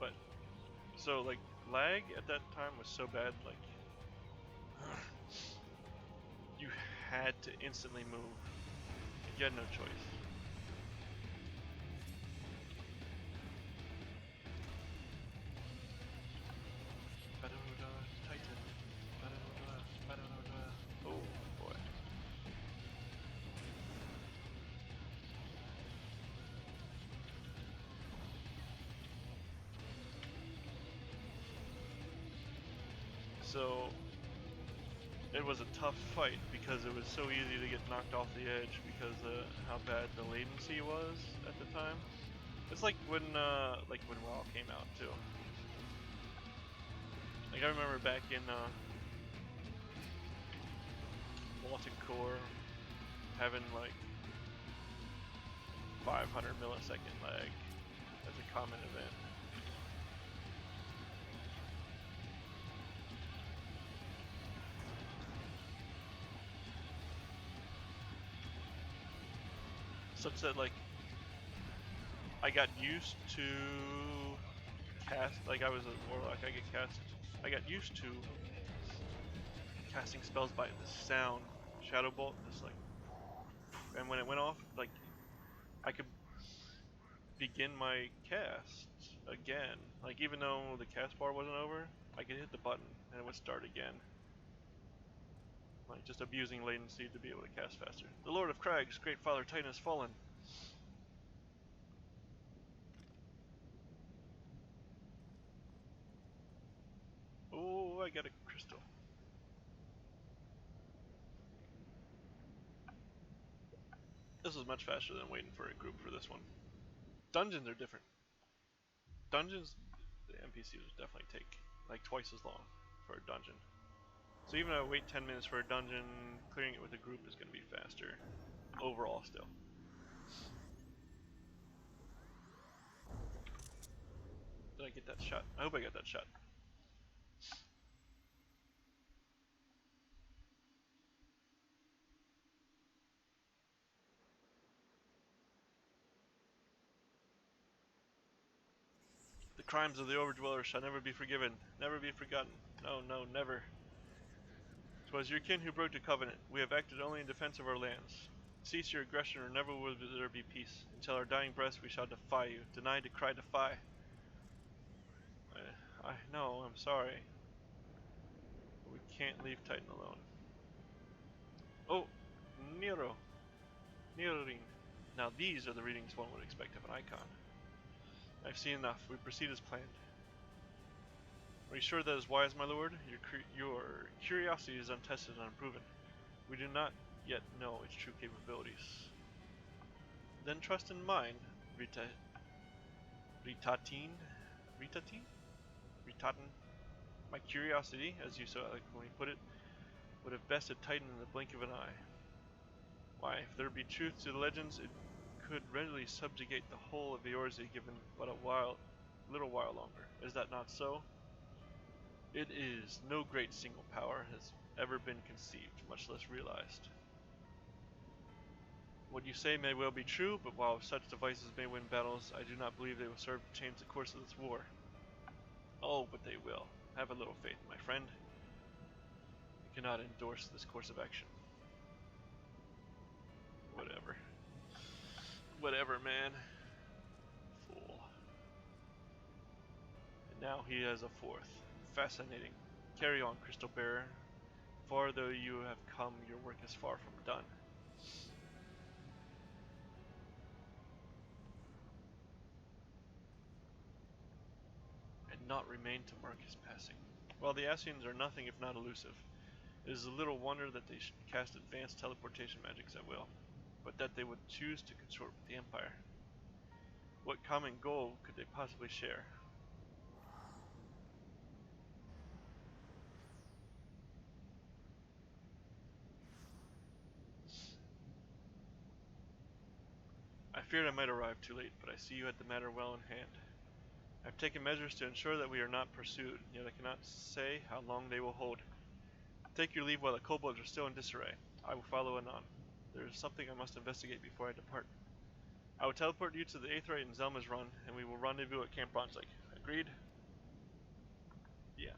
But, so like, lag at that time was so bad, like, you had to instantly move. You had no choice. Titan. Oh boy. So it was a tough fight because it was so easy to get knocked off the edge because of how bad the latency was at the time. It's like when WoW came out too. Like I remember back in Molten Core having like 500 millisecond lag as a common event. Such that like I got used to like I was a warlock, I got used to casting spells by the sound, Shadow Bolt, just like, and when it went off, like I could begin my cast again. Like even though the cast bar wasn't over, I could hit the button and it would start again. Like just abusing latency to be able to cast faster. The Lord of Crags, Great Father Titan has fallen. Oh, I got a crystal. This was much faster than waiting for a group for this one. Dungeons are different. Dungeons, the NPCs would definitely take like twice as long for a dungeon. So even though I wait 10 minutes for a dungeon, clearing it with a group is going to be faster. Overall still. Did I get that shot? I hope I got that shot. The crimes of the Overdwellers shall never be forgiven, never be forgotten. No, no, never. 'Twas your kin who broke the covenant. We have acted only in defense of our lands. Cease your aggression, or never will there be peace. Until our dying breaths, we shall defy you. Deny, decry, defy. I know, I'm sorry. But we can't leave Titan alone. Oh, Nero. Neorin. Now these are the readings one would expect of an icon. I've seen enough. We proceed as planned. Are you sure that is wise, my lord? Your curiosity is untested and unproven. We do not yet know its true capabilities. Then trust in mine, Ritatin? My curiosity, as you so eloquently put it, would have bested Titan in the blink of an eye. Why, if there be truth to the legends, it could readily subjugate the whole of Eorzea given but a little while longer. Is that not so? It is. No great single power has ever been conceived, much less realized. What you say may well be true, but while such devices may win battles, I do not believe they will serve to change the course of this war. Oh, but they will. Have a little faith, my friend. I cannot endorse this course of action. Whatever. Whatever, man. Fool. And now he has a fourth. Fascinating. Carry on, Crystal Bearer. Far though you have come, your work is far from done. And naught remained to mark his passing. While the Ascians are nothing if not elusive, it is a little wonder that they should cast advanced teleportation magics at will, but that they would choose to consort with the Empire. What common goal could they possibly share? I feared I might arrive too late, but I see you had the matter well in hand. I have taken measures to ensure that we are not pursued, yet I cannot say how long they will hold. Take your leave while the kobolds are still in disarray. I will follow anon. There is something I must investigate before I depart. I will teleport you to the Aetheryte in Zelma's Run, and we will rendezvous at Camp Bronze Lake. Agreed? Yeah.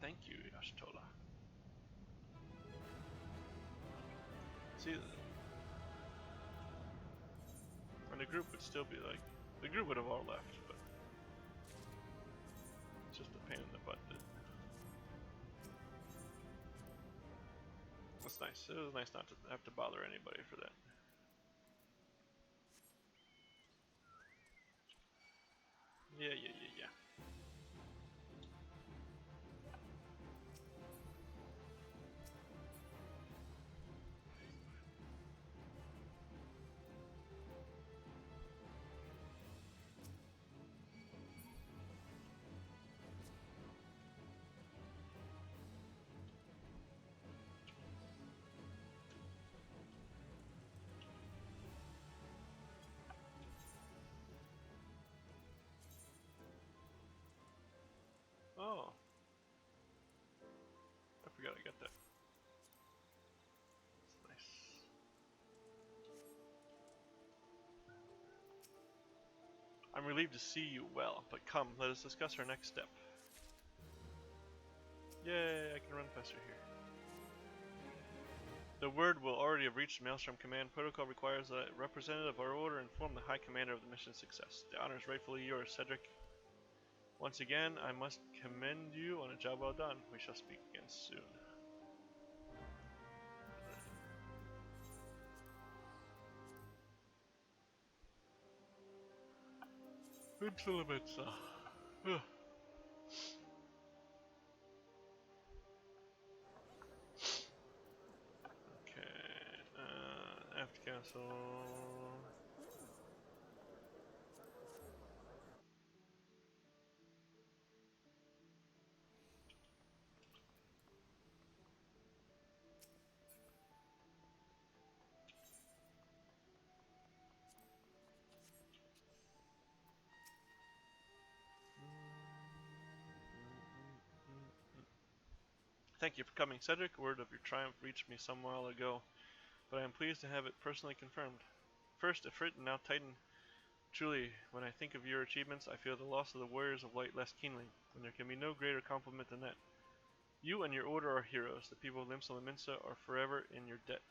Thank you, Yashtola. See, and the group would still be like, the group would have all left, but it's just a pain in the butt. That's nice. It was nice not to have to bother anybody for that. Yeah. Oh. I forgot I got that. That's nice. I'm relieved to see you well, but come, let us discuss our next step. Yay, I can run faster here. The word will already have reached Maelstrom Command. Protocol requires that a representative of our order inform the High Commander of the mission's success. The honor is rightfully yours, Cedric. Once again, I must commend you on a job well done. We shall speak again soon. Until a bit, okay, after castle. Thank you for coming, Cedric. Word of your triumph reached me some while ago, but I am pleased to have it personally confirmed. First Ifrit and now Titan. Truly, when I think of your achievements, I feel the loss of the Warriors of Light less keenly, and there can be no greater compliment than that. You and your order are heroes. The people of Limsa Lominsa are forever in your debt.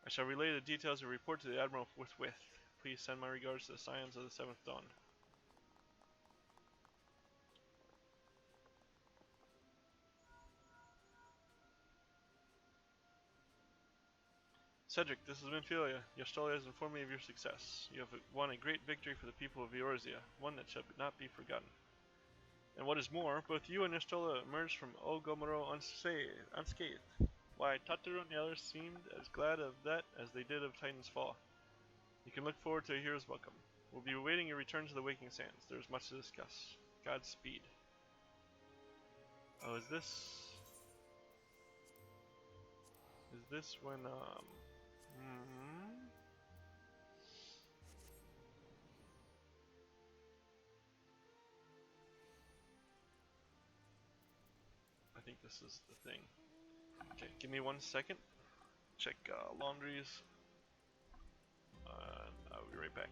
I shall relay the details of your report to the Admiral forthwith. Please send my regards to the Scions of the Seventh Dawn. Cedric, this is Minfilia. Yashtola has informed me of your success. You have won a great victory for the people of Eorzea, one that shall not be forgotten. And what is more, both you and Yashtola emerged from Ogomoro unscathed. Why, Tataru and the others seemed as glad of that as they did of Titan's fall. You can look forward to a hero's welcome. We'll be awaiting your return to the Waking Sands. There is much to discuss. Godspeed. Oh, is this when, I think this is the thing. Okay, give me 1 second. Check laundries. be right back.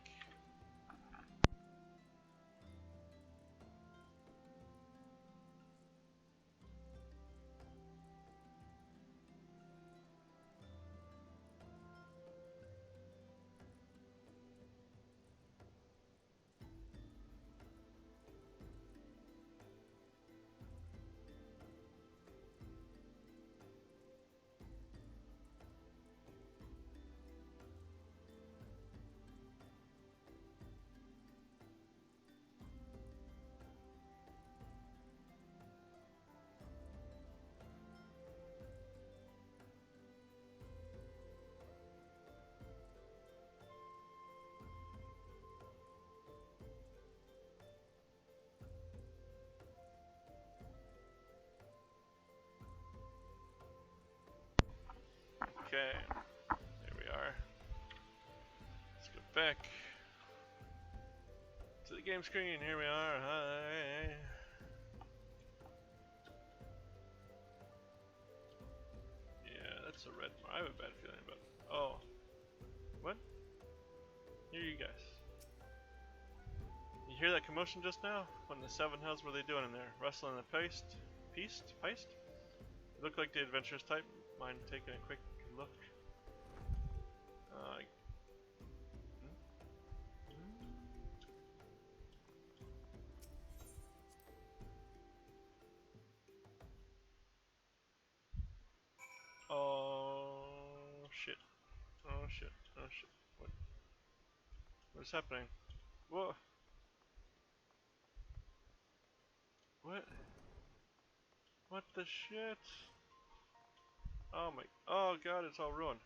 Okay, there we are. Let's go back to the game screen. Here we are. Hi. Yeah, that's a red mark. I have a bad feeling about it. Oh. What? Here you guys. You hear that commotion just now? What in the seven hells were they doing in there? Rustling the Peist? It looked like the adventurous type. Mind taking a quick look? Oh shit. Oh shit. Oh shit. What is happening? Whoa. What? What the shit? Oh my. Oh god, it's all ruined.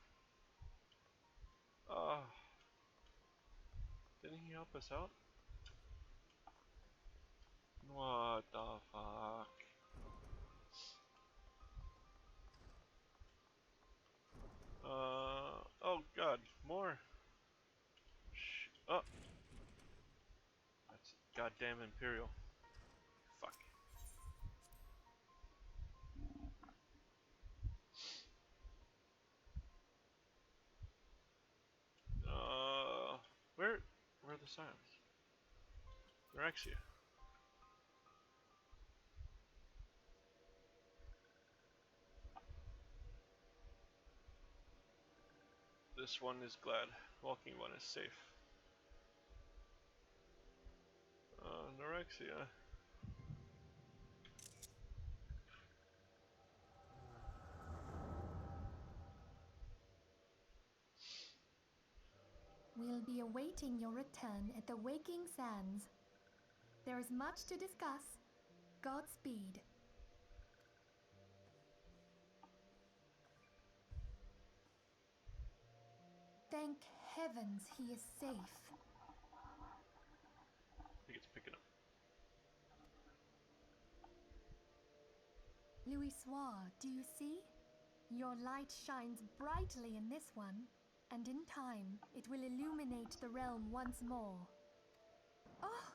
Oh. Didn't he help us out? What the fuck? Oh god, more. Oh. That's goddamn Imperial. Fuck. Where are the signs? Norexia. This one is glad. Walking one is safe. Norexia. We'll be awaiting your return at the Waking Sands. There is much to discuss. Godspeed. Thank heavens he is safe. I think it's picking up. Louis Soir, do you see? Your light shines brightly in this one, and in time it will illuminate the realm once more. Oh!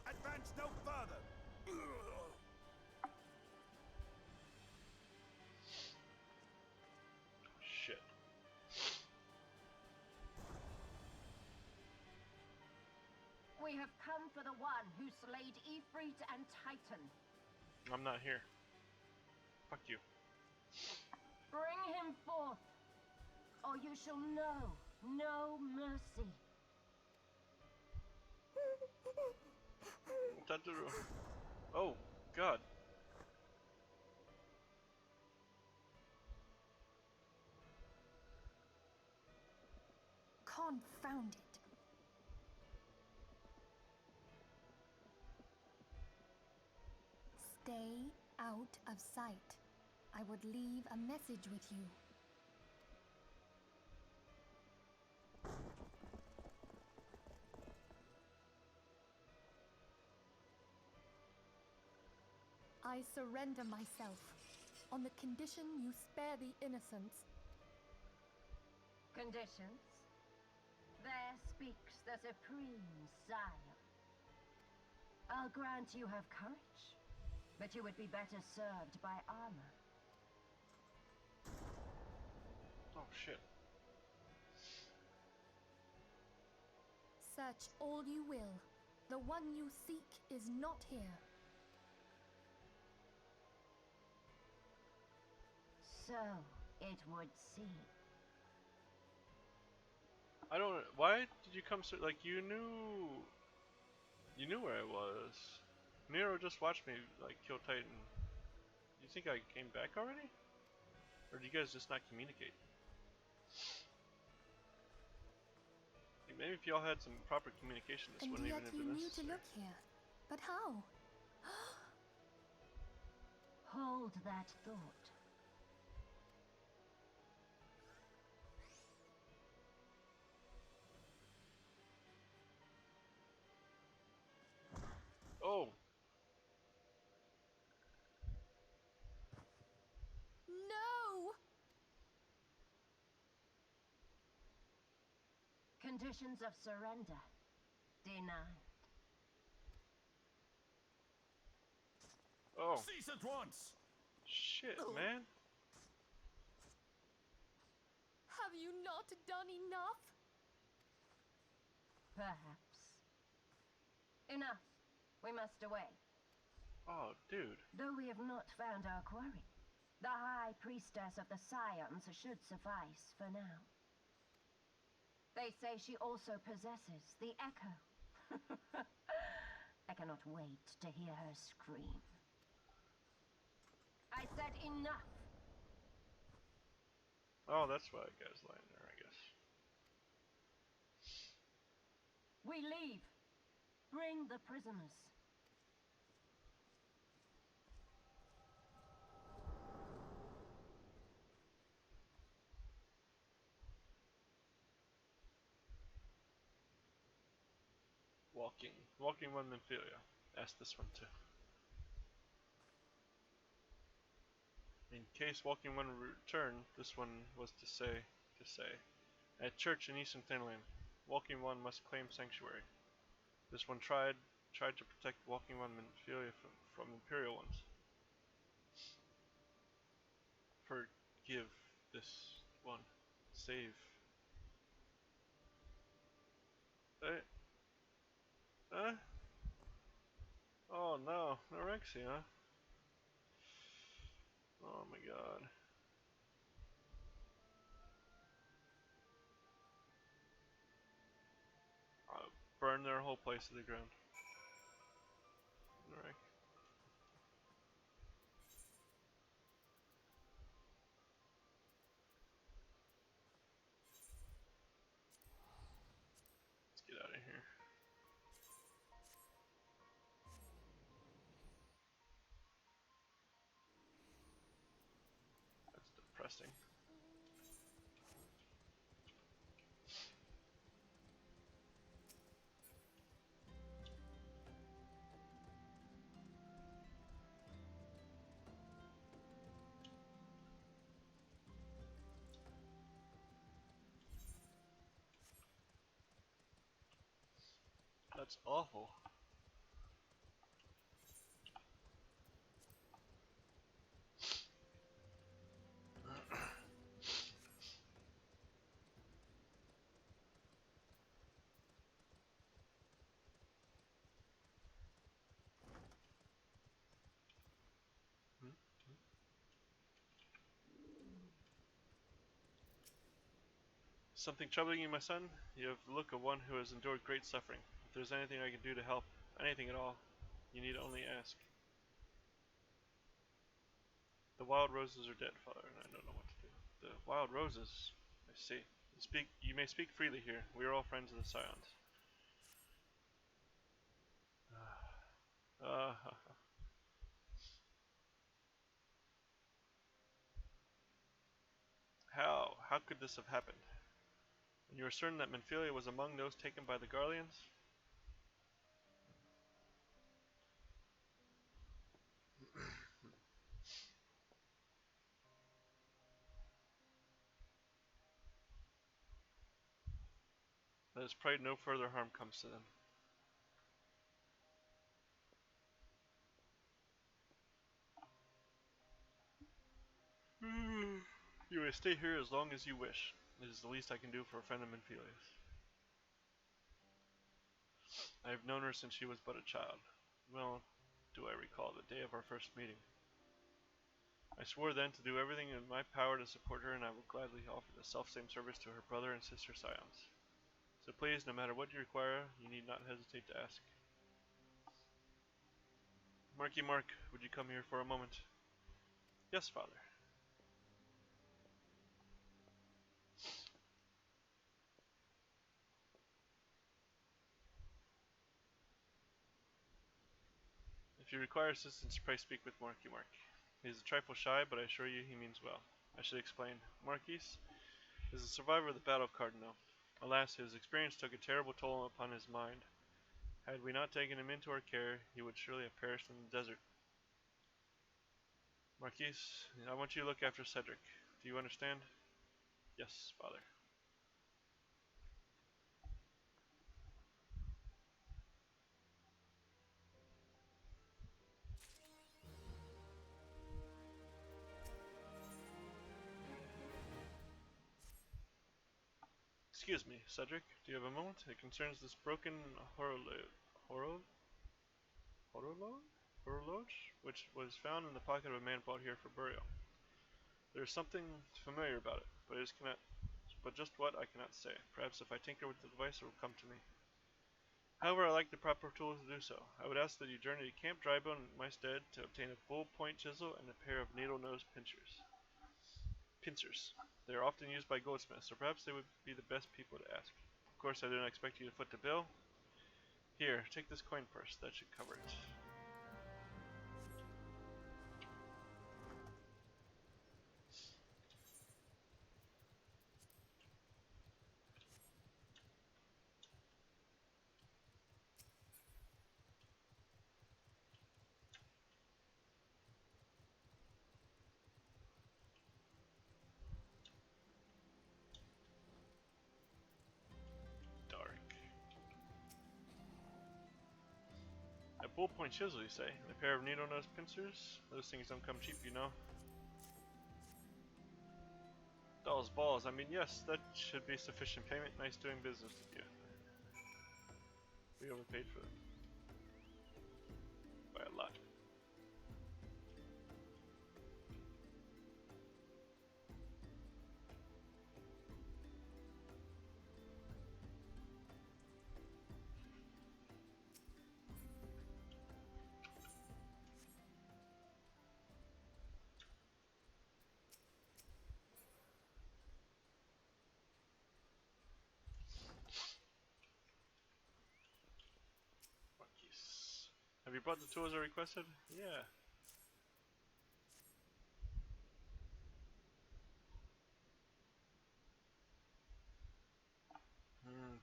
Advance no further! Shit. We have come for the one who slayed Ifrit and Titan. I'm not here. Fuck you. Bring him forth, or you shall know no mercy. Tataru. Oh, God. Confound it. Stay out of sight. I would leave a message with you. I surrender myself, on the condition you spare the innocents. Conditions? There speaks the supreme sire. I'll grant you have courage, But you would be better served by armor. Oh shit. Search all you will. The one you seek is not here. So it would seem. I don't. Why did you come so? Like you knew. You knew where I was. Nero just watched me like kill Titan. You think I came back already? Or do you guys just not communicate? Like, maybe if y'all had some proper communication, this And wouldn't yet even have you been knew to necessary. look here. But how? Hold that thought. Oh, No! Conditions of surrender denied. oh, Cease at once! shit, man. Have you not done enough? Perhaps. Enough. We must away. Oh, dude. Though we have not found our quarry, the High Priestess of the Scions should suffice for now. They say she also possesses the Echo. I cannot wait to hear her scream. I said enough! Oh, that's why that guy's lying there, I guess. We leave. Bring the prisoners. Walking one Nymphelia. Ask this one too. In case walking one returned, this one was to say. At church in Eastern Finland, walking one must claim sanctuary. This one tried to protect walking one Nymphelia from Imperial ones. Forgive this one. Save. Uh? Oh no, Norexia. Oh my god. I'll burn their whole place to the ground. Alright. Let's get out of here. That's depressing. That's awful. Something troubling you, my son? You have the look of one who has endured great suffering. If there's anything I can do to help, anything at all, you need only ask. The wild roses are dead, father, and I don't know what to do. The wild roses? I see. You may speak freely here. We are all friends of the Scions. How? How could this have happened? And you are certain that Menphilia was among those taken by the Garleans? Let us pray no further harm comes to them. stay here as long as you wish. It is the least I can do for a friend of Menphelius. I have known her since she was but a child. Well, do I recall the day of our first meeting. I swore then to do everything in my power to support her, and I will gladly offer the self-same service to her brother and sister scions. So please, no matter what you require, you need not hesitate to ask. Marky Mark, would you come here for a moment? Yes, father. If you require assistance, pray speak with Marky Mark. He is a trifle shy, but I assure you he means well. I should explain. Marquis is a survivor of the Battle of Cardinal. Alas, his experience took a terrible toll upon his mind. Had we not taken him into our care, he would surely have perished in the desert. Marquis, I want you to look after Cedric. Do you understand? Yes, father. Excuse me, Cedric, do you have a moment? It concerns this broken horologe, which was found in the pocket of a man brought here for burial. There is something familiar about it, but just what I cannot say. Perhaps if I tinker with the device, it will come to me. However, I like the proper tools to do so. I would ask that you journey to Camp Drybone in my stead to obtain a full point chisel and a pair of needle-nose pincers. They are often used by goldsmiths, so perhaps they would be the best people to ask. Of course, I do not expect you to foot the bill. Here, take this coin purse. That should cover it. Dark. A ballpoint chisel, you say? And a pair of needle-nose pincers? Those things don't come cheap, you know. Doll's balls. I mean, yes, that should be sufficient payment. Nice doing business with you. We overpaid for them. By a lot. Marquis. Have you brought the tools I requested? Yeah.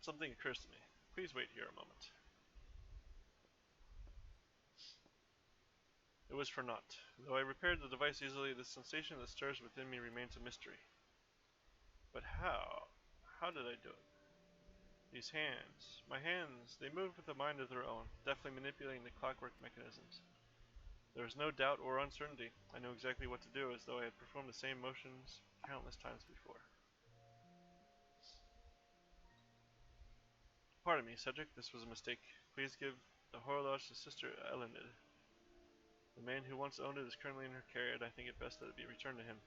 Something occurs to me. Please wait here a moment. It was for naught. Though I repaired the device easily, the sensation that stirs within me remains a mystery. But how? How did I do it? These hands, my hands, they moved with a mind of their own, deftly manipulating the clockwork mechanisms. There was no doubt or uncertainty. I knew exactly what to do, as though I had performed the same motions countless times before. Pardon me, Cedric, this was a mistake. Please give the horologe to Sister Elenid. The man who once owned it is currently in her care, and I think it best that it be returned to him.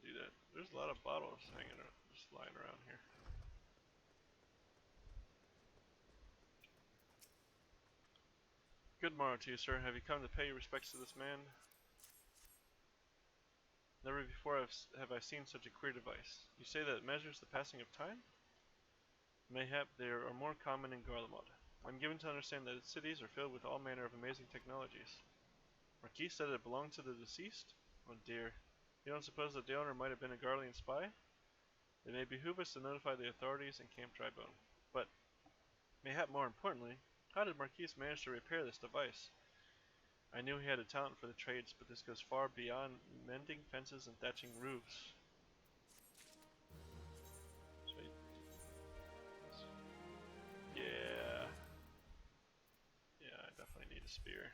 Do that. There's a lot of bottles hanging around, just lying around here. Good morrow to you, sir. Have you come to pay your respects to this man? Never before have I seen such a queer device. You say that it measures the passing of time? Mayhap they are more common in Garlemald. I'm given to understand that its cities are filled with all manner of amazing technologies. Marquis said it belonged to the deceased? Oh dear. You don't suppose that the owner might have been a Garlean spy? It may behoove us to notify the authorities in Camp Drybone. But, mayhap more importantly, how did Marquis manage to repair this device? I knew he had a talent for the trades, but this goes far beyond mending fences and thatching roofs. Yeah. Yeah, I definitely need a spear.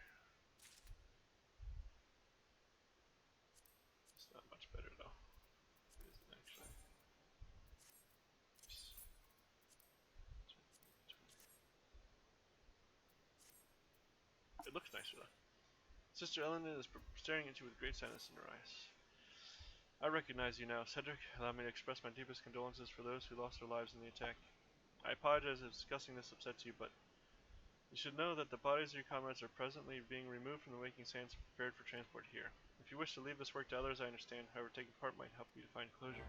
looks nicer though. Sister Ellen is staring at you with great sadness in her eyes. I recognize you now, Cedric. Allow me to express my deepest condolences for those who lost their lives in the attack. I apologize if discussing this upsets you, but you should know that the bodies of your comrades are presently being removed from the waking sands and prepared for transport here. If you wish to leave this work to others, I understand. However, taking part might help you to find closure.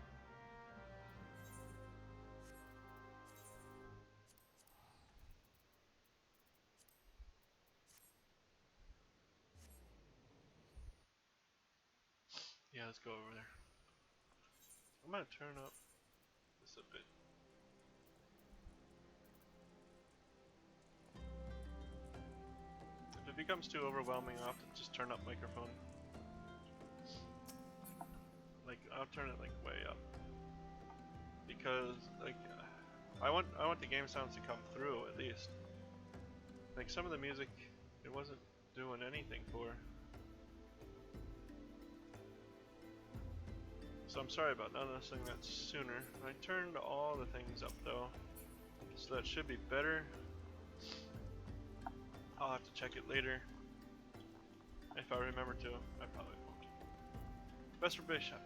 Yeah, let's go over there. I'm gonna turn up this a bit. If it becomes too overwhelming, I'll have to just turn up microphone. Like, I'll turn it like way up. Because, like, I want the game sounds to come through at least. Like, some of the music, it wasn't doing anything for. So I'm sorry about not noticing that sooner. I turned all the things up though, so that should be better. I'll have to check it later. If I remember to. I probably won't. Vesper Bishop.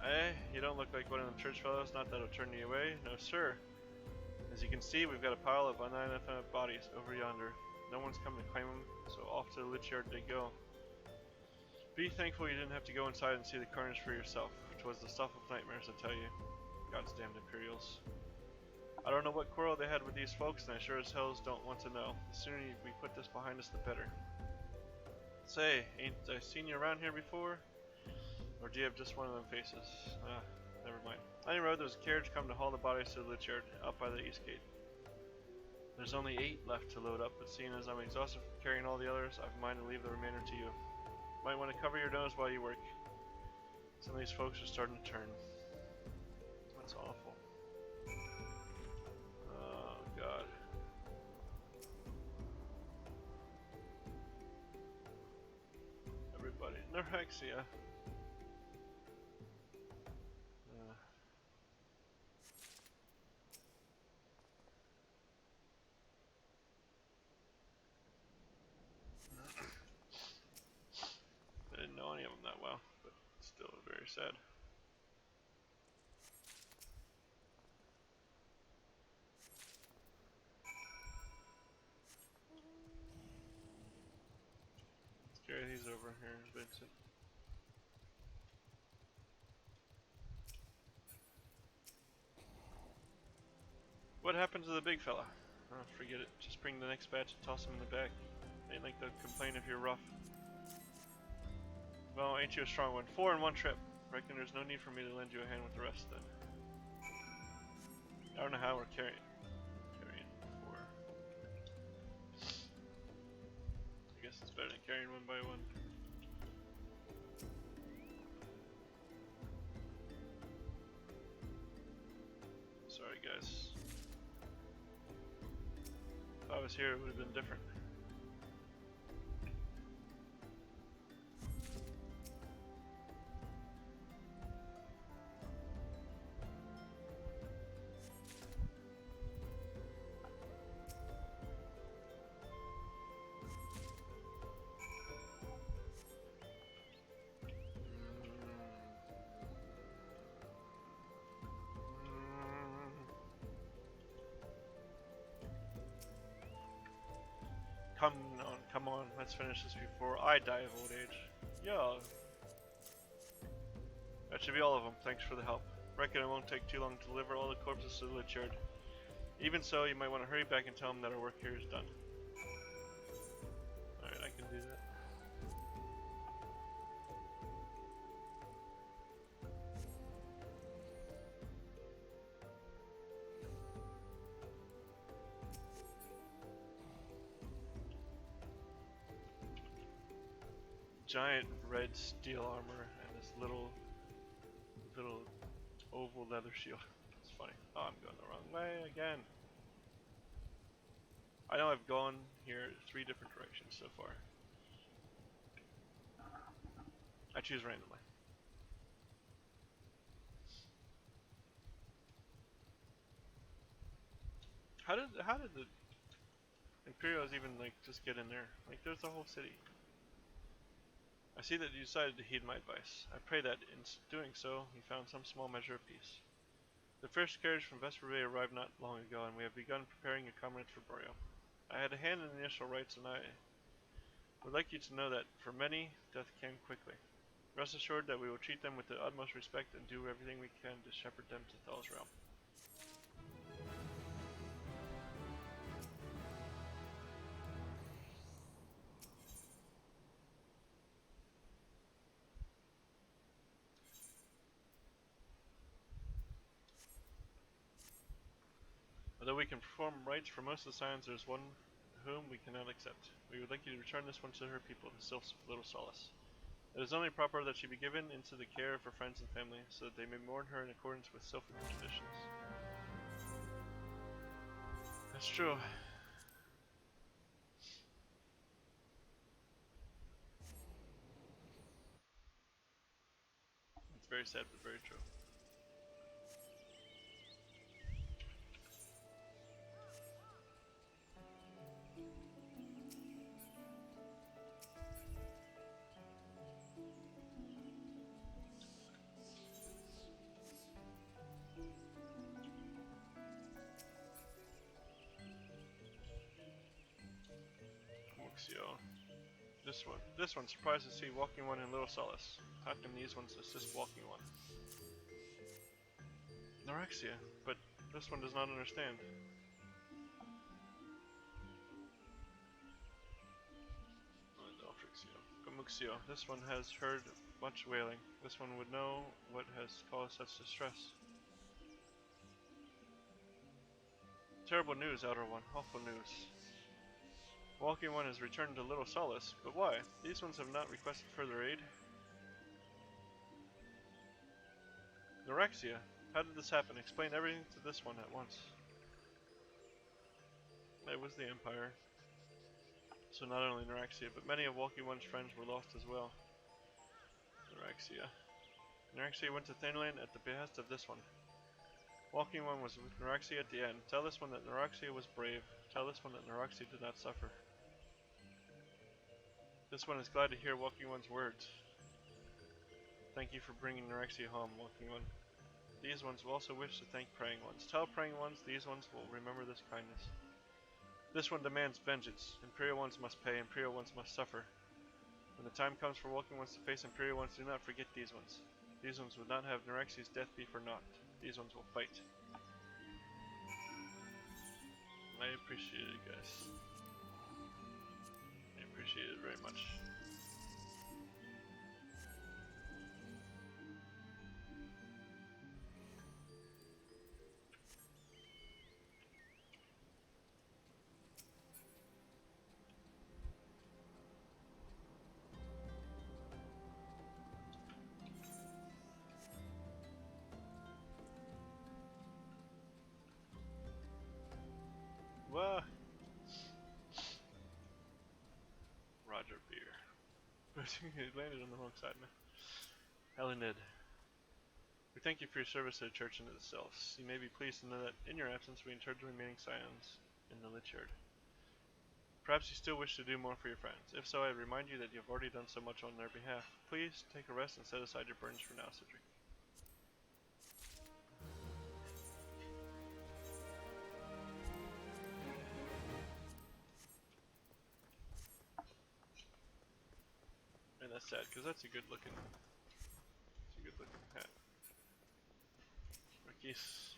Hey, you don't look like one of them church fellows, not that'll turn you away. No sir. As you can see, we've got a pile of unidentified bodies over yonder. No one's come to claim them, so off to the lich yard they go. Be thankful you didn't have to go inside and see the carnage for yourself. 'Twas the stuff of nightmares, I tell you. God's damned Imperials. I don't know what quarrel they had with these folks, and I sure as hells don't want to know. The sooner we put this behind us, the better. Say, ain't I seen you around here before? Or do you have just one of them faces? Never mind. On the road, there's a carriage come to haul the bodies to the lich yard, out by the east gate. There's only 8 left to load up, but seeing as I'm exhausted from carrying all the others, I've in mind to leave the remainder to you. Might want to cover your nose while you work. Some of these folks are starting to turn. That's awful. Oh, God. Everybody. Neurexia. I didn't know any of them that well, but still very sad. Let's carry these over here, Vincent. What happened to the big fella? Oh, forget it. Just bring the next batch and toss him in the back. Ain't like they'll complain if you're rough. Well, ain't you a strong one? 4 in one trip. Reckon there's no need for me to lend you a hand with the rest then. I don't know how we're carrying 4. I guess it's better than carrying one by one. Sorry guys. If I was here, it would have been different. Come on, let's finish this before I die of old age. Yeah. That should be all of them, thanks for the help. Reckon it won't take too long to deliver all the corpses to the lich yard. Even so, you might want to hurry back and tell them that our work here is done. Alright, I can do that. Giant red steel armor and this little oval leather shield. It's funny. Oh, I'm going the wrong way again. I know I've gone here 3 different directions so far. I choose randomly. How did the Imperial is even like, just get in there. Like, there's the whole city. I see that you decided to heed my advice. I pray that, in doing so, you found some small measure of peace. The first carriage from Vesper Bay arrived not long ago, and we have begun preparing your comrades for Boreal. I had a hand in the initial rites, and I would like you to know that, for many, death came quickly. Rest assured that we will treat them with the utmost respect and do everything we can to shepherd them to Thal's realm. Although we can perform rites for most of the Scions, there is one whom we cannot accept. We would like you to return this one to her people, the Little Solace. It is only proper that she be given into the care of her friends and family, so that they may mourn her in accordance with Sylphic traditions. That's true. It's very sad, but very true. This one, surprised to see Walking One and Little Solace. How can these ones assist Walking One? Norexia, but this one does not understand. Gomuxio, this one has heard much wailing. This one would know what has caused such distress. Terrible news, Outer One. Awful news. Walking One has returned to Little Solace, but why? These ones have not requested further aid. Norexia, how did this happen? Explain everything to this one at once. It was the Empire. So not only Norexia, but many of Walking One's friends were lost as well. Norexia. Norexia went to Thaneland at the behest of this one. Walking One was with Norexia at the end. Tell this one that Norexia was brave. Tell this one that Norexia did not suffer. This one is glad to hear Walking One's words. Thank you for bringing Norexia home, Walking One. These ones will also wish to thank Praying Ones. Tell Praying Ones these ones will remember this kindness. This one demands vengeance. Imperial Ones must pay, Imperial Ones must suffer. When the time comes for Walking Ones to face Imperial Ones, do not forget these ones. These ones would not have Norexia's death be for naught. These ones will fight. I appreciate it, guys. I appreciate it very much. Wah! Roger Beer. But he landed on the wrong side, man. Helenid. We thank you for your service to the church and to the selves. You may be pleased to know that, in your absence, we interred the remaining scions in the Lich Yard. Perhaps you still wish to do more for your friends. If so, I remind you that you have already done so much on their behalf. Please take a rest and set aside your burdens for now, Cedric. And that's sad, because that's a good looking hat. Keith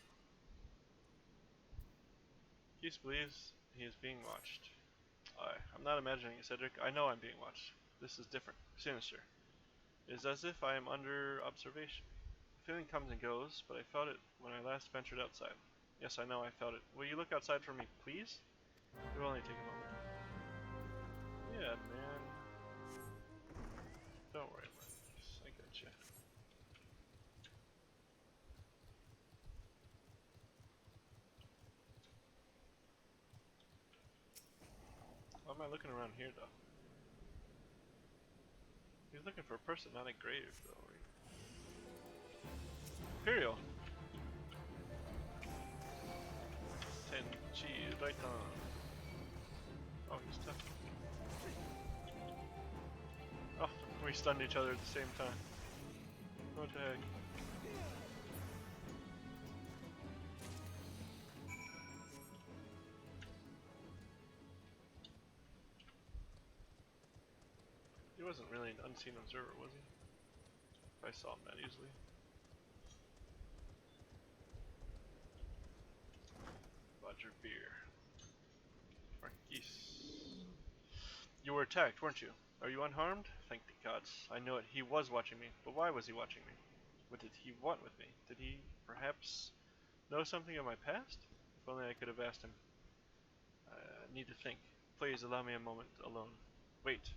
believes he is being watched. I'm not imagining it, Cedric. I know I'm being watched. This is different. Sinister. It is as if I am under observation. The feeling comes and goes, but I felt it when I last ventured outside. Yes, I know I felt it. Will you look outside for me, please? It will only take a moment. Yeah, man. Don't worry about this. I gotcha. Why am I looking around here, though? He's looking for a person, not a grave, though. Imperial! Tenchi, right on. Oh, he's tough. Oh, we stunned each other at the same time. What the heck? He wasn't really an unseen observer, was he? I saw him that easily. Roger Beer. Marquise. You were attacked, weren't you? Are you unharmed? Thank the gods. I know it. He was watching me. But why was he watching me? What did he want with me? Did he, perhaps, know something of my past? If only I could have asked him. I need to think. Please allow me a moment alone. Wait.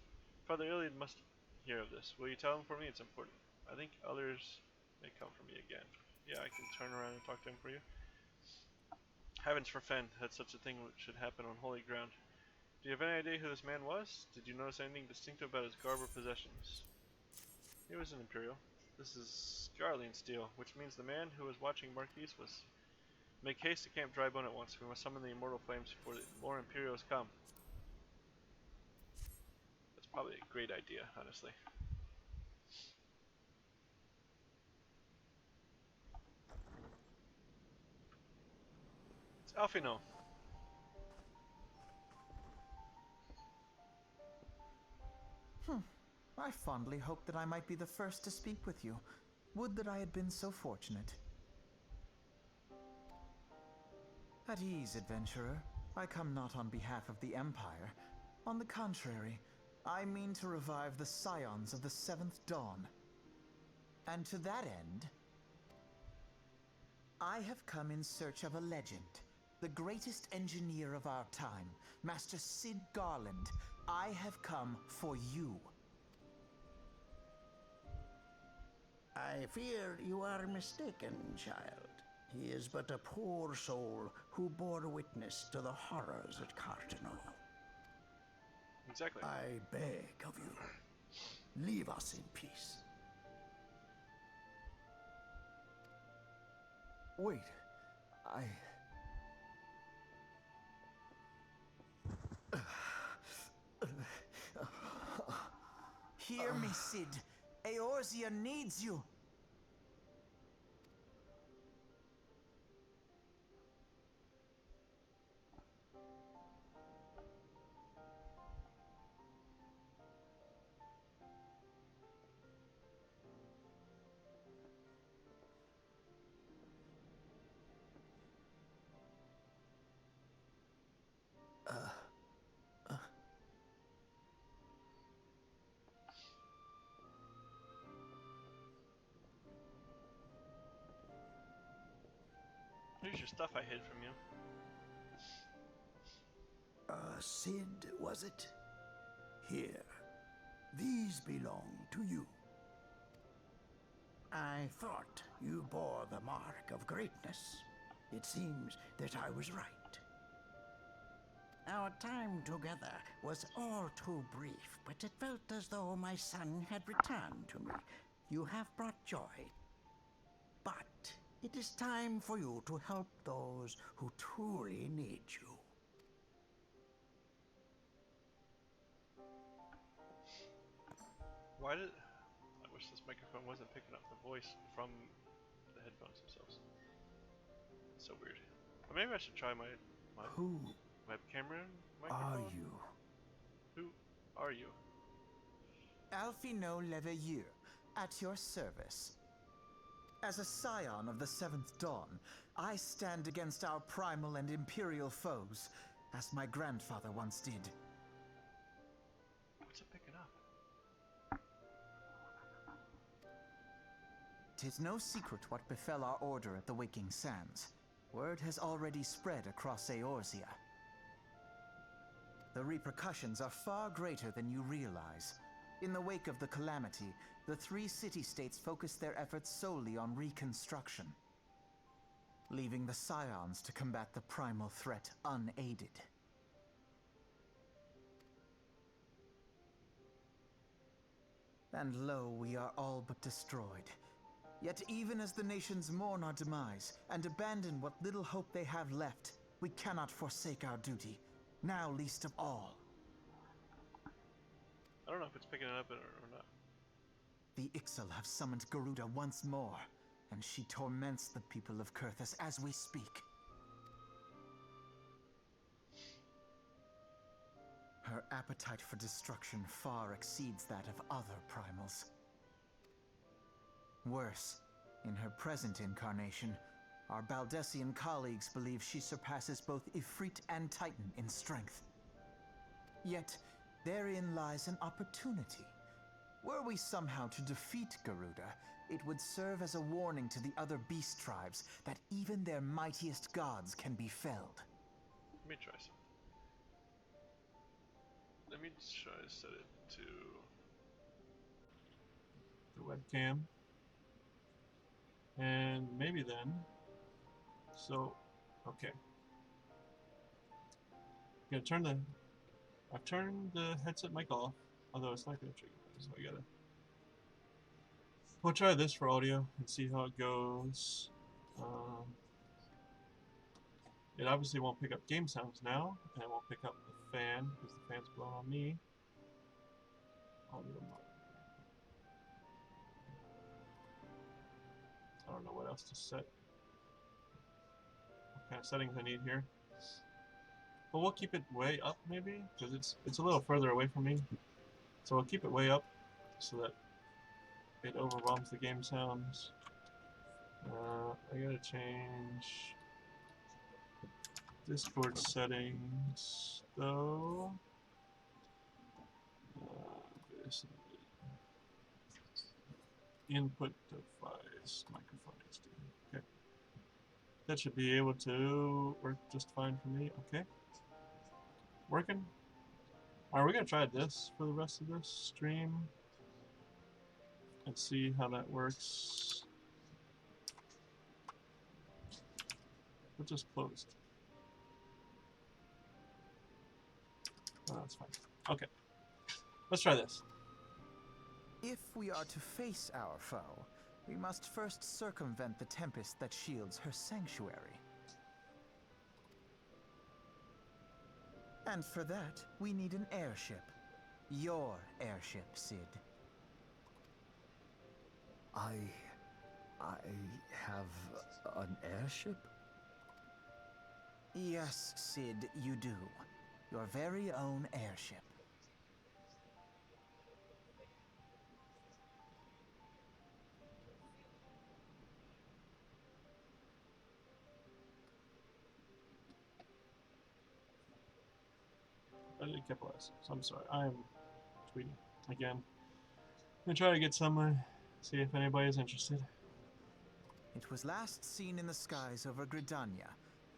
Father Iliad must hear of this. Will you tell him for me? It's important. I think others may come for me again. Yeah, I can turn around and talk to him for you. Heavens forfend that such a thing should happen on holy ground. Do you have any idea who this man was? Did you notice anything distinctive about his garb or possessions? He was an Imperial. This is Scarlian steel, which means the man who was watching Marquise was... Make haste to Camp Drybone at once. We must summon the immortal flames before the more Imperials come. That's probably a great idea, honestly. It's Alfino. I fondly hoped that I might be the first to speak with you. Would that I had been so fortunate. At ease, adventurer. I come not on behalf of the Empire. On the contrary, I mean to revive the scions of the Seventh Dawn. And to that end, I have come in search of a legend. The greatest engineer of our time, Master Cid Garland. I have come for you. I fear you are mistaken, child. He is but a poor soul who bore witness to the horrors at Cartano. Exactly. I beg of you, leave us in peace. Wait, Hear me, Cid. Eorzea needs you. Here's your stuff I hid from you. Cid, was it? Here. These belong to you. I thought you bore the mark of greatness. It seems that I was right. Our time together was all too brief, but it felt as though my son had returned to me. You have brought joy. But it is time for you to help those who truly need you. Why did... I wish this microphone wasn't picking up the voice from the headphones themselves. It's so weird. Or maybe I should try my Who webcam microphone. are you? Who are you? Alfino Leveilleur, at your service. As a scion of the Seventh Dawn, I stand against our primal and imperial foes, as my grandfather once did. What's it picking up? 'Tis no secret what befell our order at the Waking Sands. Word has already spread across Eorzea. The repercussions are far greater than you realize. In the wake of the calamity, the three city-states focused their efforts solely on reconstruction, leaving the scions to combat the primal threat unaided. And lo, we are all but destroyed. Yet even as the nations mourn our demise and abandon what little hope they have left, we cannot forsake our duty, now least of all, I don't know if it's picking it up or not. The Ixal have summoned Garuda once more, and she torments the people of Kurthus as we speak. Her appetite for destruction far exceeds that of other primals. Worse, in her present incarnation, our Baldessian colleagues believe she surpasses both Ifrit and Titan in strength. Yet, therein lies an opportunity. Were we somehow to defeat Garuda, it would serve as a warning to the other beast tribes that even their mightiest gods can be felled. Let me try something. Let me try to set it to the webcam. And maybe then. So, okay. I'm gonna turn the. I've turned the headset mic off, although it's not gonna trigger it, so I gotta. We'll try this for audio and see how it goes. It obviously won't pick up game sounds now, and it won't pick up the fan because the fan's blowing on me. Audio mode. I don't know what else to set. What kind of settings I need here. But we'll keep it way up maybe, because it's a little further away from me. So we'll keep it way up so that it overwhelms the game sounds. I gotta change Discord settings though. Input device, microphone HD. Okay. That should be able to work just fine for me. Okay. Working. Alright, we're gonna try this for the rest of this stream and see how that works. We're just closed. Oh, that's fine. Okay. Let's try this. If we are to face our foe, we must first circumvent the tempest that shields her sanctuary. And for that, we need an airship. Your airship, Cid. I have an airship? Yes, Cid, you do. Your very own airship. I didn't capitalize, so I'm sorry. I'm tweeting again. I'm gonna try to get some, see if anybody's interested. It was last seen in the skies over Gridania,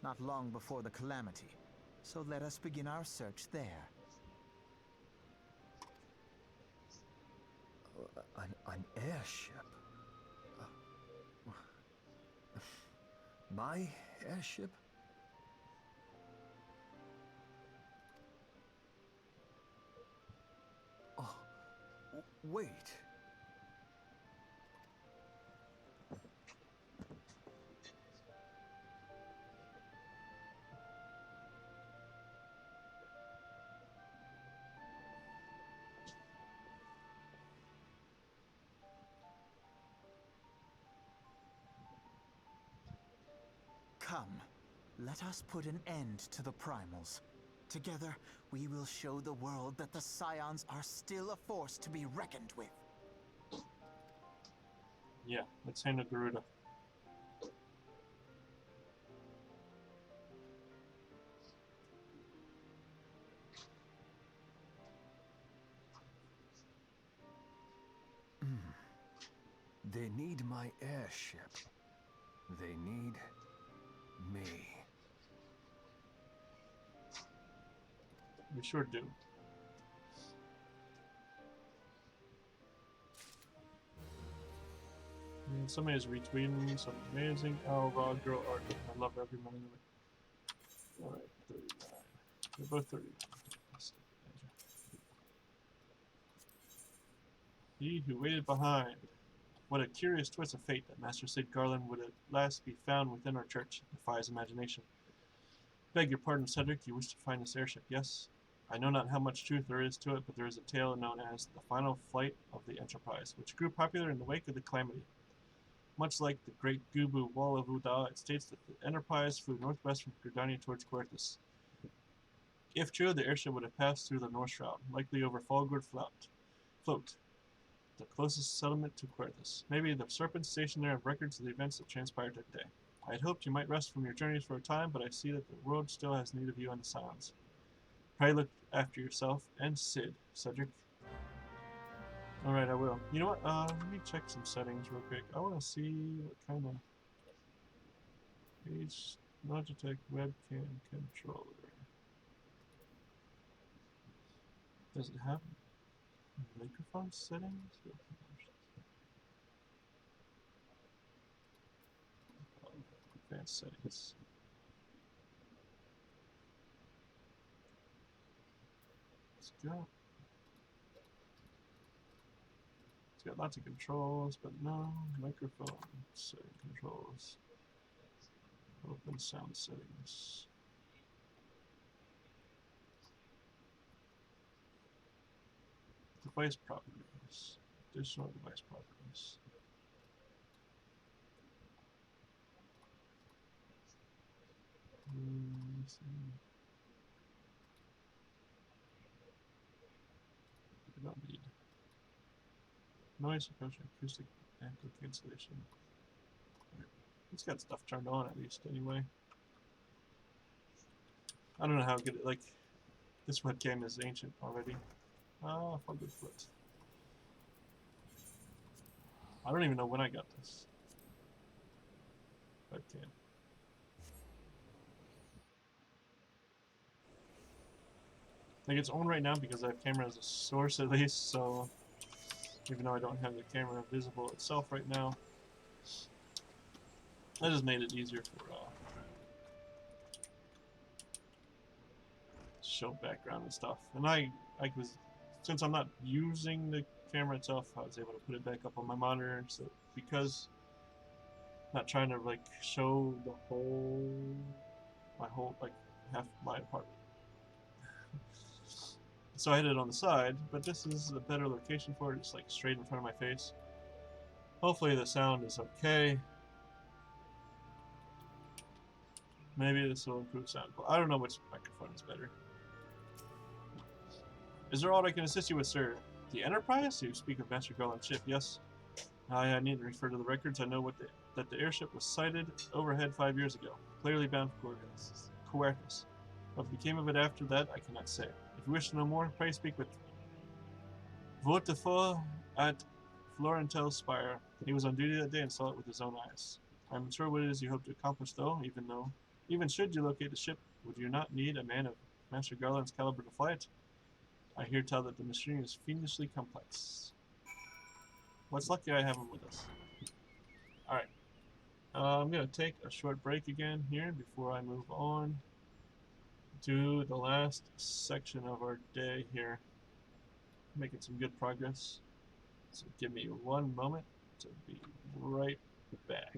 not long before the calamity. So let us begin our search there. An airship? My airship? Oh, wait. Come, let us put an end to the primals. Together, we will show the world that the Scions are still a force to be reckoned with. Yeah, let's handle Garuda. They need my airship. They need me. We sure do. And somebody's retweeting some amazing raw girl art. I love every moment of it. Alright, 39. They're both 39. He who waited behind. What a curious twist of fate that Master Cid Garland would at last be found within our church. Defies imagination. Beg your pardon, Cedric. You wish to find this airship, yes? I know not how much truth there is to it, but there is a tale known as the final flight of the Enterprise, which grew popular in the wake of the Calamity. Much like the Great Gubu Wall of Uda, it states that the Enterprise flew northwest from Gridania towards Quertus. If true, the airship would have passed through the North Shroud, likely over Falgord Float, the closest settlement to Quertus. Maybe the Serpents stationed there have records of the events that transpired that day. I had hoped you might rest from your journeys for a time, but I see that the world still has need of you and the Scions. Pray look after yourself and Cedric. Alright, I will. You know what? Let me check some settings real quick. I want to see what kind of page Logitech webcam controller. Does it have microphone settings? Advanced settings. Let's go. It's got lots of controls, but no microphone setting controls. Open sound settings. Device properties. Additional device properties. Let's see. We don't need noise suppression, acoustic, echo cancellation. It's got stuff turned on at least anyway. I don't know how good it, like, this webcam is ancient already. Ah, Falgord Float. I don't even know when I got this webcam. Like, it's on right now because I have camera as a source at least, so even though I don't have the camera visible itself right now, that just made it easier for show background and stuff. And I was, since I'm not using the camera itself, I was able to put it back up on my monitor, so because I'm not trying to like show the whole, like half my apartment. So I had it on the side, but this is a better location for it. It's like straight in front of my face. Hopefully the sound is okay. Maybe this will improve sound. I don't know which microphone is better. Is there aught I can assist you with, sir? The Enterprise? You speak of Master Garland's ship, yes? I need to refer to the records. I know that the airship was sighted overhead 5 years ago, clearly bound for Quertus. What became of it after that, I cannot say. If you wish to know more, pray speak with Votefort at Florentel's Spire. He was on duty that day and saw it with his own eyes. I'm unsure what it is you hope to accomplish, though, even should you locate the ship, would you not need a man of Master Garland's caliber to fly it? I hear tell that the machinery is fiendishly complex. What's lucky I have him with us. Alright. I'm going to take a short break again here before I move on to the last section of our day here. Making some good progress. So give me 1 moment to be right back.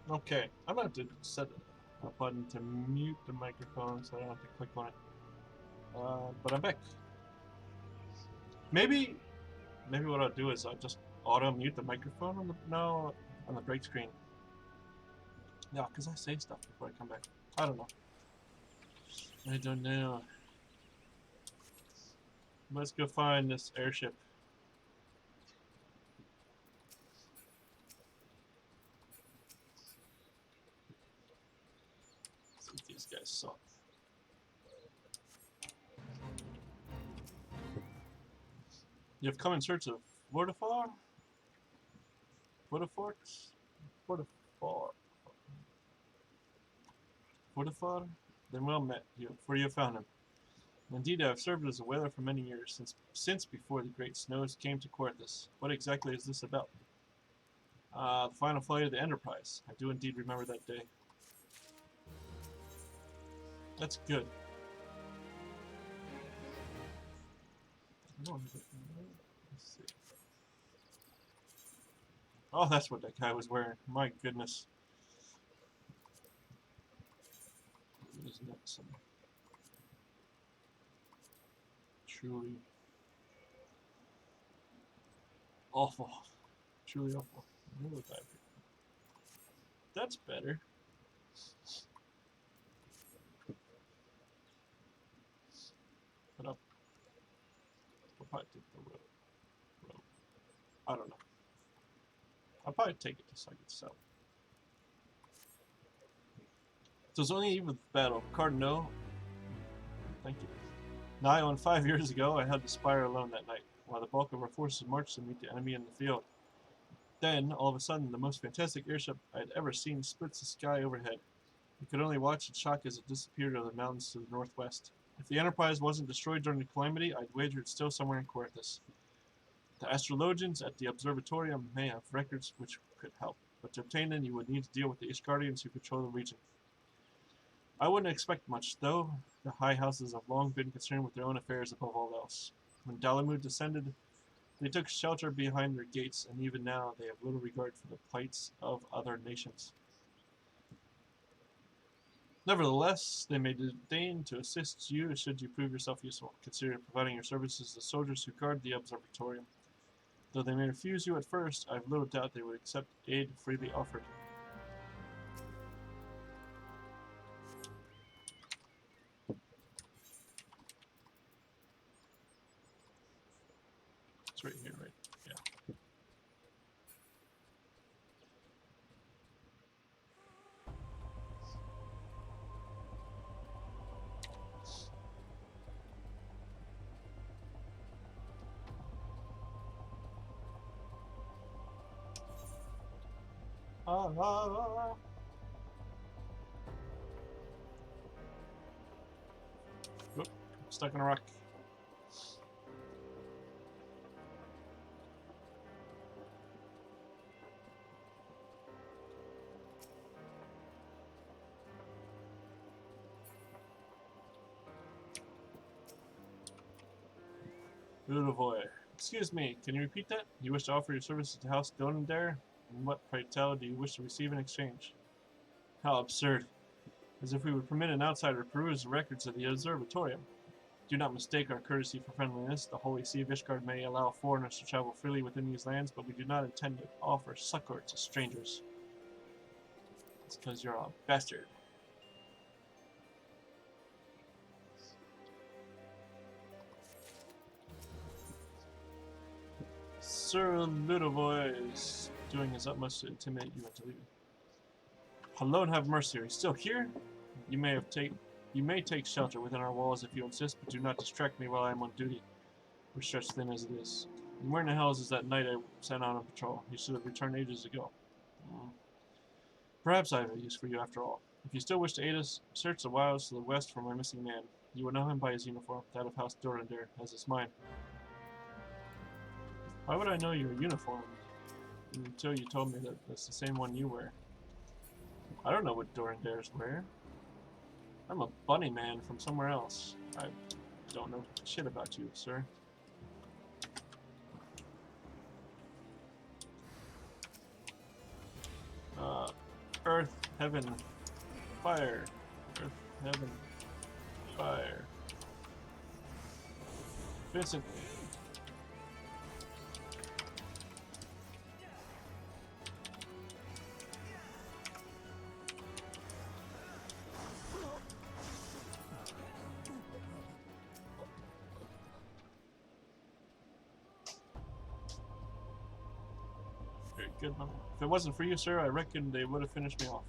Okay, I'm gonna have to set a button to mute the microphone so I don't have to click on it. But I'm back. Maybe what I'll do is I'll just auto mute the microphone on the break screen. Yeah, because I say stuff before I come back. I don't know. I don't know. Let's go find this airship. See what these guys saw. You have come in search of Fortifar? Fortiforts? Fortifar. Fortifar? Then well met you, for you have found him. Indeed, I have served as a whaler for many years, since before the great snows came to Quarthus. What exactly is this about? The final flight of the Enterprise. I do indeed remember that day. That's good. Let's see. Oh, that's what that guy was wearing. My goodness. Isn't that some truly awful? Truly awful. That's better. Put up. We'll probably take the road. I don't know. I'll probably take it just like it's so. So it's only even battle. Cardinal. Thank you. Nigh on 5 years ago, I had the Spire alone that night, while the bulk of our forces marched to meet the enemy in the field. Then, all of a sudden, the most fantastic airship I had ever seen splits the sky overhead. You could only watch in shock as it disappeared over the mountains to the northwest. If the Enterprise wasn't destroyed during the calamity, I'd wager it's still somewhere in Quarthus. The astrologians at the observatorium may have records which could help, but to obtain them you would need to deal with the Ishgardians who control the region. I wouldn't expect much, though. The high houses have long been concerned with their own affairs above all else. When Dalamud descended, they took shelter behind their gates, and even now they have little regard for the plights of other nations. Nevertheless, they may deign to assist you should you prove yourself useful. Consider providing your services to soldiers who guard the observatorium. Though they may refuse you at first, I have little doubt they would accept aid freely offered. It's right here, right? Yeah. Oop, stuck in a rock. Ludovoy. Excuse me, can you repeat that? You wish to offer your services to House Donendare? And what, pray tell, do you wish to receive in exchange? How absurd. As if we would permit an outsider to peruse the records of the observatorium. Do not mistake our courtesy for friendliness. The Holy See of Ishgard may allow foreigners to travel freely within these lands, but we do not intend to offer succor to strangers. It's because you're a bastard. Sir Ludovoy is doing his utmost to intimidate you into leaving. Hello and have mercy. Are you still here? You may take shelter within our walls if you insist, but do not distract me while I am on duty. We're stretched thin as it is. And where in the hell is that knight I sent out on patrol? He should have returned ages ago. Perhaps I have a use for you after all. If you still wish to aid us, search the wilds to the west for my missing man. You will know him by his uniform, that of House Dorandare, as is mine. Why would I know your uniform until you told me that it's the same one you wear? I don't know what Dorandares wear. I'm a bunny man from somewhere else. I don't know shit about you, sir. Earth, heaven, fire. Earth, heaven, fire. Vincent. Very good, man. If it wasn't for you, sir, I reckon they would have finished me off.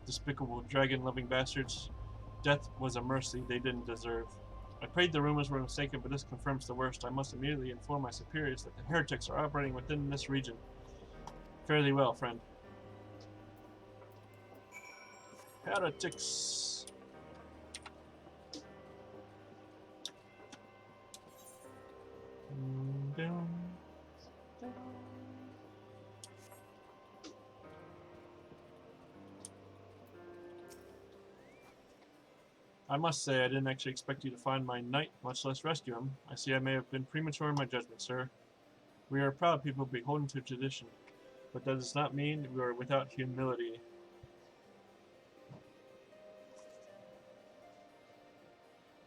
Despicable, dragon-loving bastards. Death was a mercy they didn't deserve. I prayed the rumors were mistaken, but this confirms the worst. I must immediately inform my superiors that the heretics are operating within this region. Fare thee well, friend. Heretics. Down. I must say, I didn't actually expect you to find my knight, much less rescue him. I see I may have been premature in my judgment, sir. We are a proud people beholden to tradition, but that does not mean we are without humility.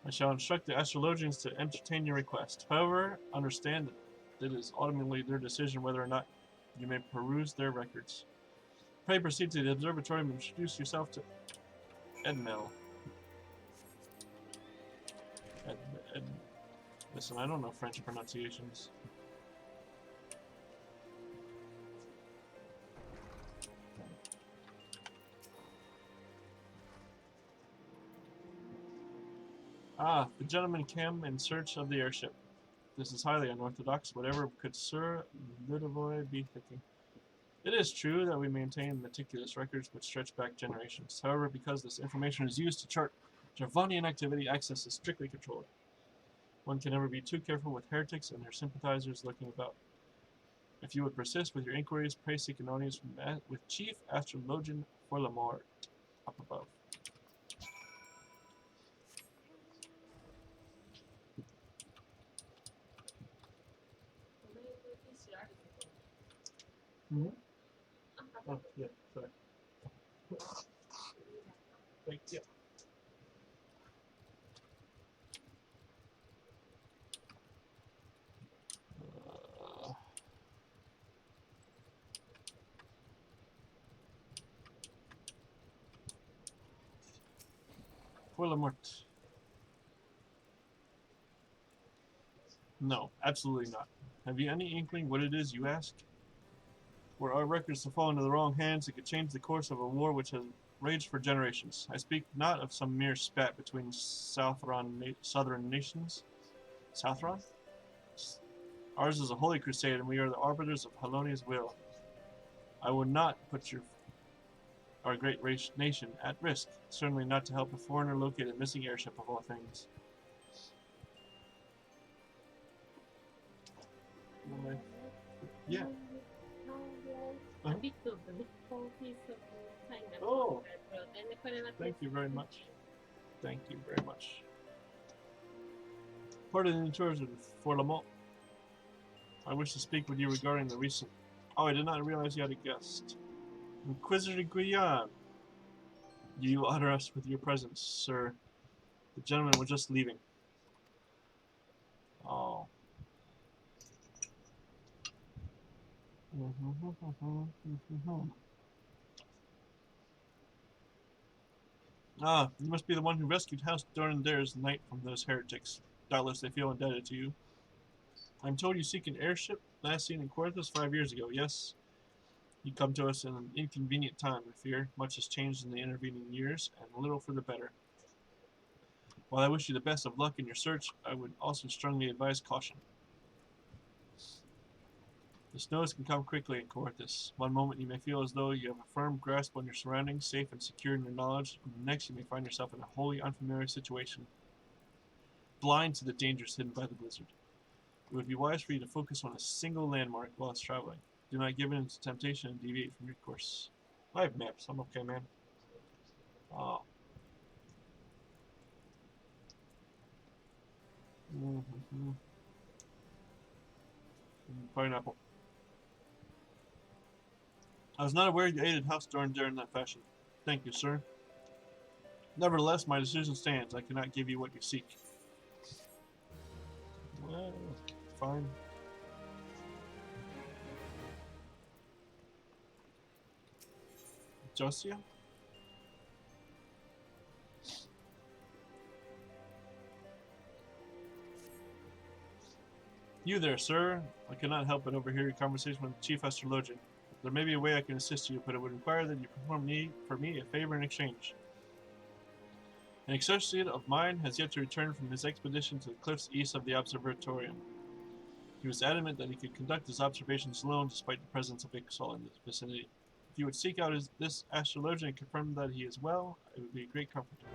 I shall instruct the astrologians to entertain your request. However, understand that it is ultimately their decision whether or not you may peruse their records. Pray proceed to the observatory and introduce yourself to Edmel. Listen, I don't know French pronunciations. Ah, the gentleman came in search of the airship. This is highly unorthodox. Whatever could Sir Ludovoy be thinking? It is true that we maintain meticulous records which stretch back generations. However, because this information is used to chart Jarvanian activity, access is strictly controlled. One can never be too careful with heretics and their sympathizers looking about. If you would persist with your inquiries, pray seek an audience with Chief Astrologian Forlamort up above. Mm-hmm. Oh, yeah, sorry. Thank you. Forlamort. No, absolutely not. Have you any inkling what it is you ask? Were our records to fall into the wrong hands, it could change the course of a war which has raged for generations. I speak not of some mere spat between southern nations. Southron? Ours is a holy crusade, and we are the arbiters of Halonia's will. I would not put our great nation at risk, certainly not to help a foreigner locate a missing airship of all things. Yeah. Oh, thank you very much. Thank you very much. Pardon the intrusion, Forlamont. I wish to speak with you regarding the recent... Oh, I did not realize you had a guest. Inquisitor Guyan. You honor us with your presence, sir. The gentleman was just leaving. Oh. Ah, you must be the one who rescued House Dornander's knight from those heretics. Doubtless they feel indebted to you. I'm told you seek an airship, last seen in Quarthus 5 years ago, yes? You come to us in an inconvenient time, I fear. Much has changed in the intervening years, and a little for the better. While I wish you the best of luck in your search, I would also strongly advise caution. The snows can come quickly in Quarthus. One moment you may feel as though you have a firm grasp on your surroundings, safe and secure in your knowledge, and the next you may find yourself in a wholly unfamiliar situation, blind to the dangers hidden by the blizzard. It would be wise for you to focus on a single landmark while it's traveling. Do not give in to temptation and deviate from your course. I have maps. I'm okay, man. Oh. Pineapple. I was not aware you aided House Dorndare in that fashion. Thank you, sir. Nevertheless, my decision stands. I cannot give you what you seek. Well, fine. Josia? You there, sir. I cannot help but overhear your conversation with the Chief Astrologian. There may be a way I can assist you, but it would require that you perform for me a favor in exchange. An associate of mine has yet to return from his expedition to the cliffs east of the observatorium. He was adamant that he could conduct his observations alone despite the presence of Ixal in the vicinity. If you would seek out this astrologian and confirm that he is well, it would be a great comfort to me.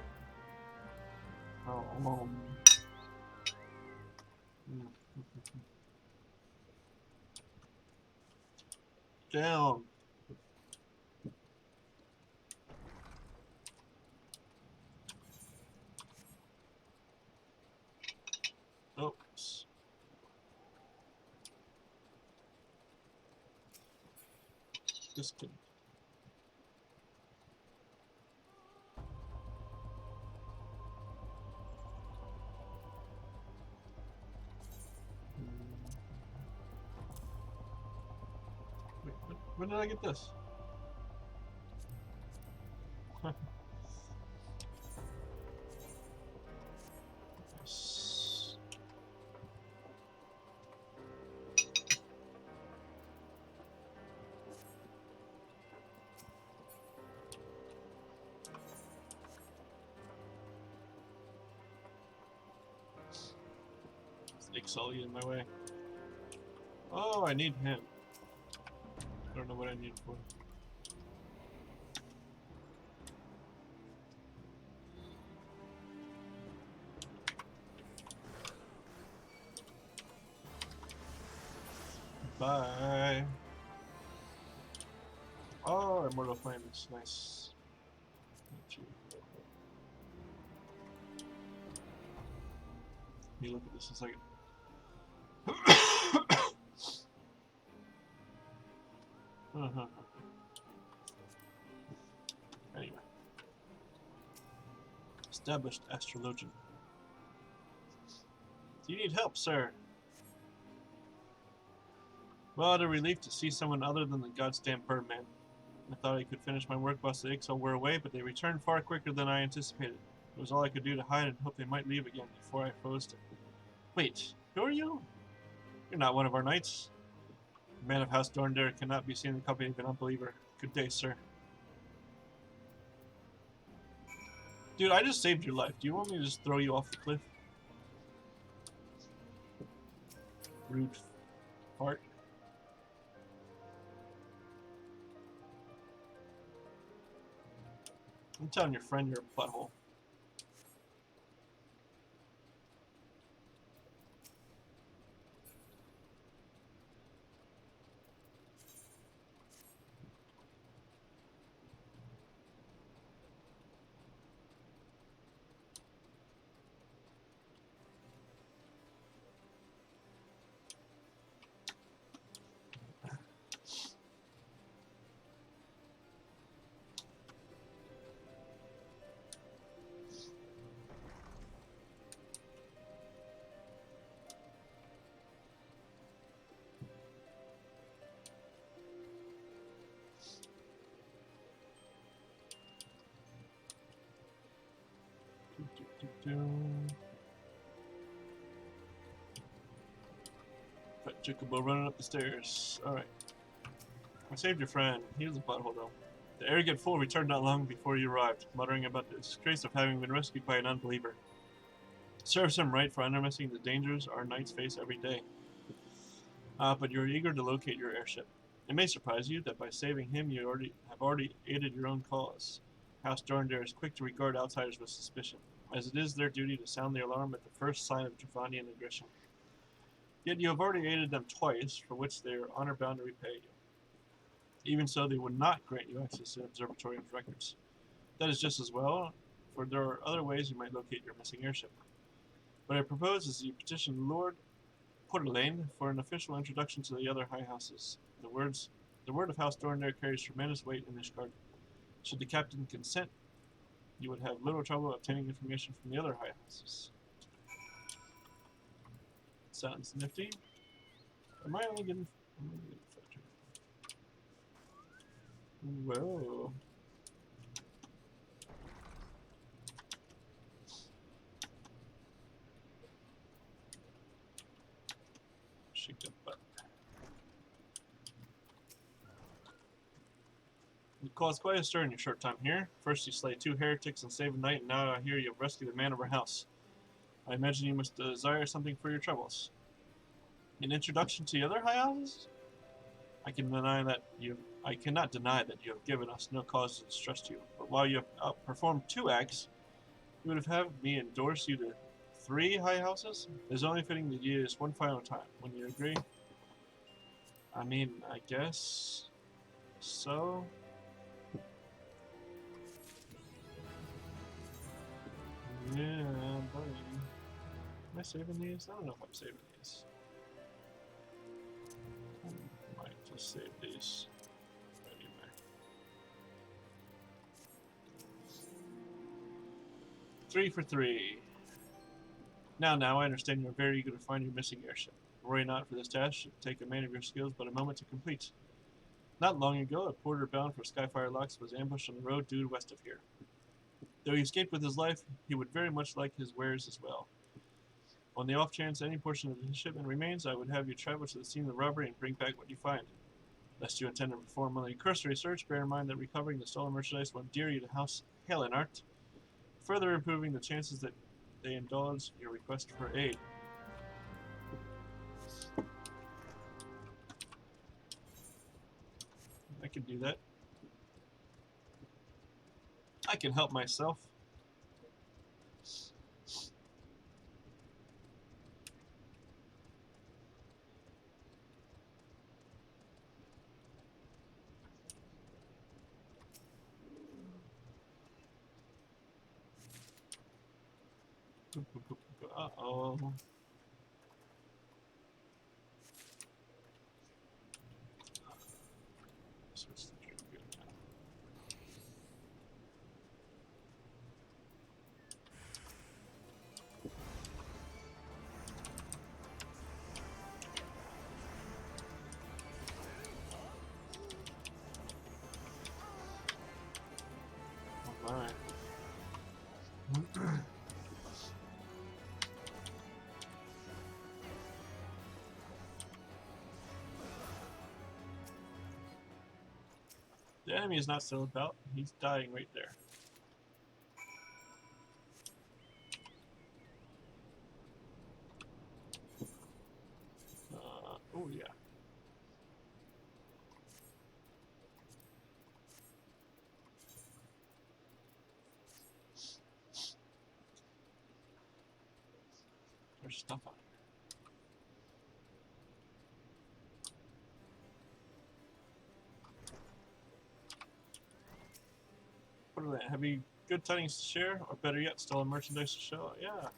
Down. Oops. Disconnect. Wait, when did I get this? Yes. Ixali in my way. Oh, I need him. I don't know what I need for. Bye. Oh, Immortal Flame is nice. Let me look at this in a second. Anyway. Established astrologian. Do you need help, sir? What a relief to see someone other than the goddamn Birdman. I thought I could finish my work whilst the Ixal were away, but they returned far quicker than I anticipated. It was all I could do to hide and hope they might leave again before I froze to. Wait, who are you? You're not one of our knights. A man of House Dorndare cannot be seen in the company of an unbeliever. Good day, sir. Dude, I just saved your life. Do you want me to just throw you off the cliff? Rude fart. I'm telling your friend you're a butthole. Fat Chocobo running up the stairs. Alright. I saved your friend. He was a butthole though. The arrogant fool returned not long before you arrived, muttering about the disgrace of having been rescued by an unbeliever. Serves him right for underestimating the dangers our knights face every day. But you're eager to locate your airship. It may surprise you that by saving him you have already aided your own cause. House Dorndare is quick to regard outsiders with suspicion, as it is their duty to sound the alarm at the first sign of Dravanian aggression. Yet you have already aided them twice, for which they are honor-bound to repay you. Even so, they would not grant you access to the Observatorium's records. That is just as well, for there are other ways you might locate your missing airship. What I propose is you petition Lord Portelaine for an official introduction to the other high houses. The words The word of House Dorndare carries tremendous weight in Ishgard. Should the captain consent, you would have little trouble obtaining information from the other high houses. Sounds nifty. Am I only getting... Whoa. Shake that butt. You caused quite a stir in your short time here. First you slay 2 heretics and save a knight, and now I hear you have rescued a man of our house. I imagine you must desire something for your troubles. An introduction to the other high houses? I cannot deny that you have given us no cause to distrust you, but while you have outperformed 2 acts, you would have had me endorse you to 3 high houses? It is only fitting that you do this one final time. When you agree? I mean, I guess so. Yeah, buddy. Am I saving these? I don't know if I'm saving these. I might just save these. Anyway. 3 for 3. Now, I understand you're very eager to find your missing airship. Worry not, for this task should take a man of your skills but a moment to complete. Not long ago, a porter bound for Skyfire Locks was ambushed on the road due west of here. Though he escaped with his life, he would very much like his wares as well. On the off chance any portion of the shipment remains, I would have you travel to the scene of the robbery and bring back what you find. Lest you intend to perform only a cursory search, bear in mind that recovering the stolen merchandise will endear you to House Helenart, further improving the chances that they indulge your request for aid. I can do that. I can help myself. Uh-oh. Switch the trigger now. Alright. The enemy is not still about. He's dying right there. Oh yeah. There's stuff on here. What are they? Have you good tidings to share? Or better yet, stolen merchandise to show? Yeah.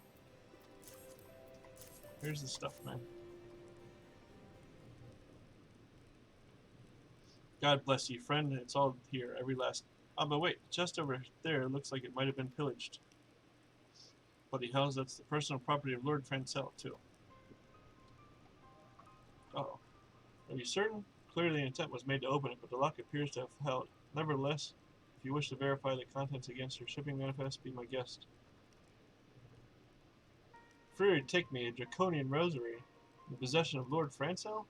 Here's the stuff, man. God bless you, friend. It's all here, every last... Oh, but wait, just over there, it looks like it might have been pillaged. Bloody hells, that's the personal property of Lord Francel, too. Uh-oh. Are you certain? Clearly an attempt was made to open it, but the lock appears to have held. Nevertheless, if you wish to verify the contents against your shipping manifest, be my guest. Free to take me a draconian rosary in the possession of Lord Francel?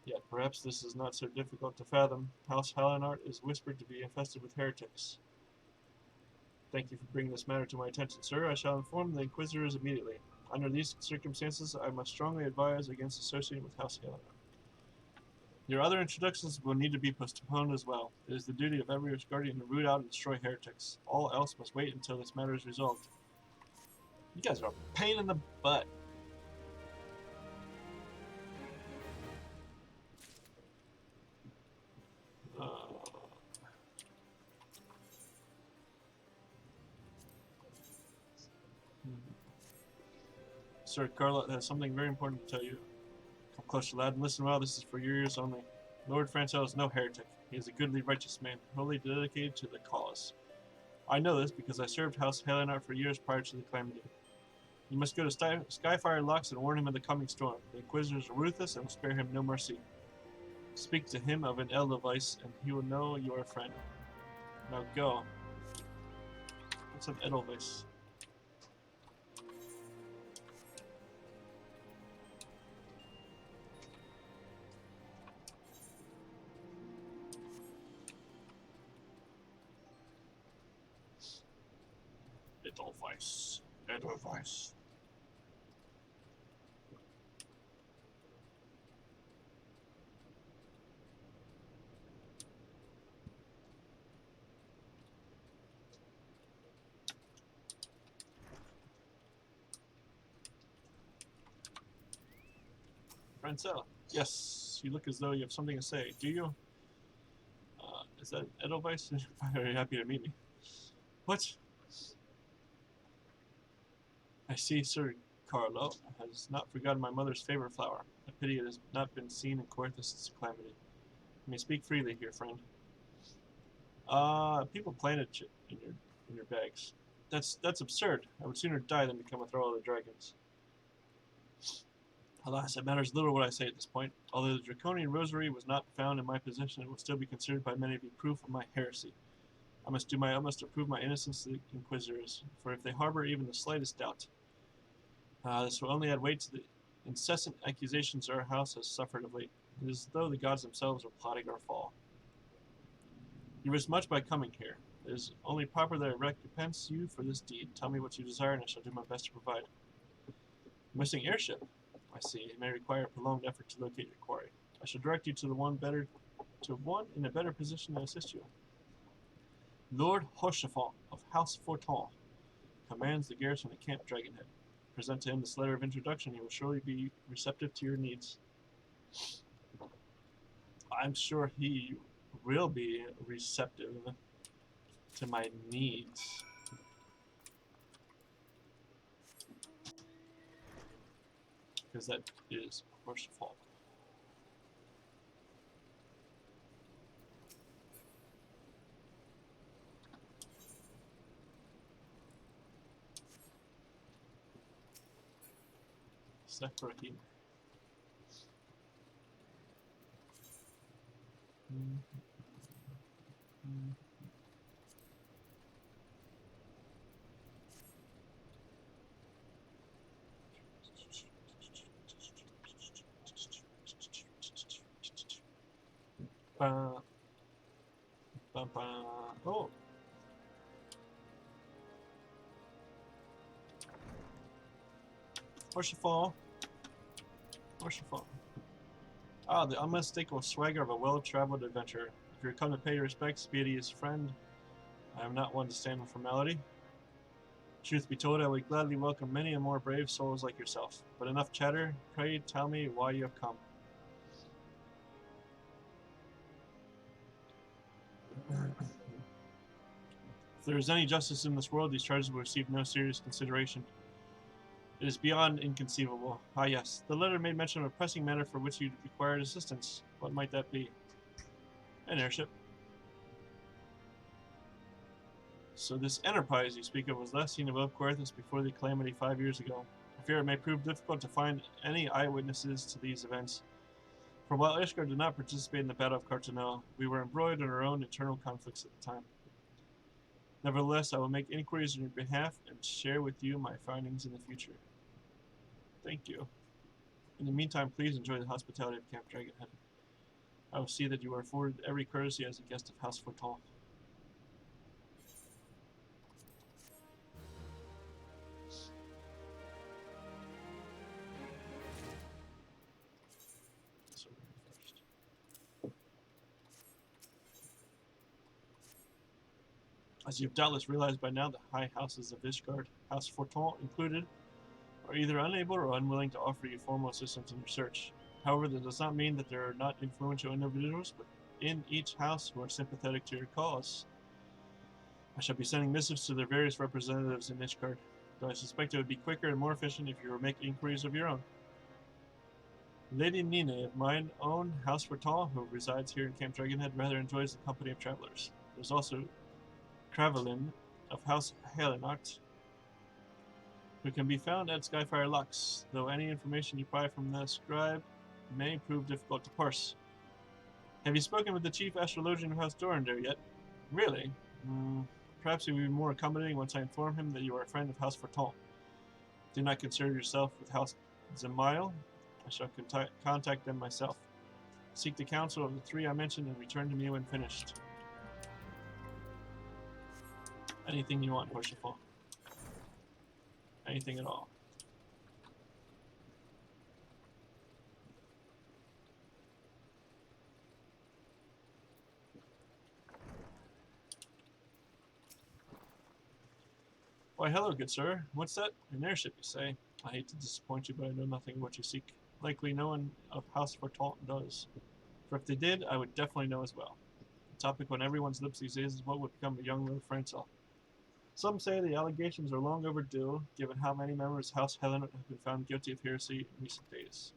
Yet perhaps this is not so difficult to fathom. House Helenart is whispered to be infested with heretics. Thank you for bringing this matter to my attention, sir. I shall inform the Inquisitors immediately. Under these circumstances, I must strongly advise against associating with House Helenart. Your other introductions will need to be postponed as well. It is the duty of every guardian to root out and destroy heretics. All else must wait until this matter is resolved. You guys are a pain in the butt. Sir Carlot has something very important to tell you. Come closer, lad, and listen well. This is for your ears only. Lord Francel is no heretic. He is a goodly, righteous man, wholly dedicated to the cause. I know this because I served House Halenart for years prior to the calamity. You must go to Skyfire Locks and warn him of the coming storm. The Inquisitors are ruthless and will spare him no mercy. Speak to him of an Edelweiss, and he will know you are a friend. Now go. What's an Edelweiss? Edelweiss. Edelweiss. Francel. Yes, you look as though you have something to say. Do you? Is that Edelweiss? Very happy to meet me. What? I see Sir Carlo has not forgotten my mother's favorite flower. A pity it has not been seen in Coerthas since the calamity. You may speak freely here, friend. People planted shit in your bags. That's absurd. I would sooner die than become a throw of the dragons. Alas, it matters little what I say at this point. Although the draconian rosary was not found in my possession, it will still be considered by many to be proof of my heresy. I must do my utmost to prove my innocence to the Inquisitors, for if they harbor even the slightest doubt, this will only add weight to the incessant accusations our house has suffered of late. It is as though the gods themselves are plotting our fall. You risked much by coming here. It is only proper that I recompense you for this deed. Tell me what you desire, and I shall do my best to provide. Missing airship. I see. It may require a prolonged effort to locate your quarry. I shall direct you to one in a better position to assist you. Lord Rochefort of House Forton commands the garrison at Camp Dragonhead. Present to him this letter of introduction. He will surely be receptive to your needs. I'm sure he will be receptive to my needs. Because that is Rochefort. Sephirahim. Oh. Rochefort. Ah, the unmistakable swagger of a well-traveled adventurer. If you're come to pay your respects, be it his friend, I am not one to stand on formality. Truth be told, I would gladly welcome many and more brave souls like yourself. But enough chatter. Pray tell me why you have come. If there is any justice in this world, these charges will receive no serious consideration. It is beyond inconceivable. Ah yes, the letter made mention of a pressing matter for which you required assistance. What might that be? An airship. So this enterprise you speak of was last seen above Coerthas before the calamity 5 years ago. I fear it may prove difficult to find any eyewitnesses to these events. For while Ishgard did not participate in the Battle of Cartano, we were embroiled in our own internal conflicts at the time. Nevertheless, I will make inquiries on your behalf and share with you my findings in the future. Thank you. In the meantime, please enjoy the hospitality of Camp Dragonhead. I will see that you are afforded every courtesy as a guest of House Forton. As you've doubtless realized by now, the high houses of Ishgard, House Forton included, are either unable or unwilling to offer you formal assistance in your search. However, that does not mean that there are not influential individuals in each house who are sympathetic to your cause. I shall be sending missives to their various representatives in Ishgard, though I suspect it would be quicker and more efficient if you were making inquiries of your own. Lady Nina of mine own House Fortal, who resides here in Camp Dragonhead, rather enjoys the company of travelers. There's also Cravelin of House Halenoct, who can be found at Skyfire Lux, though any information you pry from the scribe may prove difficult to parse. Have you spoken with the chief astrologian of House Dorandare yet? Really? Perhaps he will be more accommodating once I inform him that you are a friend of House Fortal. Do not concern yourself with House Zemail. I shall contact them myself. Seek the counsel of the three I mentioned and return to me when finished. Anything you want, Horsefall. Anything at all. Why, hello, good sir. What's that? An airship, you say? I hate to disappoint you, but I know nothing of what you seek. Likely no one of House Fortal does. For if they did, I would definitely know as well. The topic on everyone's lips these days is what would become of young Lord Francel. Some say the allegations are long overdue, given how many members of House Helen have been found guilty of heresy in recent days.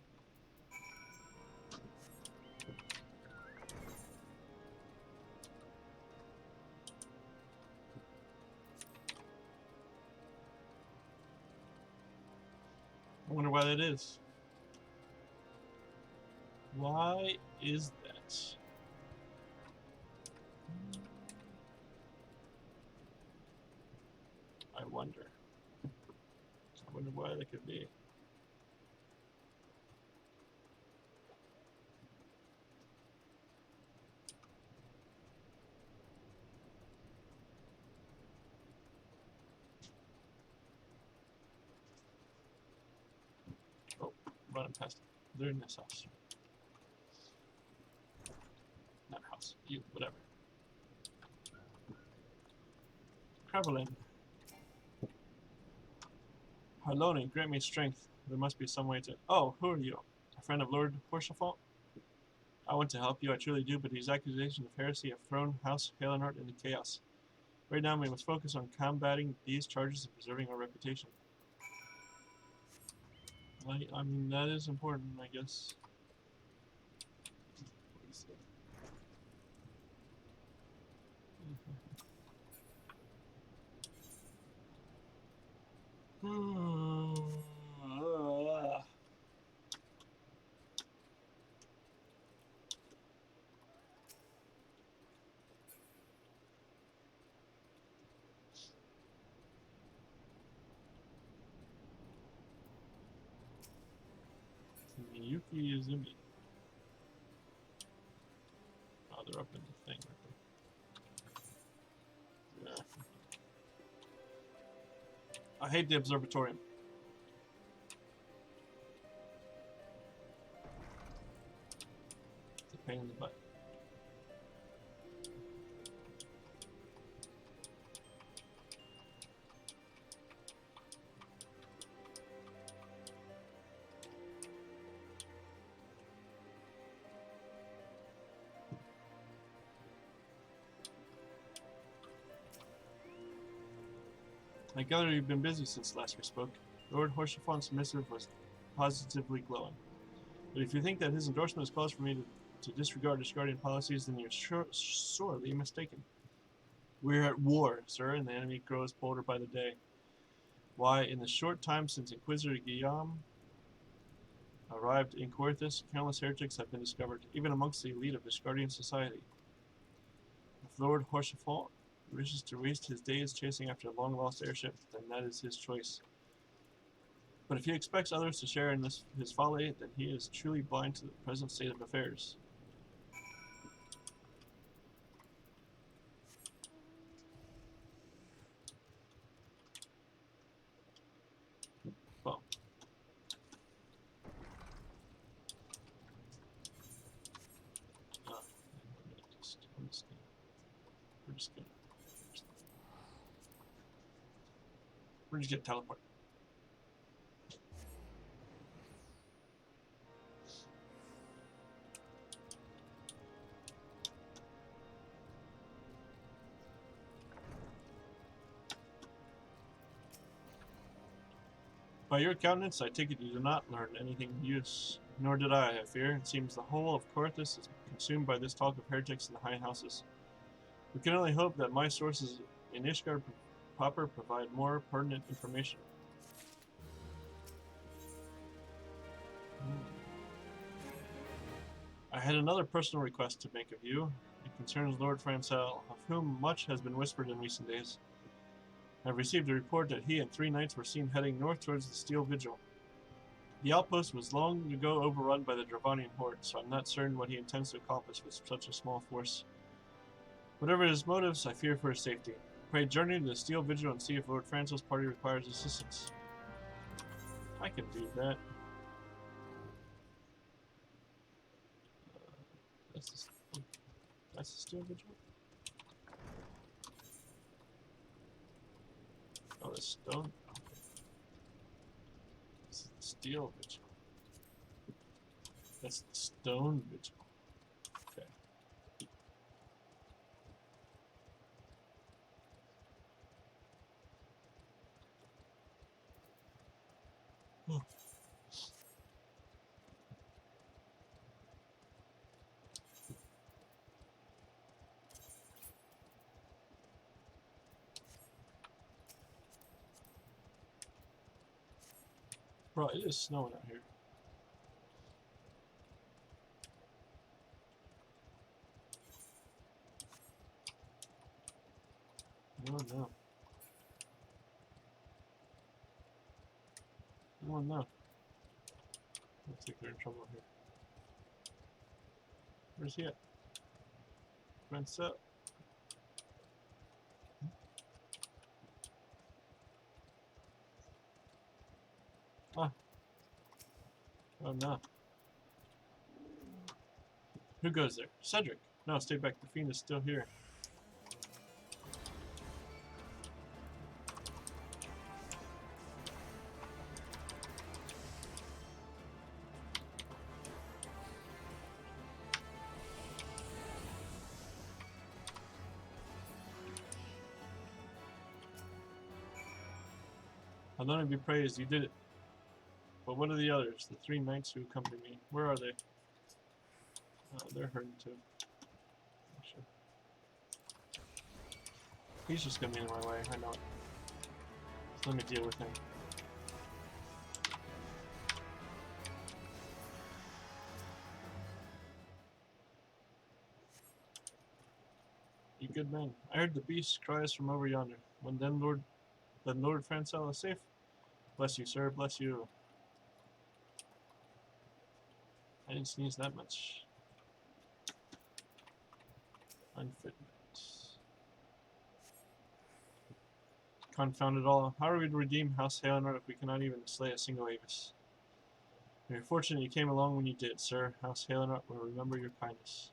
I wonder why that is. Why is that? I wonder. I wonder why that could be. Oh, running past it. They're in this house. Not house. You, whatever. Cravelin. Harloni, grant me strength. There must be some way to... Oh, who are you? A friend of Lord Horsefall? I want to help you, I truly do, but these accusations of heresy have thrown House Halenart into chaos. Right now, we must focus on combating these charges and preserving our reputation. I mean, that is important, I guess. Yuki Izumi. Oh, they're up in the thing, aren't they? Yeah. I hate the observatorium. It's a pain in the butt. I gather you've been busy since last we spoke. Lord Horshaffon's missive was positively glowing. But if you think that his endorsement is cause for me to disregard Discardian policies, then you're sorely mistaken. We're at war, sir, and the enemy grows bolder by the day. Why, in the short time since Inquisitor Guillaume arrived in Coerthus, countless heretics have been discovered, even amongst the elite of Discardian society. If Lord Horsefort wishes to waste his days chasing after a long-lost airship, then that is his choice. But if he expects others to share in his folly, then he is truly blind to the present state of affairs. Well. We're just gonna teleport. By your countenance, I take it you did not learn anything of use. Nor did I fear. It seems the whole of Corinthus is consumed by this talk of heretics in the high houses. We can only hope that my sources in Ishgard proper provide more pertinent information. I had another personal request to make of you. It concerns Lord Francel, of whom much has been whispered in recent days. I have received a report that he and 3 knights were seen heading north towards the Steel Vigil. The outpost was long ago overrun by the Dravanian horde, so I'm not certain what he intends to accomplish with such a small force. Whatever his motives, I fear for his safety. Pray journey to the Steel Vigil and see if Lord Francel's party requires assistance. I can do that. That's the Steel Vigil? Oh, the stone. This is the Steel Vigil. That's the Stone Vigil. Okay. Oh. Bro, it is snowing out here. Oh no. Oh no. Looks like they're in trouble here. Where's he at? What's up? Ah. Oh no. Who goes there? Cedric. No, stay back. The fiend is still here. I'll not be praised, you did it. But what are the others? The 3 knights who accompany me. Where are they? They're hurting too. Sure. He's just gonna be in my way, I know it. So let me deal with him. You good man. I heard the beast cries from over yonder. When then Lord Francel is safe. Bless you, sir, bless you. I didn't sneeze that much. Unfitment. Confound it all. How are we to redeem House Halenor if we cannot even slay a single Avis? You're fortunate you came along when you did, sir. House Halenor will remember your kindness.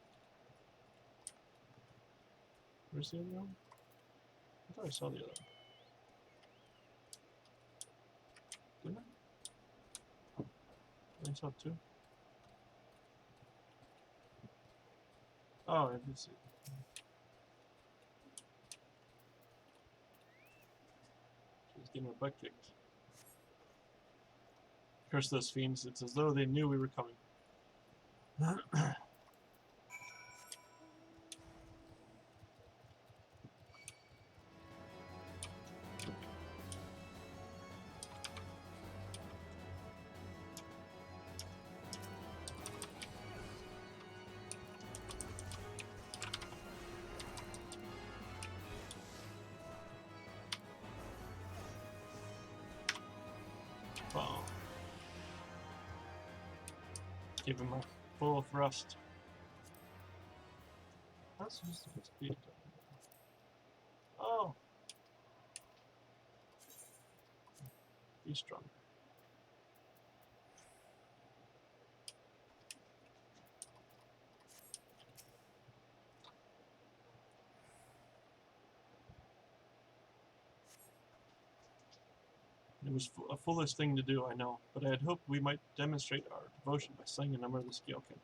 Where's the other one? I thought I saw the other one. Didn't I? I saw 2. Oh, I did see it. She's getting her butt kicked. Curse those fiends. It's as though they knew we were coming. Wow. Give him a full thrust. That's just a speed. Oh! Be strong. It was a foolish thing to do, I know, but I had hoped we might demonstrate our devotion by slaying a number of the Scalekin.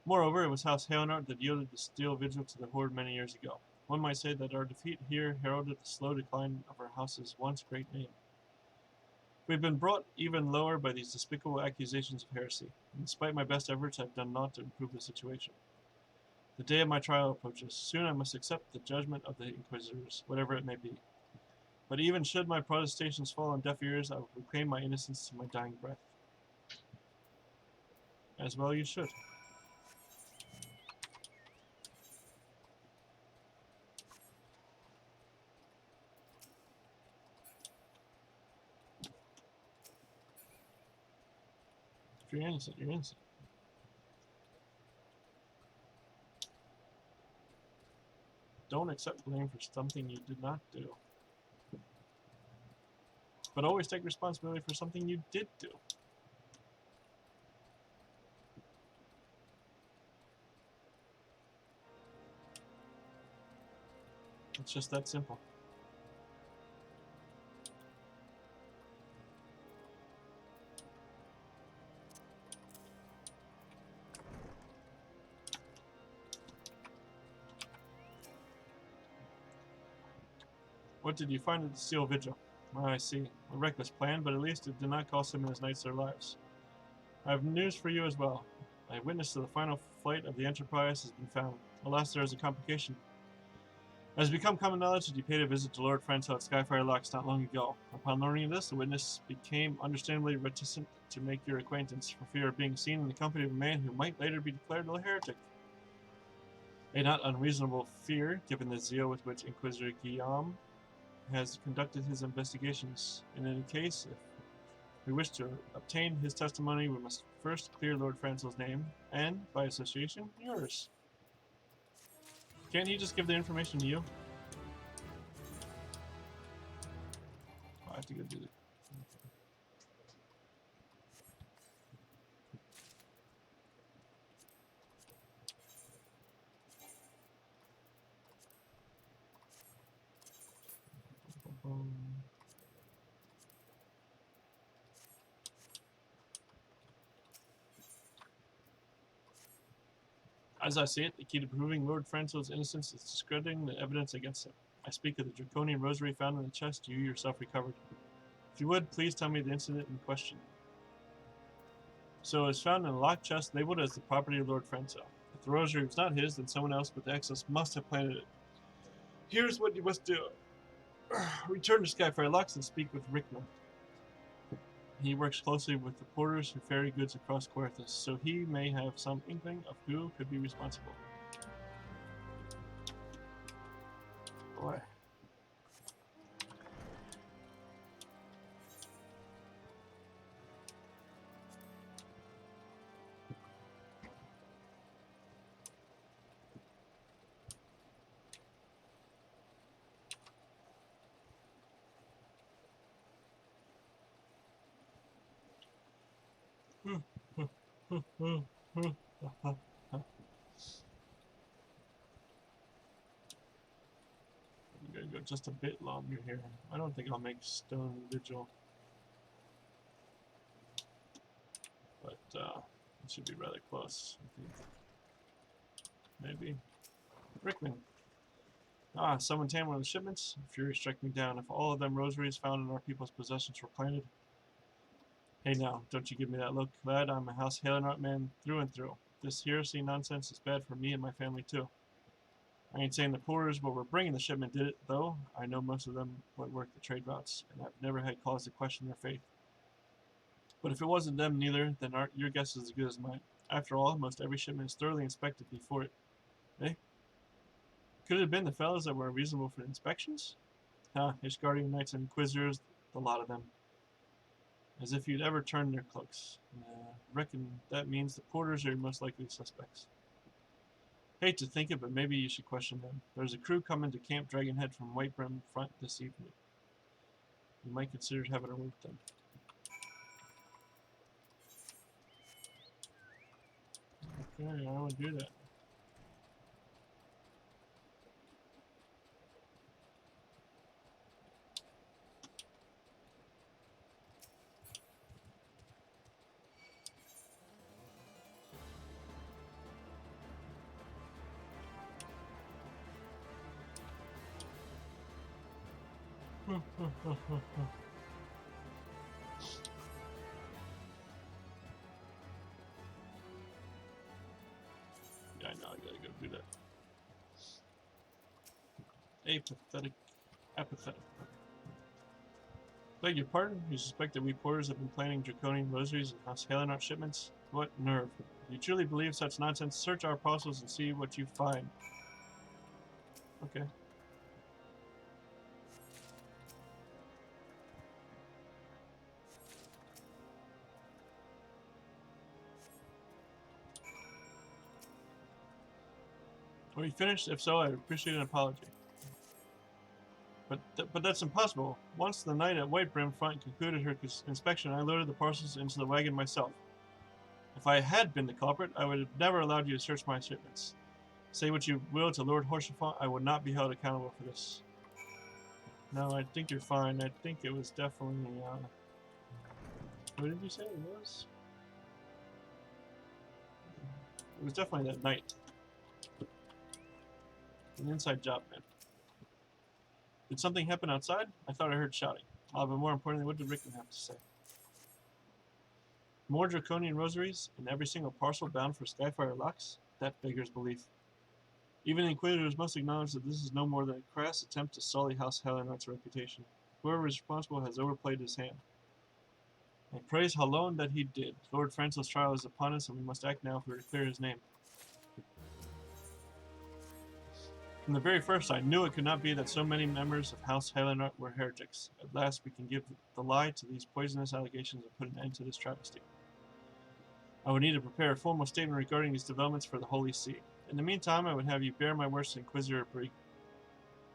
Moreover, it was House Halenor that yielded the Steel Vigil to the Horde many years ago. One might say that our defeat here heralded the slow decline of our house's once great name. We've been brought even lower by these despicable accusations of heresy, and despite my best efforts, I've done naught to improve the situation. The day of my trial approaches. Soon I must accept the judgment of the Inquisitors, whatever it may be. But even should my protestations fall on deaf ears, I will proclaim my innocence to my dying breath. As well you should. If you're innocent, you're innocent. Don't accept blame for something you did not do. But always take responsibility for something you did do. It's just that simple. What did you find at the Steel Vigil? I see. A reckless plan, but at least it did not cost him and his knights their lives. I have news for you as well. A witness to the final flight of the Enterprise has been found. Alas, there is a complication. It has become common knowledge that you paid a visit to Lord Franco at Skyfire Locks not long ago. Upon learning of this, the witness became understandably reticent to make your acquaintance for fear of being seen in the company of a man who might later be declared a heretic. A not unreasonable fear, given the zeal with which Inquisitor Guillaume has conducted his investigations. In any case, if we wish to obtain his testimony, we must first clear Lord Franco's name, and, by association, yours. Can't he just give the information to you? Oh, I have to go do it. As I see it, the key to proving Lord Franco's innocence is discrediting the evidence against him. I speak of the draconian rosary found in the chest you yourself recovered. If you would, please tell me the incident in question. So it was found in a locked chest labeled as the property of Lord Franco. If the rosary was not his, then someone else with the access must have planted it. Here's what you must do. Return to Skyfire Locks and speak with Rickman. He works closely with the porters who ferry goods across Querthus, so he may have some inkling of who could be responsible. Boy. I'm gonna go just a bit longer here. I don't think I'll make Stone Vigil, but it should be rather close. I think. Maybe. Rickman. Ah, someone tampered with the shipments. Fury struck me down. If all of them rosaries found in our people's possessions were planted. Hey now, don't you give me that look, lad. I'm a House Halenart man through and through. This heresy nonsense is bad for me and my family too. I ain't saying the porters what were bringing the shipment did it, though. I know most of them what work the trade routes, and I've never had cause to question their faith. But if it wasn't them neither, then your guess is as good as mine. After all, most every shipment is thoroughly inspected before it. Eh? Could it have been the fellows that were reasonable for the inspections? Huh, Ishgardian Knights and Inquisitors, the lot of them. As if you'd ever turn their cloaks. Reckon that means the porters are your most likely suspects. Hate to think it, but maybe you should question them. There's a crew coming to Camp Dragonhead from Whitebrim Front this evening. You might consider having a word with them. Okay, I want to do that. Apathetic. Beg your pardon? You suspect that we porters have been planning draconian rosaries and House Halenart shipments? What nerve. If you truly believe such nonsense, search our parcels and see what you find. Okay. Are you finished? If so, I appreciate an apology. But that's impossible. Once the knight at White Brim Front concluded her inspection, I loaded the parcels into the wagon myself. If I had been the culprit, I would have never allowed you to search my shipments. Say what you will to Lord Horsefont, I would not be held accountable for this. No, I think you're fine. I think it was definitely, what did you say it was? It was definitely that night. An inside job, man. Did something happen outside? I thought I heard shouting. But more importantly, what did Rickon have to say? More draconian rosaries and every single parcel bound for Skyfire Locks? That beggars belief. Even the Inquisitors must acknowledge that this is no more than a crass attempt to sully House Halenart's reputation. Whoever is responsible has overplayed his hand. I praise Halone that he did. Lord Francel's trial is upon us, and we must act now if we are to clear his name. From the very first, I knew it could not be that so many members of House Halenart were heretics. At last, we can give the lie to these poisonous allegations and put an end to this travesty. I would need to prepare a formal statement regarding these developments for the Holy See. In the meantime, I would have you bear my words to Inquisitor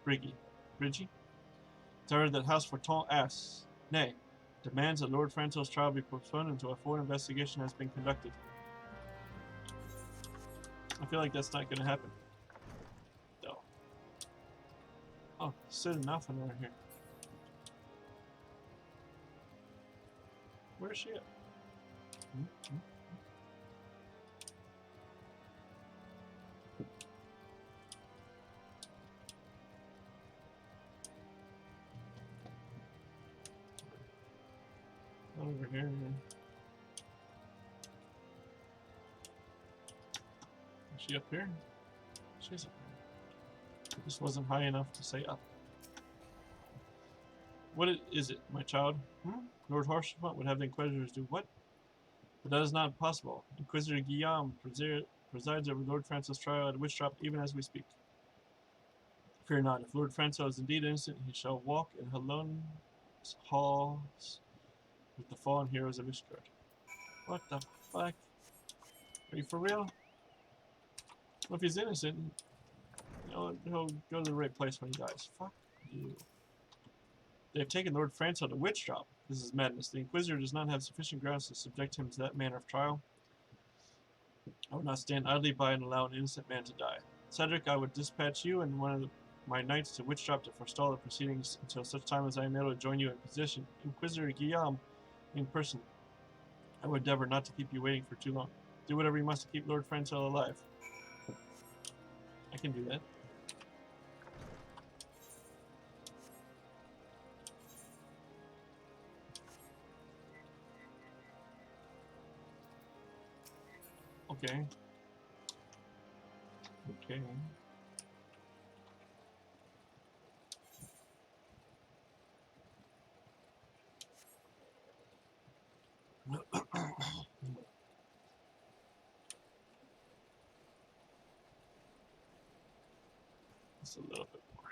Brigi. It's ordered that House Forton asks, nay, demands that Lord Francel's trial be postponed until a full investigation has been conducted. I feel like that's not going to happen. Though. Oh, Sid and Alpha are here. Where is she at? Over here. Is she up here? She's up here. This wasn't high enough to say up. What is it, my child? Lord Horsefont would have the Inquisitors do what? But that is not possible. Inquisitor Guillaume presides over Lord Francel's trial at Witch Drop even as we speak. Fear not, if Lord Francel is indeed innocent, he shall walk in Halone's halls with the fallen heroes of Ishgard. What the fuck? Are you for real? Well, if he's innocent, he'll go to the right place when he dies. Fuck you. They have taken Lord Francel to Witch Drop. This is madness. The Inquisitor does not have sufficient grounds to subject him to that manner of trial. I would not stand idly by and allow an innocent man to die. Cedric, I would dispatch you and one of my knights to Witch Drop to forestall the proceedings until such time as I am able to join you in position. Inquisitor Guillaume, in person. I would endeavor not to keep you waiting for too long. Do whatever you must to keep Lord Francel alive. I can do that. Okay. Okay. Just a little bit more.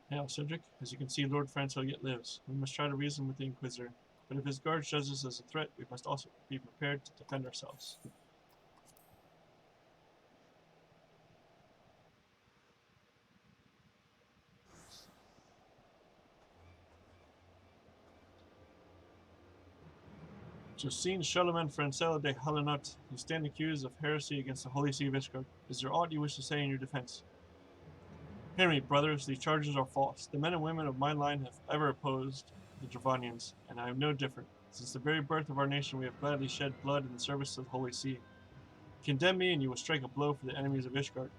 Now, Cedric, as you can see, Lord Francel yet lives. We must try to reason with the Inquisitor, but if his guards judge us as a threat, we must also be prepared to defend ourselves. Justine Charlemagne Francel de Halenot, you stand accused of heresy against the Holy See of Ishgard. Is there aught you wish to say in your defense? Hear me, brothers, these charges are false. The men and women of my line have ever opposed the Dravanians, and I am no different. Since the very birth of our nation, we have gladly shed blood in the service of the Holy See. Condemn me, and you will strike a blow for the enemies of Ishgard.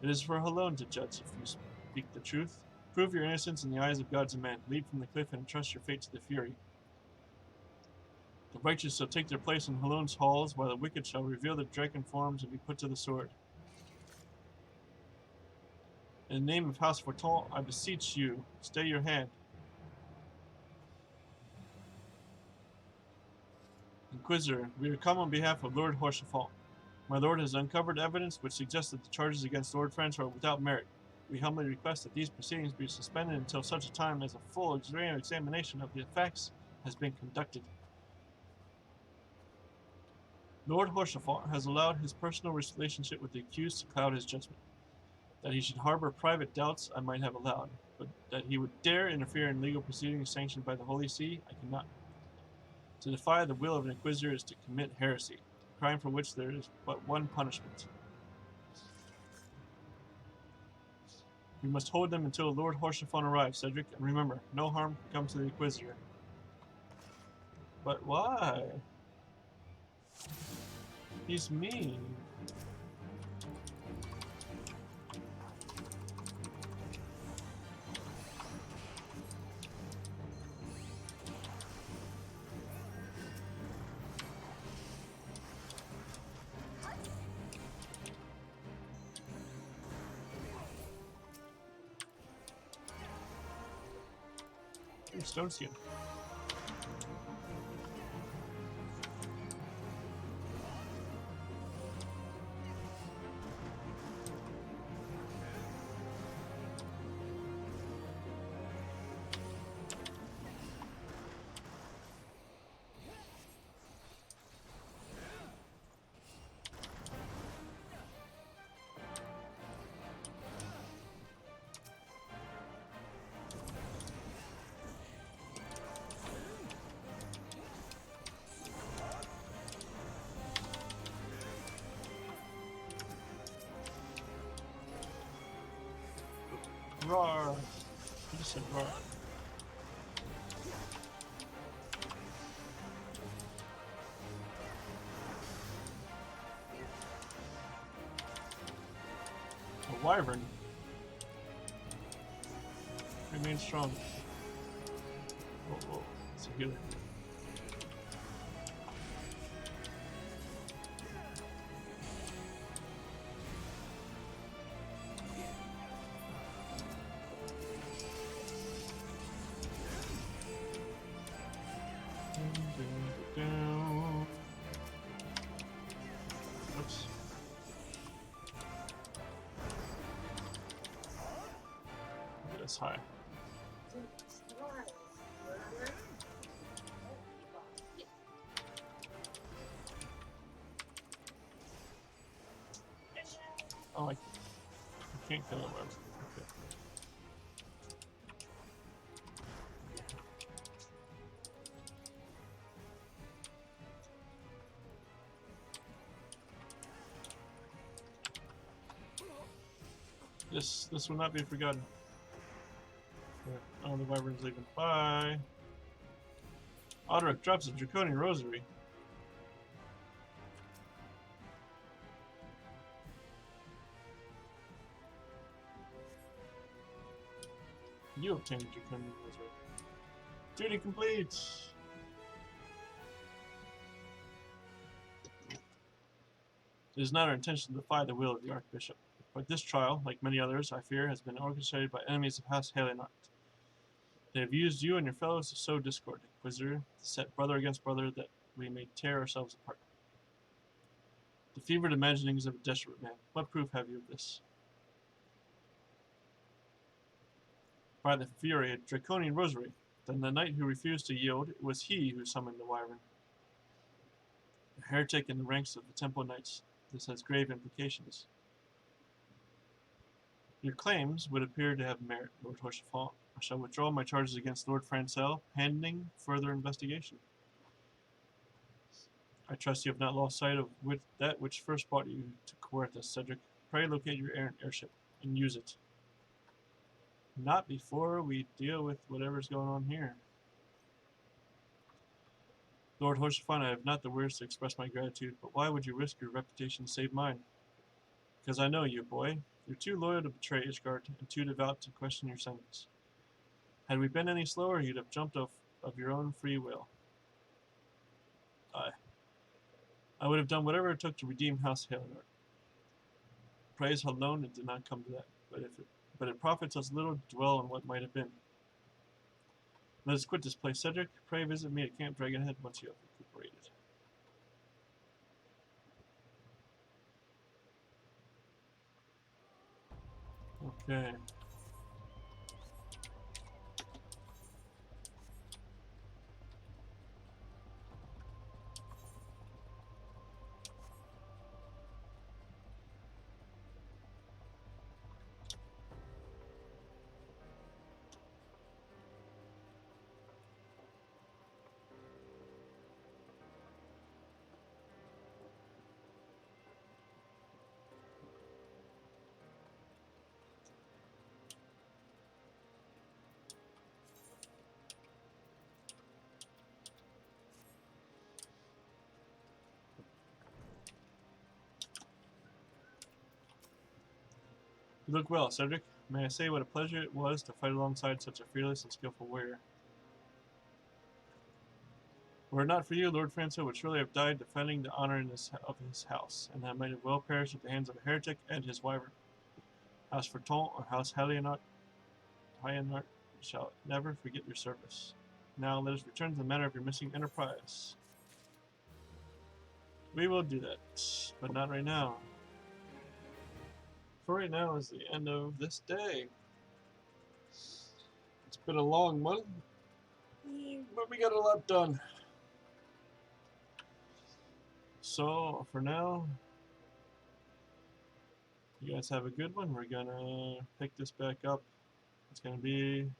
It is for Halone to judge if you speak the truth. Prove your innocence in the eyes of gods and men. Leap from the cliff and entrust your fate to the Fury. The righteous shall take their place in Halone's halls, while the wicked shall reveal their dragon forms and be put to the sword. In the name of House Forton, I beseech you, stay your hand. Inquisitor, we are come on behalf of Lord Horsefalt. My lord has uncovered evidence which suggests that the charges against Lord Francois are without merit. We humbly request that these proceedings be suspended until such a time as a full examination of the facts has been conducted. Lord Horsefalt has allowed his personal relationship with the accused to cloud his judgment. That he should harbor private doubts I might have allowed, but that he would dare interfere in legal proceedings sanctioned by the Holy See, I cannot. To defy the will of an inquisitor is to commit heresy, a crime for which there is but one punishment. We must hold them until Lord Horsefalt arrives, Cedric, and remember, no harm can come to the inquisitor. But why? He's mean. Stone skin. Roar! He just said roar. A wyvern. Remain strong. Oh, it's a healer. Oops. That's high. Oh, I can't kill him. Okay. This will not be forgotten. Oh, the wyvern's leaving. Bye. Oderic drops a draconian rosary. You obtained a draconian rosary. Duty complete. It is not our intention to defy the will of the Archbishop, but this trial, like many others, I fear, has been orchestrated by enemies of House Halionot. They have used you and your fellows to sow discord, Inquisitor, to set brother against brother that we may tear ourselves apart. The fevered imaginings of a desperate man. What proof have you of this? By the fury, a draconian rosary. Then the knight who refused to yield, it was he who summoned the wyvern. A heretic in the ranks of the Temple Knights. This has grave implications. Your claims would appear to have merit, Lord Horsefalt. I shall withdraw my charges against Lord Francel, pending further investigation. I trust you have not lost sight of that which first brought you to Coerthas, Cedric. Pray locate your errant airship and use it. Not before we deal with whatever's going on here. Lord Horsefalt, I have not the words to express my gratitude, but why would you risk your reputation to save mine? Because I know you, boy. You're too loyal to betray Ishgard, and too devout to question your sentence. Had we been any slower, you'd have jumped off of your own free will. I would have done whatever it took to redeem House Halenor. Praise alone, it did not come to that. But it profits us little to dwell on what might have been. Let us quit this place, Cedric. Pray visit me at Camp Dragonhead once you have recuperated. Okay. You look well, Cedric. May I say what a pleasure it was to fight alongside such a fearless and skillful warrior. Were it not for you, Lord Francois would surely have died defending the honor of his house, and that might have well perished at the hands of a heretic and his wyvern. House Forton or House Hayenart shall never forget your service. Now let us return to the matter of your missing enterprise. We will do that, but not right now. For right now is the end of this day. It's been a long month, but we got a lot done. So, for now, you guys have a good one. We're gonna pick this back up. It's gonna be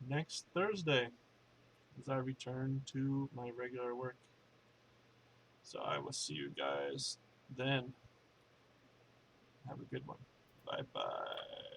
next Thursday as I return to my regular work. So I will see you guys then. Have a good one. Bye bye.